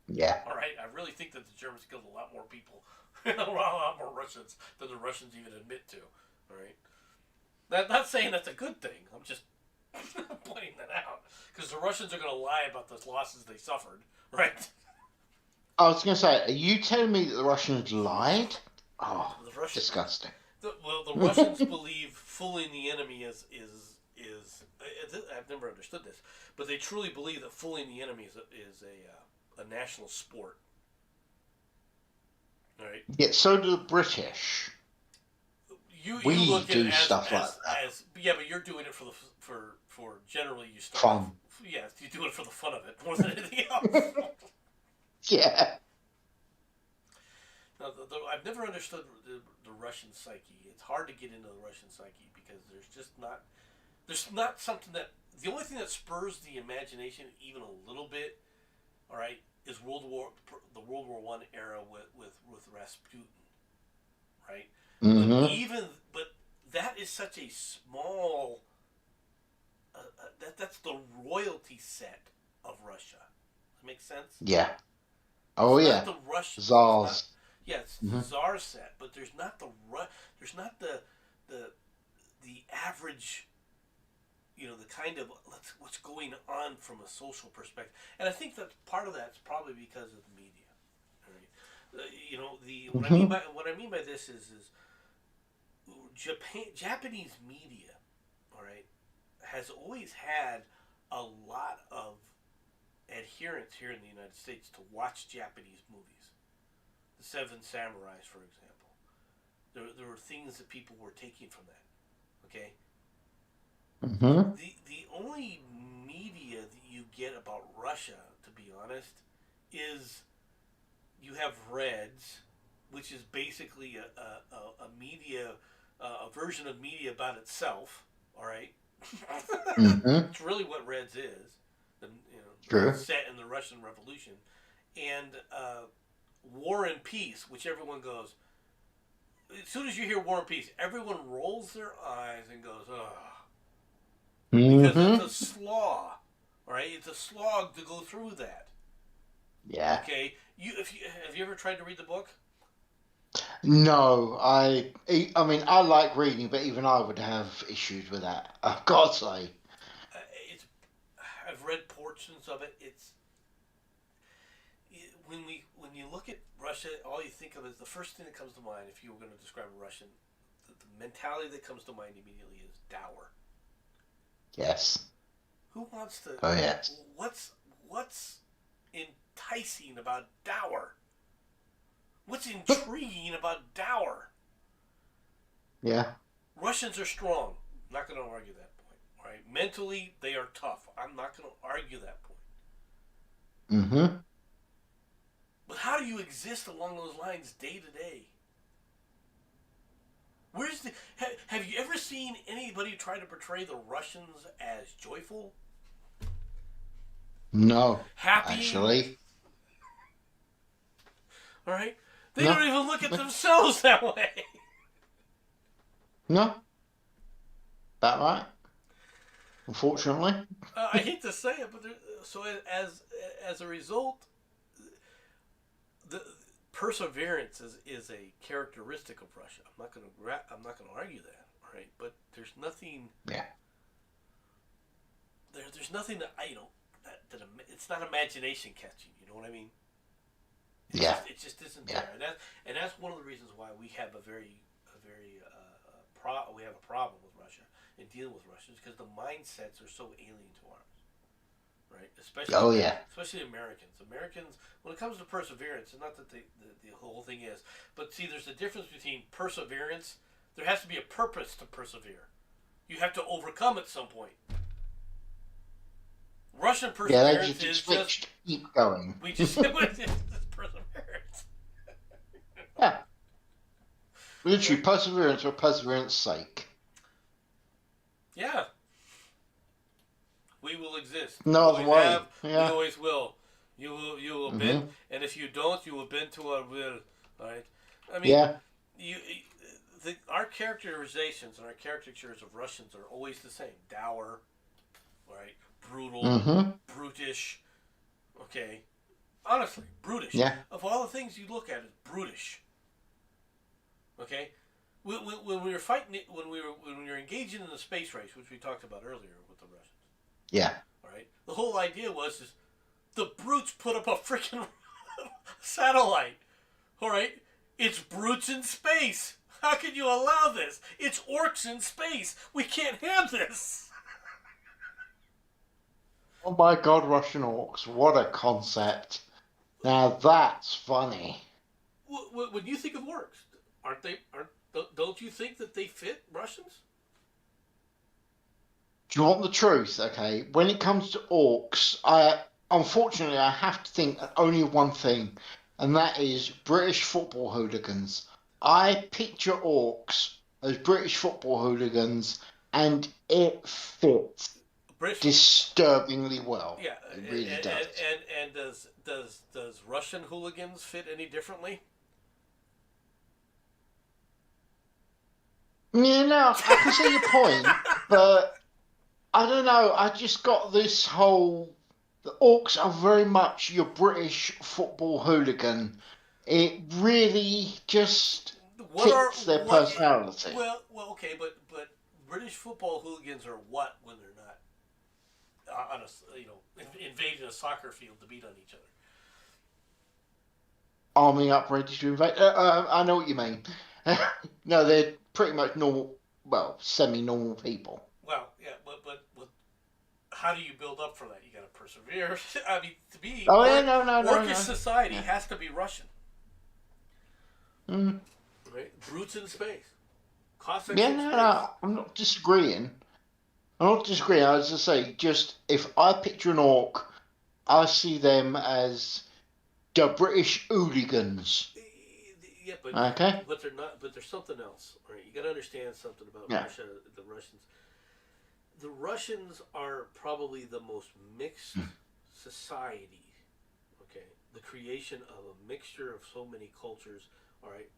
Yeah. All right, I really think that the Germans killed a lot more people, a lot more Russians than the Russians even admit to. All right, not saying that's a good thing. I'm just pointing that out, because the Russians are going to lie about the losses they suffered, right? I was going to say, are you telling me that the Russians lied? Oh, disgusting. The Russians believe fooling the enemy is. I've never understood this, but they truly believe that fooling the enemy is a national sport. All right. Yeah, so do the British. We look do at stuff like that. Yeah, but you're doing it for generally you start fun. Off, yeah, you do it for the fun of it more than anything else. Yeah. Now, I've never understood the Russian psyche. It's hard to get into the Russian psyche because there's not something that, the only thing that spurs the imagination even a little bit, all right, is the World War I era with Rasputin, right? Mm-hmm. But that is such a small. That's the royalty set of Russia. Does that make sense? Yeah. Oh it's yeah. Not the Russian Tsars. It's the Tsar set, but there's not the average. The kind of what's going on from a social perspective, and I think that part of that's probably because of the media. Right? What I mean by this is Japanese media, all right, has always had a lot of adherents here in the United States to watch Japanese movies. The Seven Samurais, for example. There were things that people were taking from that. Okay? Mm-hmm. The only media that you get about Russia, to be honest, is you have Reds, which is basically a media, a version of media about itself. All right, It's really what Reds is. True. Set in the Russian Revolution, and War and Peace, which everyone goes. As soon as you hear War and Peace, everyone rolls their eyes and goes, "Ugh." Because it's a slog, all right? It's a slog to go through that. Yeah. Okay. Have you ever tried to read the book? No, I mean, I like reading, but even I would have issues with that. I've got to say. I've read portions of it. When you look at Russia, all you think of is the first thing that comes to mind. If you were going to describe a Russian, the mentality that comes to mind immediately is dour. Yes. Who wants to? Oh yes. What's enticing about dour? What's intriguing about dour? Yeah. Russians are strong. I'm not going to argue that point. All right. Mentally, they are tough. I'm not going to argue that point. Mm-hmm. But how do you exist along those lines day to day? Have you ever seen anybody try to portray the Russians as joyful? No. Happy? Actually. All right? They don't even look at themselves that way. No. That right? unfortunately. I hate to say it, but so as a result, the perseverance is a characteristic of Russia. I'm not going to argue that, right? But there's nothing Yeah. there's nothing that that it's not imagination catching. You know what I mean? Yeah. It just isn't Yeah. there, and that's one of the reasons why we have we have a problem with Russia and dealing with Russians because the mindsets are so alien to ours, right? Oh yeah. Especially Americans. Americans, when it comes to perseverance, and not that the whole thing is, but see, there's a difference between perseverance. There has to be a purpose to persevere. You have to overcome at some point. Russian Yeah, they perseverance just is expect just you to keep going. we just it's perseverance. Yeah. Yeah. Literally perseverance for perseverance sake. Yeah. We will exist. We No other always have. way. We Yeah. always will. You will bend, Hmm. and if you don't, you will bend to our will. All right. I mean, Yeah. you. Our characterizations and our caricatures of Russians are always the same: dour, right? Brutal, Hmm. brutish. Okay. Honestly, brutish. Yeah. Of all the things you look at, it's brutish. Okay. When we were fighting, when we were engaging in the space race, which we talked about earlier with the Russians. Yeah. All right. The whole idea is the brutes put up a freaking satellite. All right. It's brutes in space. How can you allow this? It's orcs in space. We can't have this. Oh my God, Russian orcs! What a concept. Now that's funny. When you think of orcs, aren't they? Don't you think that they fit Russians? Do you want the truth? Okay. When it comes to orcs, I have to think only of one thing, and that is British football hooligans. I picture orcs as British football hooligans, and it fits British, disturbingly well. yeah, It really does. and does Russian hooligans fit any differently? Yeah, no, I can see your point, but I don't know. I just got this whole. The Orcs are very much your British football hooligan. It really just What are fits their what? personality. Okay, but British football hooligans are what when they're not on a invading a soccer field to beat on each other. Arming up, ready to invade. I know what you mean. No, they're pretty much normal, well, semi-normal people. Well, yeah, but how do you build up for that? You got to persevere. I mean, to be Oh yeah, no, no, no, orcish no. society Yeah. has to be Russian, Mm. right? Brutes in space, Cossacks Yeah, in no, space. no. I'm not disagreeing. I'm not disagreeing. I was just say, just if I picture an orc, I see them as the British hooligans. Yeah, Okay? but they're not. But there's something else, right? You got to understand something about Yeah. Russia. The Russians. The Russians are probably the most mixed society. Okay, the creation of a mixture of so many cultures. All right,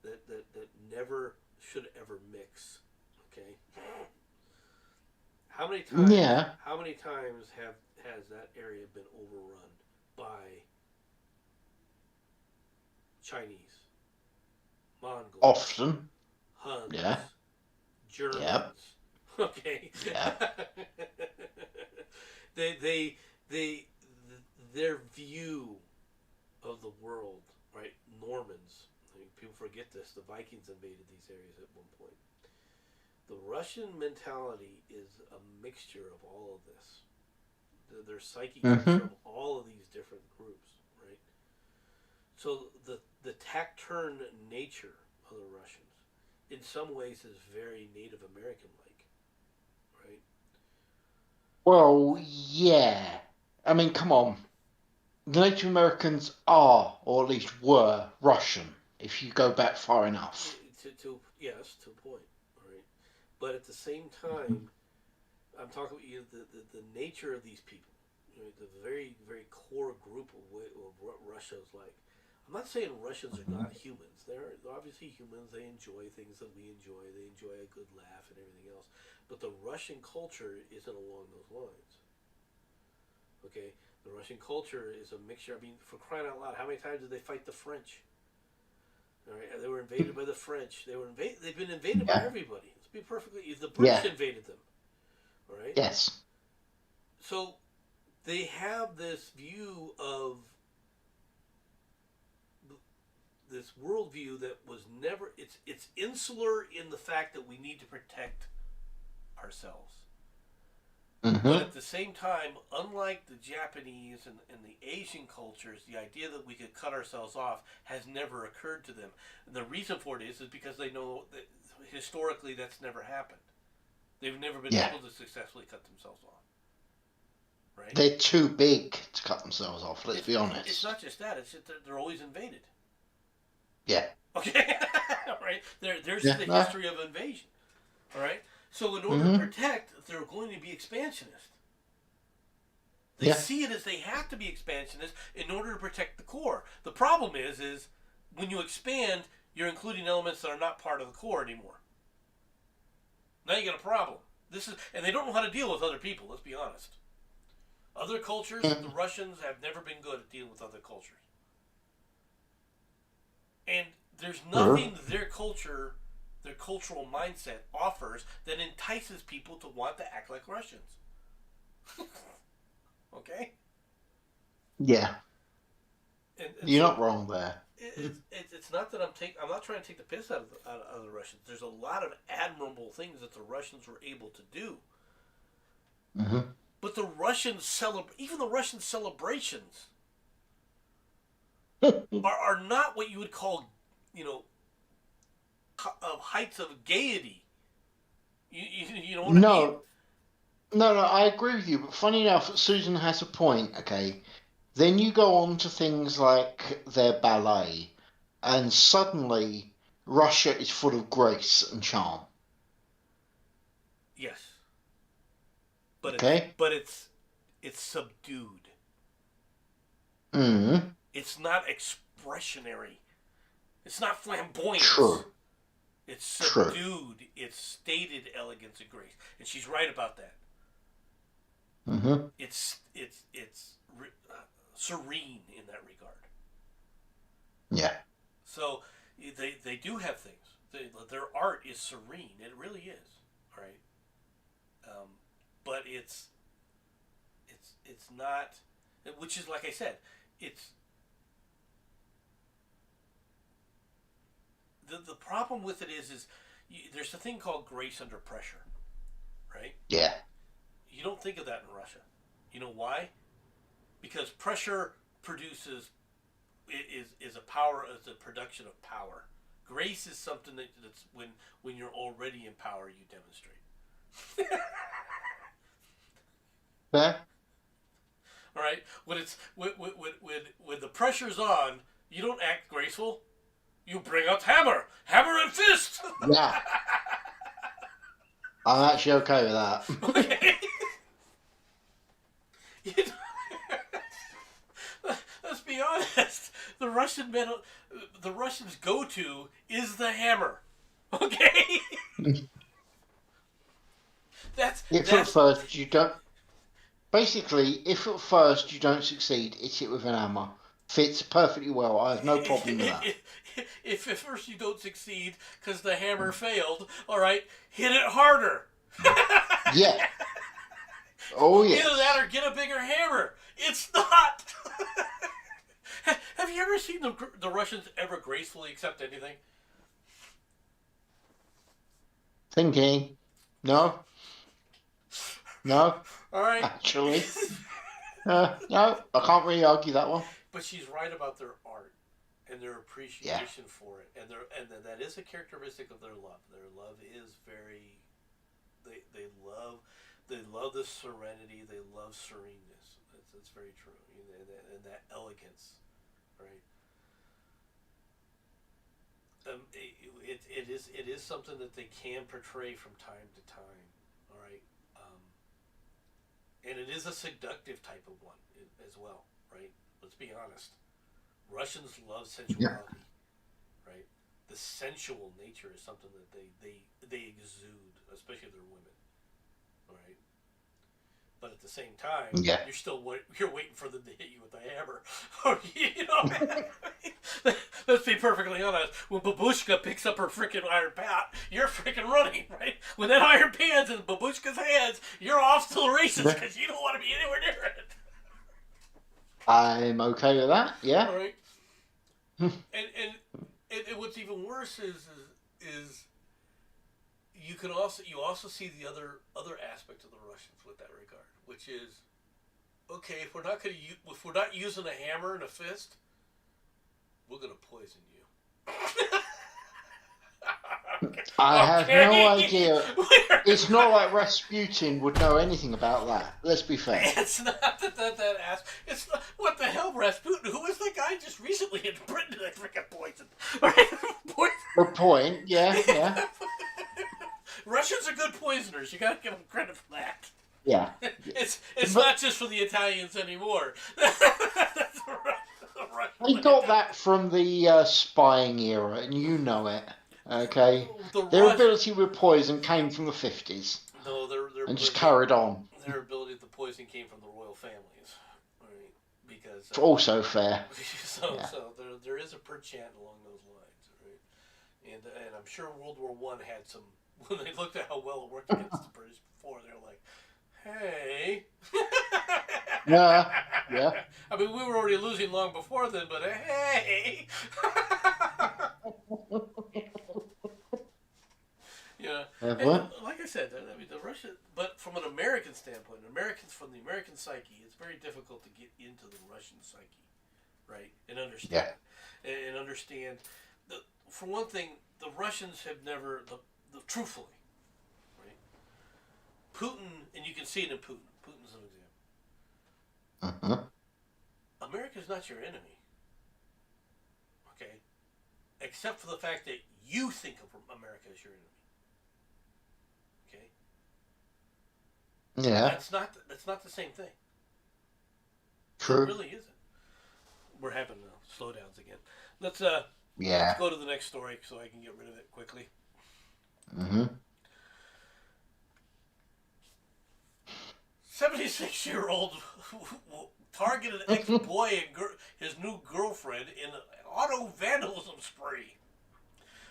that never should ever mix. Okay, how many times? Yeah. How many times has that area been overrun by Chinese, Mongols, Often. Yeah. Huns, Yeah. Germans? Okay, Yeah. they they they their view of the world, right? Normans. I mean, people forget this. The Vikings invaded these areas at one point. The Russian mentality is a mixture of all of this. Their psyche comes Mm-hmm. from all of these different groups, right? So the taciturn nature of the Russians, in some ways, is very Native American like, right? The, Well, yeah. I mean, come on. The Native Americans are, or at least were, Russian, if you go back far enough. to yes, to a point, right? But at the same time, I'm talking about the nature of these people, the very very core group of what Russia is like. I'm not saying Russians are Mhm. not humans. They're obviously humans. They enjoy things that we enjoy. They enjoy a good laugh and everything else. But the Russian culture isn't along those lines. Okay, the Russian culture is a mixture. I mean, for crying out loud, how many times did they fight the French? All right, they were invaded by the French. They've been invaded by Yeah. everybody. Let's be perfectly. The British Yeah. invaded them. All right, Yes. so they have this view of this worldview that was never. It's insular in the fact that we need to protect ourselves. But Mm-hmm. at the same time, unlike the Japanese and the Asian cultures, the idea that we could cut ourselves off has never occurred to them. And the reason for it is because they know that historically that's never happened. They've never been Yeah. able to successfully cut themselves off. Right? They're too big to cut themselves off, let's It's, be it's honest. not just that, it's just that they're always invaded. Yeah. Okay? Right? There's Yeah. the No. history of invasion. All right? So in order to Mm-hmm. protect, they're going to be expansionist. They Yeah. see it as they have to be expansionist in order to protect the core. The problem is when you expand, you're including elements that are not part of the core anymore. Now you got a problem. And they don't know how to deal with other people. Let's be honest. Other cultures, the Mm-hmm. Russians have never been good at dealing with other cultures, and there's Sure. nothing their culture, their cultural mindset offers that entices people to want to act like Russians. Okay, Yeah. and You're so not wrong there. it's not that I'm not trying to take the piss out of the Russians. There's a lot of admirable things that the Russians were able to do, Mm-hmm. but the even the Russian celebrations are not what you would call, you know, heights of gaiety. You know what I mean? No, no, I agree with you. But funny enough, Susan has a point. Okay, then you go on to things like their ballet, and suddenly Russia is full of grace and charm. Yes, but Okay. it's subdued. Mm. It's not expressionary. It's not flamboyance. True. It's True. subdued. It's stated elegance and grace, and she's right about that. Mm-hmm. It's serene in that regard. Yeah. So they do have things. Their art is serene. It really is. Right. Um, but it's not. Which is like I said. It's the problem with it is there's a thing called grace under pressure. Right. Yeah. You don't think of that in Russia. You know why? Because pressure produces is a power is a production of power. Grace is something that's when you're already in power you demonstrate. Fair. All right, when the pressure's on, you don't act graceful. You bring out hammer and fist. Yeah. I'm actually okay with that. Okay. You let's be honest. The Russians' go-to is the hammer. Okay, If at that's first you don't, basically, if at first you don't succeed, hit it with an hammer. Fits perfectly well. I have no problem with that. if at first you don't succeed because the hammer failed. All right, hit it harder. Yeah. Oh Either that yes. or get a bigger hammer. It's not. Have you ever seen the Russians ever gracefully accept anything? Thinking. No. No. All right. Actually. No. I can't really argue that one. But she's right about their art and their Yeah. appreciation for it, and that is a characteristic of their love. Their love is very. They love the serenity. They love sereneness. That's very true. And that elegance, right? It is something that they can portray from time to time. All right, and it is a seductive type of one as well, right? Let's be honest. Russians love Yeah. sensuality, right? The sensual nature is something that they exude, especially their women. right? But at the same time, Yeah. you're waiting for them to hit you with a hammer. Or, you know, let's be perfectly honest. When Babushka picks up her freaking iron pot, you're freaking running, right? When that iron pan's in Babushka's hands, you're off to the races because you don't want to be anywhere near it. I'm okay with that. Yeah. All right. And what's even worse is you also see the other aspect of the Russians with that regard, which is okay, if we're not using a hammer and a fist, we're gonna poison you. I have no Okay. idea. It's not like Rasputin would know anything about that. Let's be fair. It's not that ass. It's not, what the hell, Rasputin? Who was the guy just recently in Britain that freaking poisoned? Good point. Yeah, yeah, Russians are good poisoners. You gotta give them credit for that. yeah. It's But not just for the Italians anymore. they got that from the spying era, and you know it. Okay, their ability with poison came from the 50s, No, and just carried on. Their ability with the poison came from the royal families, right? Because Also fair. so there is a perchant along those lines, right? And I'm sure World War One had some. When they looked at how well it worked against the British before, they're like, "Hey." Yeah, yeah. I mean, we were already losing long before then, but hey. Yeah, and like I said, I mean the Russian, but from an American standpoint, from the American psyche, it's very difficult to get into the Russian psyche, right, and understand, and understand. For one thing, the Russians have never, truthfully, right, Putin, and you can see it in Putin. Putin's an example. America's not your enemy, okay, except for the fact that you think of America as your enemy. Yeah. That's not the same thing. True. It really isn't. We're having slowdowns again. Let's Yeah. let's go to the next story so I can get rid of it quickly. 76-year-old targeted ex-boy and his new girlfriend in an auto vandalism spree.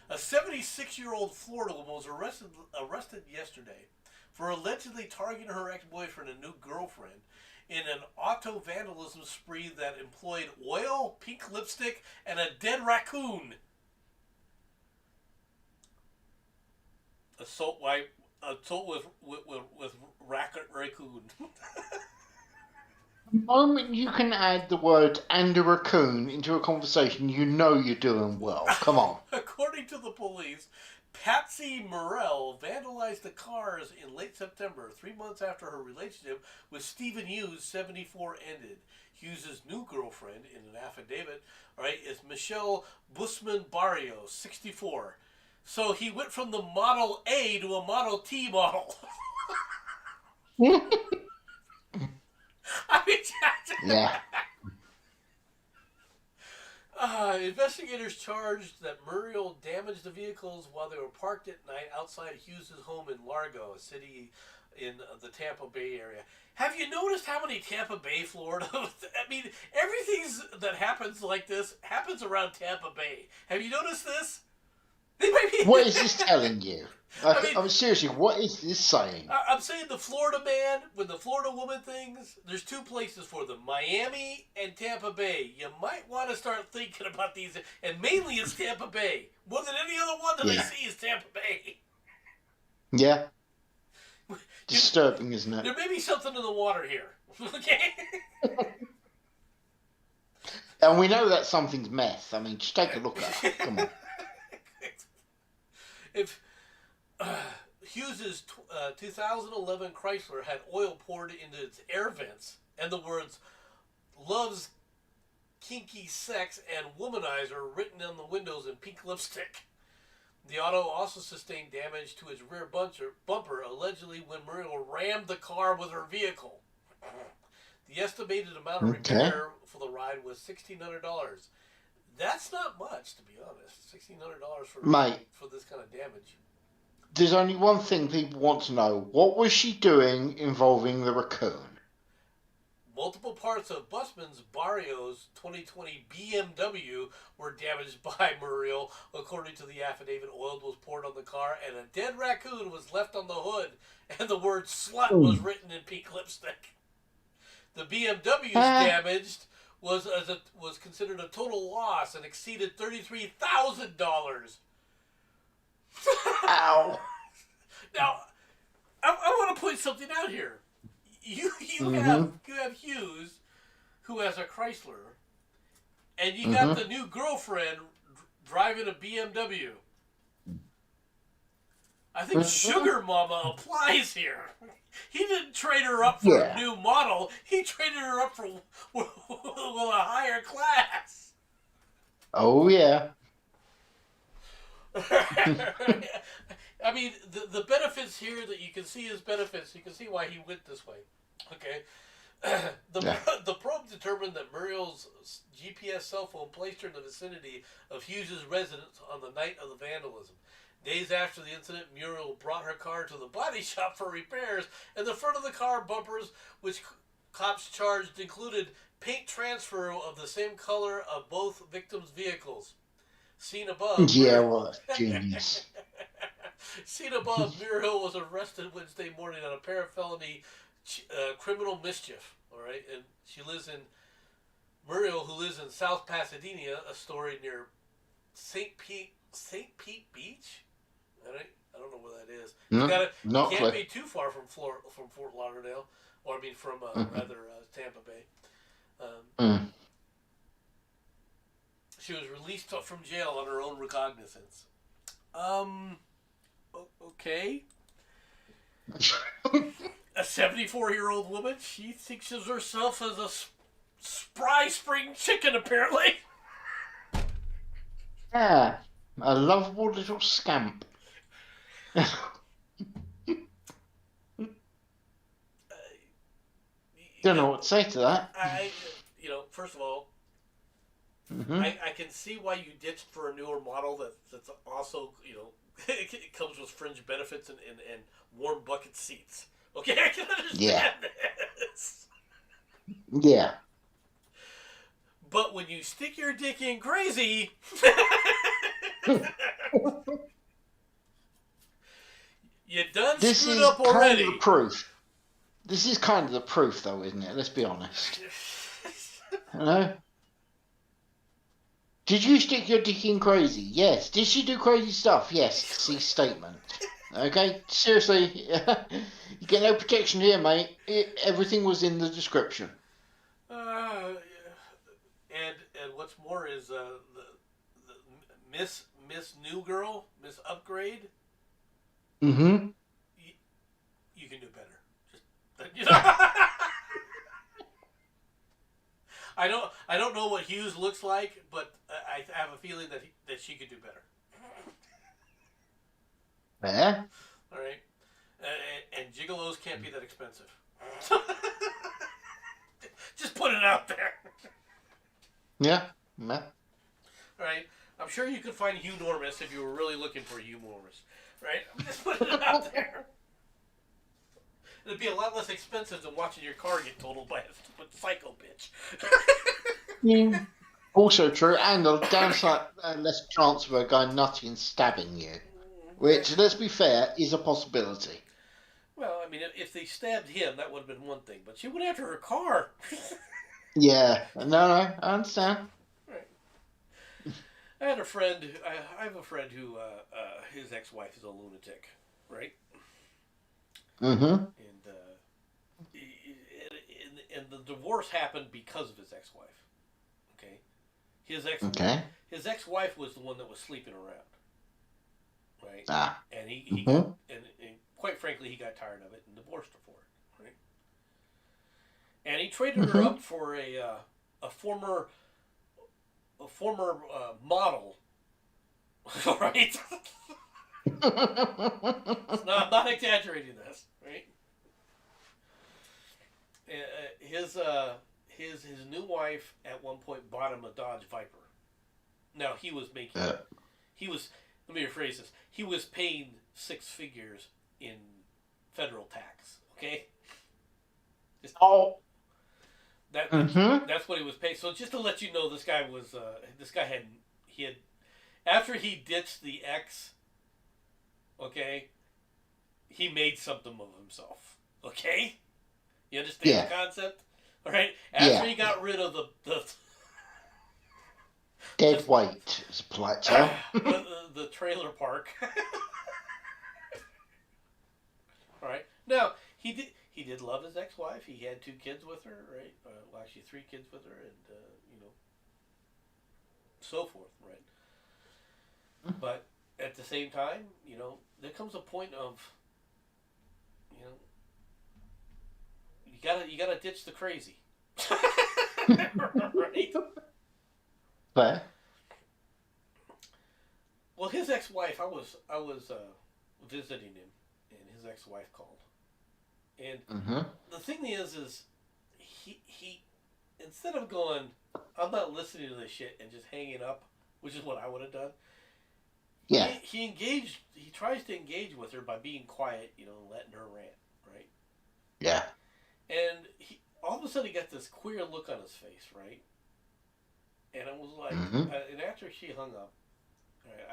A 76-year-old Florida woman was arrested yesterday for allegedly targeting her ex-boyfriend and new girlfriend in an auto vandalism spree that employed oil, pink lipstick, and a dead raccoon. Assault with raccoon. The moment you can add the word "and a raccoon" into a conversation, you know you're doing well. Come on. According to the police, Patsy Morrell vandalized the cars in late September, 3 months after her relationship with Stephen Hughes, 74, ended. Hughes' new girlfriend, in an affidavit, right, is Michelle Busman Barrios, 64. So he went from the Model A to a Model T model. I mean, yeah. Investigators charged that Muriel damaged the vehicles while they were parked at night outside Hughes' home in Largo, a city in the Tampa Bay area. Have you noticed how many Tampa Bay, Florida? I mean, everything that happens like this happens around Tampa Bay. Have you noticed this? What is this telling you? I mean, seriously, what is this saying? I'm saying the Florida man with the Florida woman things, there's two places for them, Miami and Tampa Bay. You might want to start thinking about these, and mainly it's Tampa Bay. More than any other one that I see is Tampa Bay. Yeah. Disturbing, isn't it? There may be something in the water here. Okay? And we know that something's meth. I mean, just take a look at it. Come on. If Hughes' 2011 Chrysler had oil poured into its air vents and the words "loves kinky sex" and "womanizer" written on the windows in pink lipstick. The auto also sustained damage to its rear bumper, allegedly when Muriel rammed the car with her vehicle. The estimated amount of repair for the ride was $1,600. That's not much, to be honest. $1,600 for this kind of damage. there's only one thing people want to know. What was she doing involving the raccoon? Multiple parts of Busman's Barrios 2020 BMW were damaged by Muriel. According to the affidavit, oil was poured on the car and a dead raccoon was left on the hood, and the word slut was written in pink lipstick. The BMW's damaged was considered a total loss and exceeded $33,000. Ow. Now, I want to point something out here. You have Hughes, who has a Chrysler, and you got the new girlfriend driving a BMW. I think Sugar Mama applies here. He didn't trade her up for a new model. He traded her up for a higher class. Oh, yeah. I mean, the benefits here that you can see his benefits. You can see why he went this way. Okay. The probe determined that Muriel's GPS cell phone placed her in the vicinity of Hughes' residence on the night of the vandalism. Days after the incident, Muriel brought her car to the body shop for repairs, and the front of the car bumpers, which cops charged, included paint transfer of the same color of both victims' vehicles. Seen above. Yeah, what a genius. Seen above, Muriel was arrested Wednesday morning on a pair of felony criminal mischief. All right, and she lives in Muriel, who lives in South Pasadena, a story near St. Pete Beach. All right, I don't know where that is. You can't be too far from Fort Lauderdale, or I mean from Tampa Bay. She was released from jail on her own recognizance. Okay. A 74-year-old woman, she thinks of herself as a spry spring chicken, apparently. Yeah, a lovable little scamp. Don't know what to say to that. First of all, I can see why you ditched for a newer model that's also, it comes with fringe benefits and warm bucket seats. Okay, I can understand this. Yeah. But when you stick your dick in crazy, you done screwed up already. Kind of the proof. This is kind of the proof, though, isn't it? Let's be honest. Hello? Did you stick your dick in crazy? Yes. Did she do crazy stuff? Yes. See statement. Okay? Seriously, you get no protection here, mate. Everything was in the description. And what's more is the Miss New Girl, Miss Upgrade. Mm-hmm. You can do better. I don't know what Hughes looks like, but I have a feeling that she could do better. Yeah. All right. And gigolos can't be that expensive. Just put it out there. Yeah. Yeah. All right. I'm sure you could find Hugh Normus if you were really looking for Hugh Normus. Right? I'm just putting it out there. It'd be a lot less expensive than watching your car get totaled by a stupid psycho bitch. Yeah. Also true, and the downside, less chance of a guy nutting and stabbing you. Which, let's be fair, is a possibility. Well, I mean, if they stabbed him, that would have been one thing. But she went after her car. Yeah. No, I understand. Right. I have a friend who his ex-wife is a lunatic, right? Mm-hmm. And the divorce happened because of his ex-wife. Okay, his ex-wife was the one that was sleeping around, right? And he and quite frankly, he got tired of it and divorced her for it, right? And he traded her up for a former model, right? I'm not exaggerating this, right? His new wife at one point bought him a Dodge Viper. Now he was making. Let me rephrase this. He was paying six figures in federal tax. Okay, just Oh. that's Mm-hmm. that's what he was paid. So just to let you know, this guy had he had after he ditched the ex. Okay, he made something of himself. Okay, you understand the Yeah. concept? All right. After Yeah. he got rid of Dead the weight, is a polite term. the trailer park. All right. Now he did love his ex-wife. He had 2 kids with her, right? Well, actually 3 kids with her, and so forth, right? But at the same time, there comes a point of you know you gotta ditch the crazy, right? Fair. Well, his ex-wife, I was visiting him, and his ex-wife called, and Mm-hmm. the thing is he instead of going, I'm not listening to this shit and just hanging up, which is what I would have done. He Yeah. he engaged. He tries to engage with her by being quiet, and letting her rant, right? Yeah. And he all of a sudden he got this queer look on his face, right? And it was like, Mm-hmm. and after she hung up, right,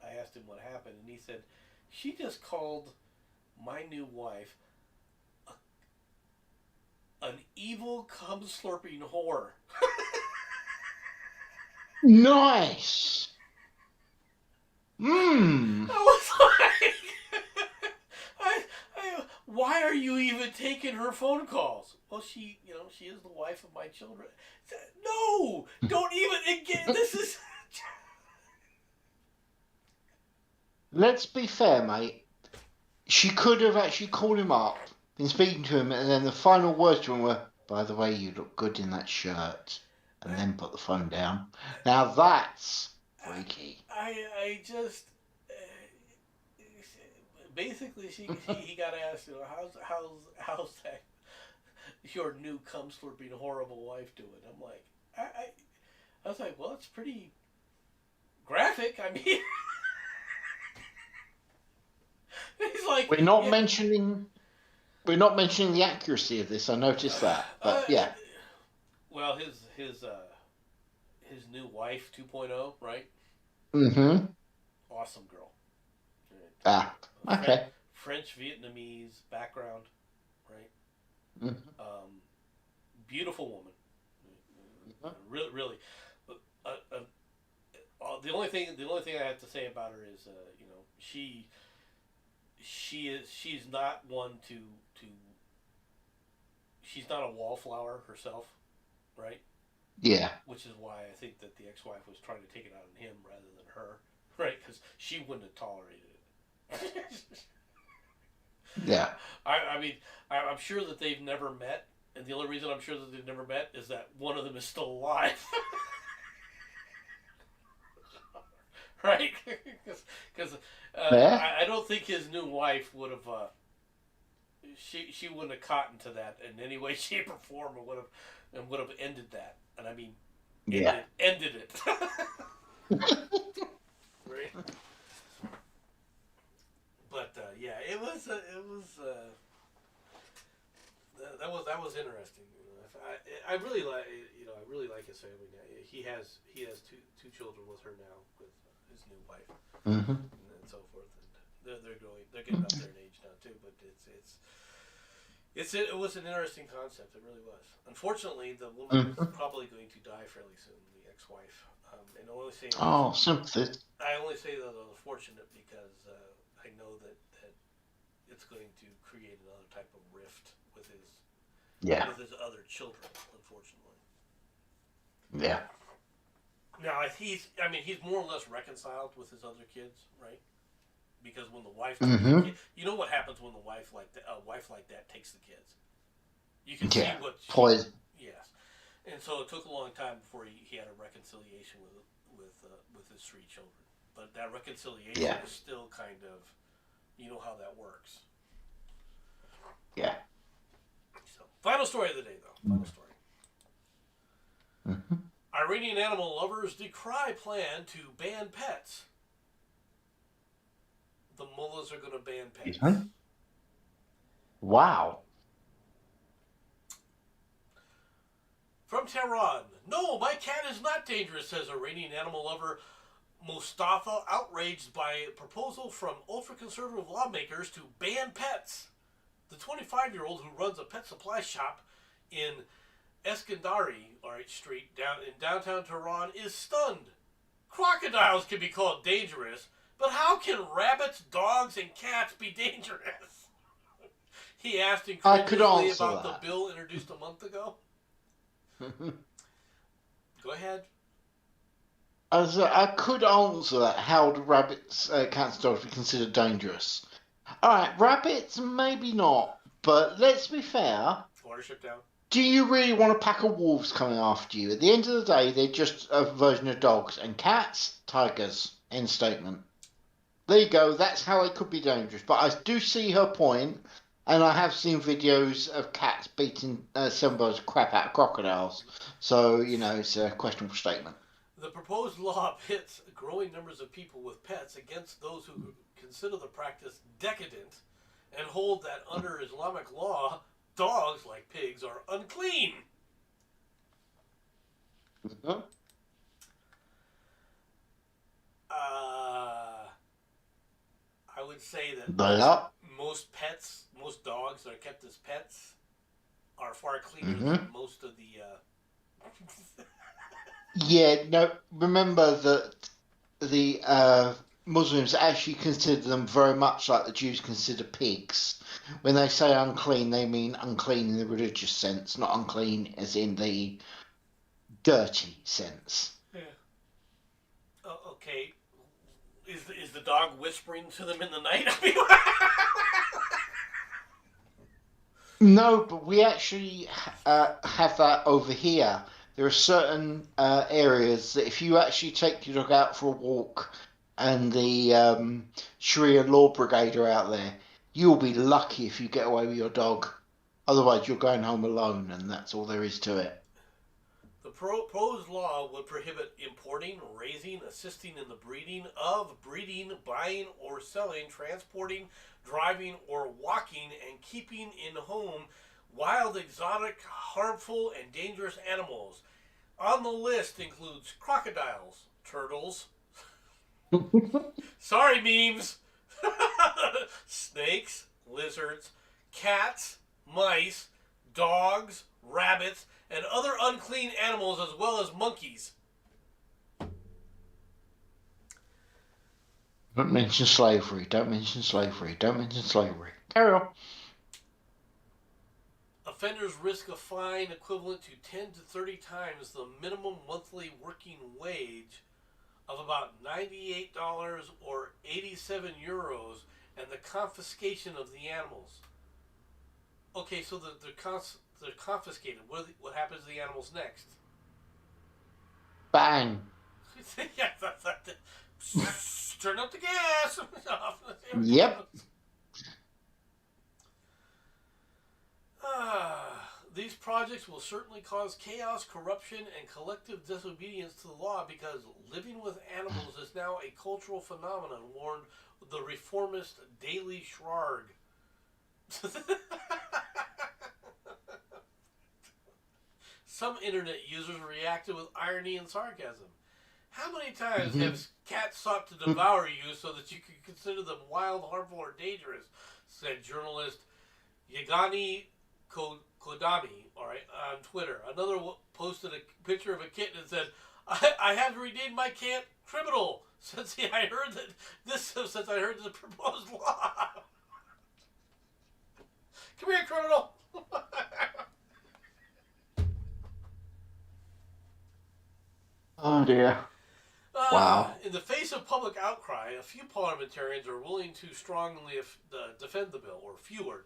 I asked him what happened, and he said, she just called my new wife an evil cum slurping whore. Nice. Mmm. I was like, why are you even taking her phone calls? Well, she is the wife of my children. No, don't even engage. This is. Let's be fair, mate. She could have actually called him up, been speaking to him, and then the final words to him were, "By the way, you look good in that shirt," and I, then put the phone down. Now that's freaky. I just. Basically, he got asked, how's that your new cum slurping horrible wife doing? I'm like, I was like, well, it's pretty graphic. I mean, he's like, We're not yeah, mentioning we're not mentioning the accuracy of this. I noticed that, uh, but yeah. well, his new wife 2.0, right? Mm-hmm. Awesome girl, right? Ah. Okay. French Vietnamese background, right? Mm-hmm. Beautiful woman, really, really. Uh, uh, the only thing I have to say about her is, she's not one to she's not a wallflower herself, right? Yeah. Which is why I think that the ex-wife was trying to take it out on him rather than her, right? Because she wouldn't have tolerated it. Yeah. I mean, I'm sure that they've never met, and the only reason I'm sure that they've never met is that one of them is still alive. Right? Because Fair. I don't think his new wife would have. She wouldn't have cottoned to that in any way, shape, or form, and would have ended that. And I mean, Yeah. ended it. Right? But yeah, that was interesting. I really like his family now. He has two children with her now, with his new wife, Mm-hmm. and so forth. And they're getting up there in age now too. But it was an interesting concept. It really was. Unfortunately, the woman is Mm-hmm. probably going to die fairly soon. The ex-wife, and Oh, sympathy. I only say that unfortunate because I know that it's going to create another type of rift Yeah. with his other children. Unfortunately. Yeah. Now he's more or less reconciled with his other kids, right? Because when the wife takes the Mm-hmm. kid, you know what happens when a wife like that takes the kids. You can see Yeah. what Poison. yes, and so it took a long time before he had a reconciliation with his 3 children. But that reconciliation Yeah. is still kind of, how that works. Yeah. So, final story of the day, though. Final story. Mm-hmm. Iranian animal lovers decry plan to ban pets. the mullahs are going to ban pets. Wow. From Tehran, no, my cat is not dangerous, says Iranian animal lover Mustafa, outraged by a proposal from ultra-conservative lawmakers to ban pets. The 25-year-old who runs a pet supply shop in Eskandari, Street, in downtown Tehran, is stunned. Crocodiles can be called dangerous, but how can rabbits, dogs, and cats be dangerous? He asked I could incredulously answer about that. the bill introduced a month ago. Go ahead. I could answer that. How do rabbits, cats, and dogs be considered dangerous? All right, rabbits maybe not, but let's be fair. Watership down. Do you really want a pack of wolves coming after you? At the end of the day, they're just a version of dogs, and cats, tigers. End statement. There you go. That's how it could be dangerous. But I do see her point, and I have seen videos of cats beating somebody's crap out of crocodiles. So, it's a questionable statement. The proposed law pits growing numbers of people with pets against those who consider the practice decadent and hold that under Islamic law, dogs, like pigs, are unclean. Mm-hmm. I would say that most pets, most dogs that are kept as pets, are far cleaner than most of the. Yeah, no. Remember that the Muslims actually consider them very much like the Jews consider pigs. When they say unclean, they mean unclean in the religious sense, not unclean as in the dirty sense. Yeah. Okay. Is the dog whispering to them in the night? No, but we actually have that over here. There are certain areas that if you actually take your dog out for a walk and the Sharia law brigade are out there, you'll be lucky if you get away with your dog. Otherwise, you're going home alone, and that's all there is to it. The proposed law would prohibit importing, raising, assisting in the breeding, buying or selling, transporting, driving or walking, and keeping in home wild, exotic, harmful, and dangerous animals. On the list includes crocodiles, turtles, sorry memes, snakes, lizards, cats, mice, dogs, rabbits, and other unclean animals, as well as monkeys. Don't mention slavery. Don't mention slavery. Don't mention slavery. Carry on. Offenders risk a fine equivalent to 10 to 30 times the minimum monthly working wage of about $98 or 87 euros and the confiscation of the animals. Okay, so they're confiscated. What happens to the animals next? Bang. Yeah, turn up the gas. Yep. These projects will certainly cause chaos, corruption, and collective disobedience to the law because living with animals is now a cultural phenomenon, warned the reformist Daily Shrarg. Some internet users reacted with irony and sarcasm. How many times have cats sought to devour you so that you could consider them wild, harmful, or dangerous? Said journalist Yagani Kodami, on Twitter. Another posted a picture of a kitten and said, "I have renamed my cat Criminal since I heard the proposed law." Come here, Criminal. Oh dear. Wow. In the face of public outcry, a few parliamentarians are willing to strongly defend the bill, or fewer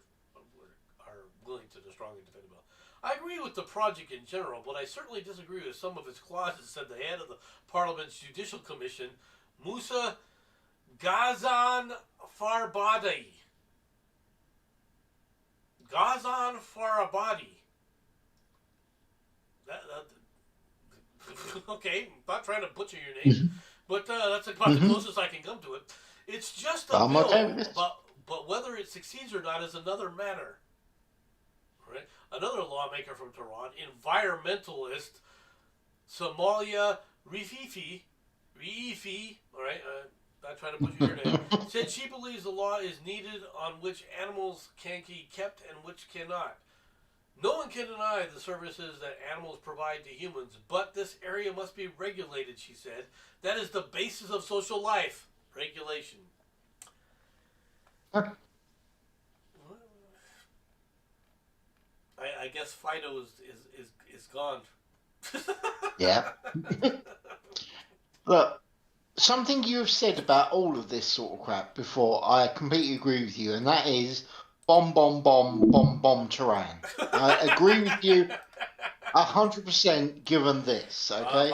are willing to strongly defend the bill. I agree with the project in general, but I certainly disagree with some of its clauses, said the head of the Parliament's Judicial Commission, Musa Ghazan Farbadi. Ghazan Farabadi. Okay, I'm not trying to butcher your name, but that's about the closest I can come to it. It's just a I'm okay with bill, this. but whether it succeeds or not is another matter. Right? Another lawmaker from Tehran, environmentalist Somalia Rififi, all right, not trying to butcher your name, said she believes the law is needed on which animals can be kept and which cannot. No one can deny the services that animals provide to humans, but this area must be regulated, she said. That is the basis of social life. Regulation. I guess Fido is gone. Yeah. Look, something you've said about all of this sort of crap before, I completely agree with you, and that is bomb, bomb, bomb, bomb, bomb terrain. I agree with you 100% given this, okay?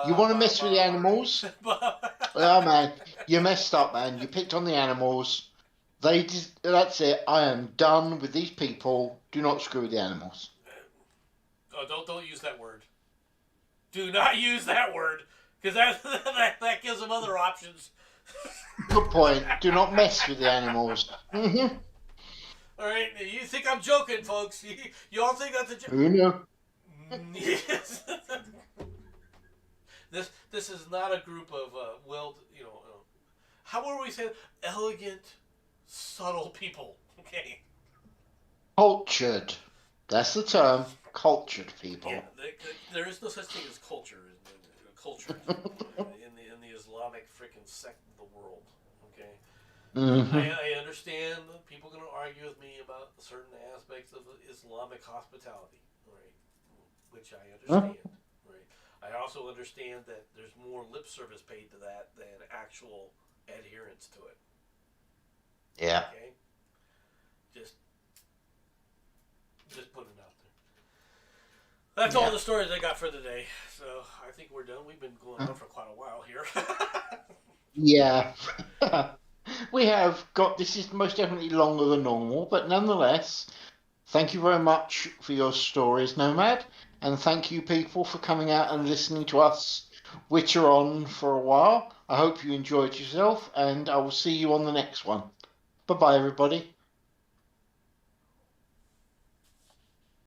You want to mess with the animals? Oh, man, you messed up, man. You picked on the animals. That's it. I am done with these people. Do not screw with the animals. Oh, don't use that word. Do not use that word, because that gives them other options. Good point. Do not mess with the animals. Mm-hmm. All right, you think I'm joking, folks? You all think that's a joke? Who knew? Yes. This is not a group of how were we saying elegant, subtle people? Okay. Cultured. That's the term. Cultured people. Yeah, there is no such thing as culture in the Islamic freaking sect of the world. Okay. Mm-hmm. I understand that people are going to argue with me about certain aspects of Islamic hospitality, right? Which I understand, right? I also understand that there's more lip service paid to that than actual adherence to it. Yeah. Okay, just putting it out there. That's all the stories I got for today. So I think we're done. We've been going on for quite a while here. Yeah. We have got, this is most definitely longer than normal, but nonetheless, thank you very much for your stories, Nomad, and thank you people for coming out and listening to us witter on for a while. I hope you enjoyed yourself, and I will see you on the next one. Bye bye, everybody.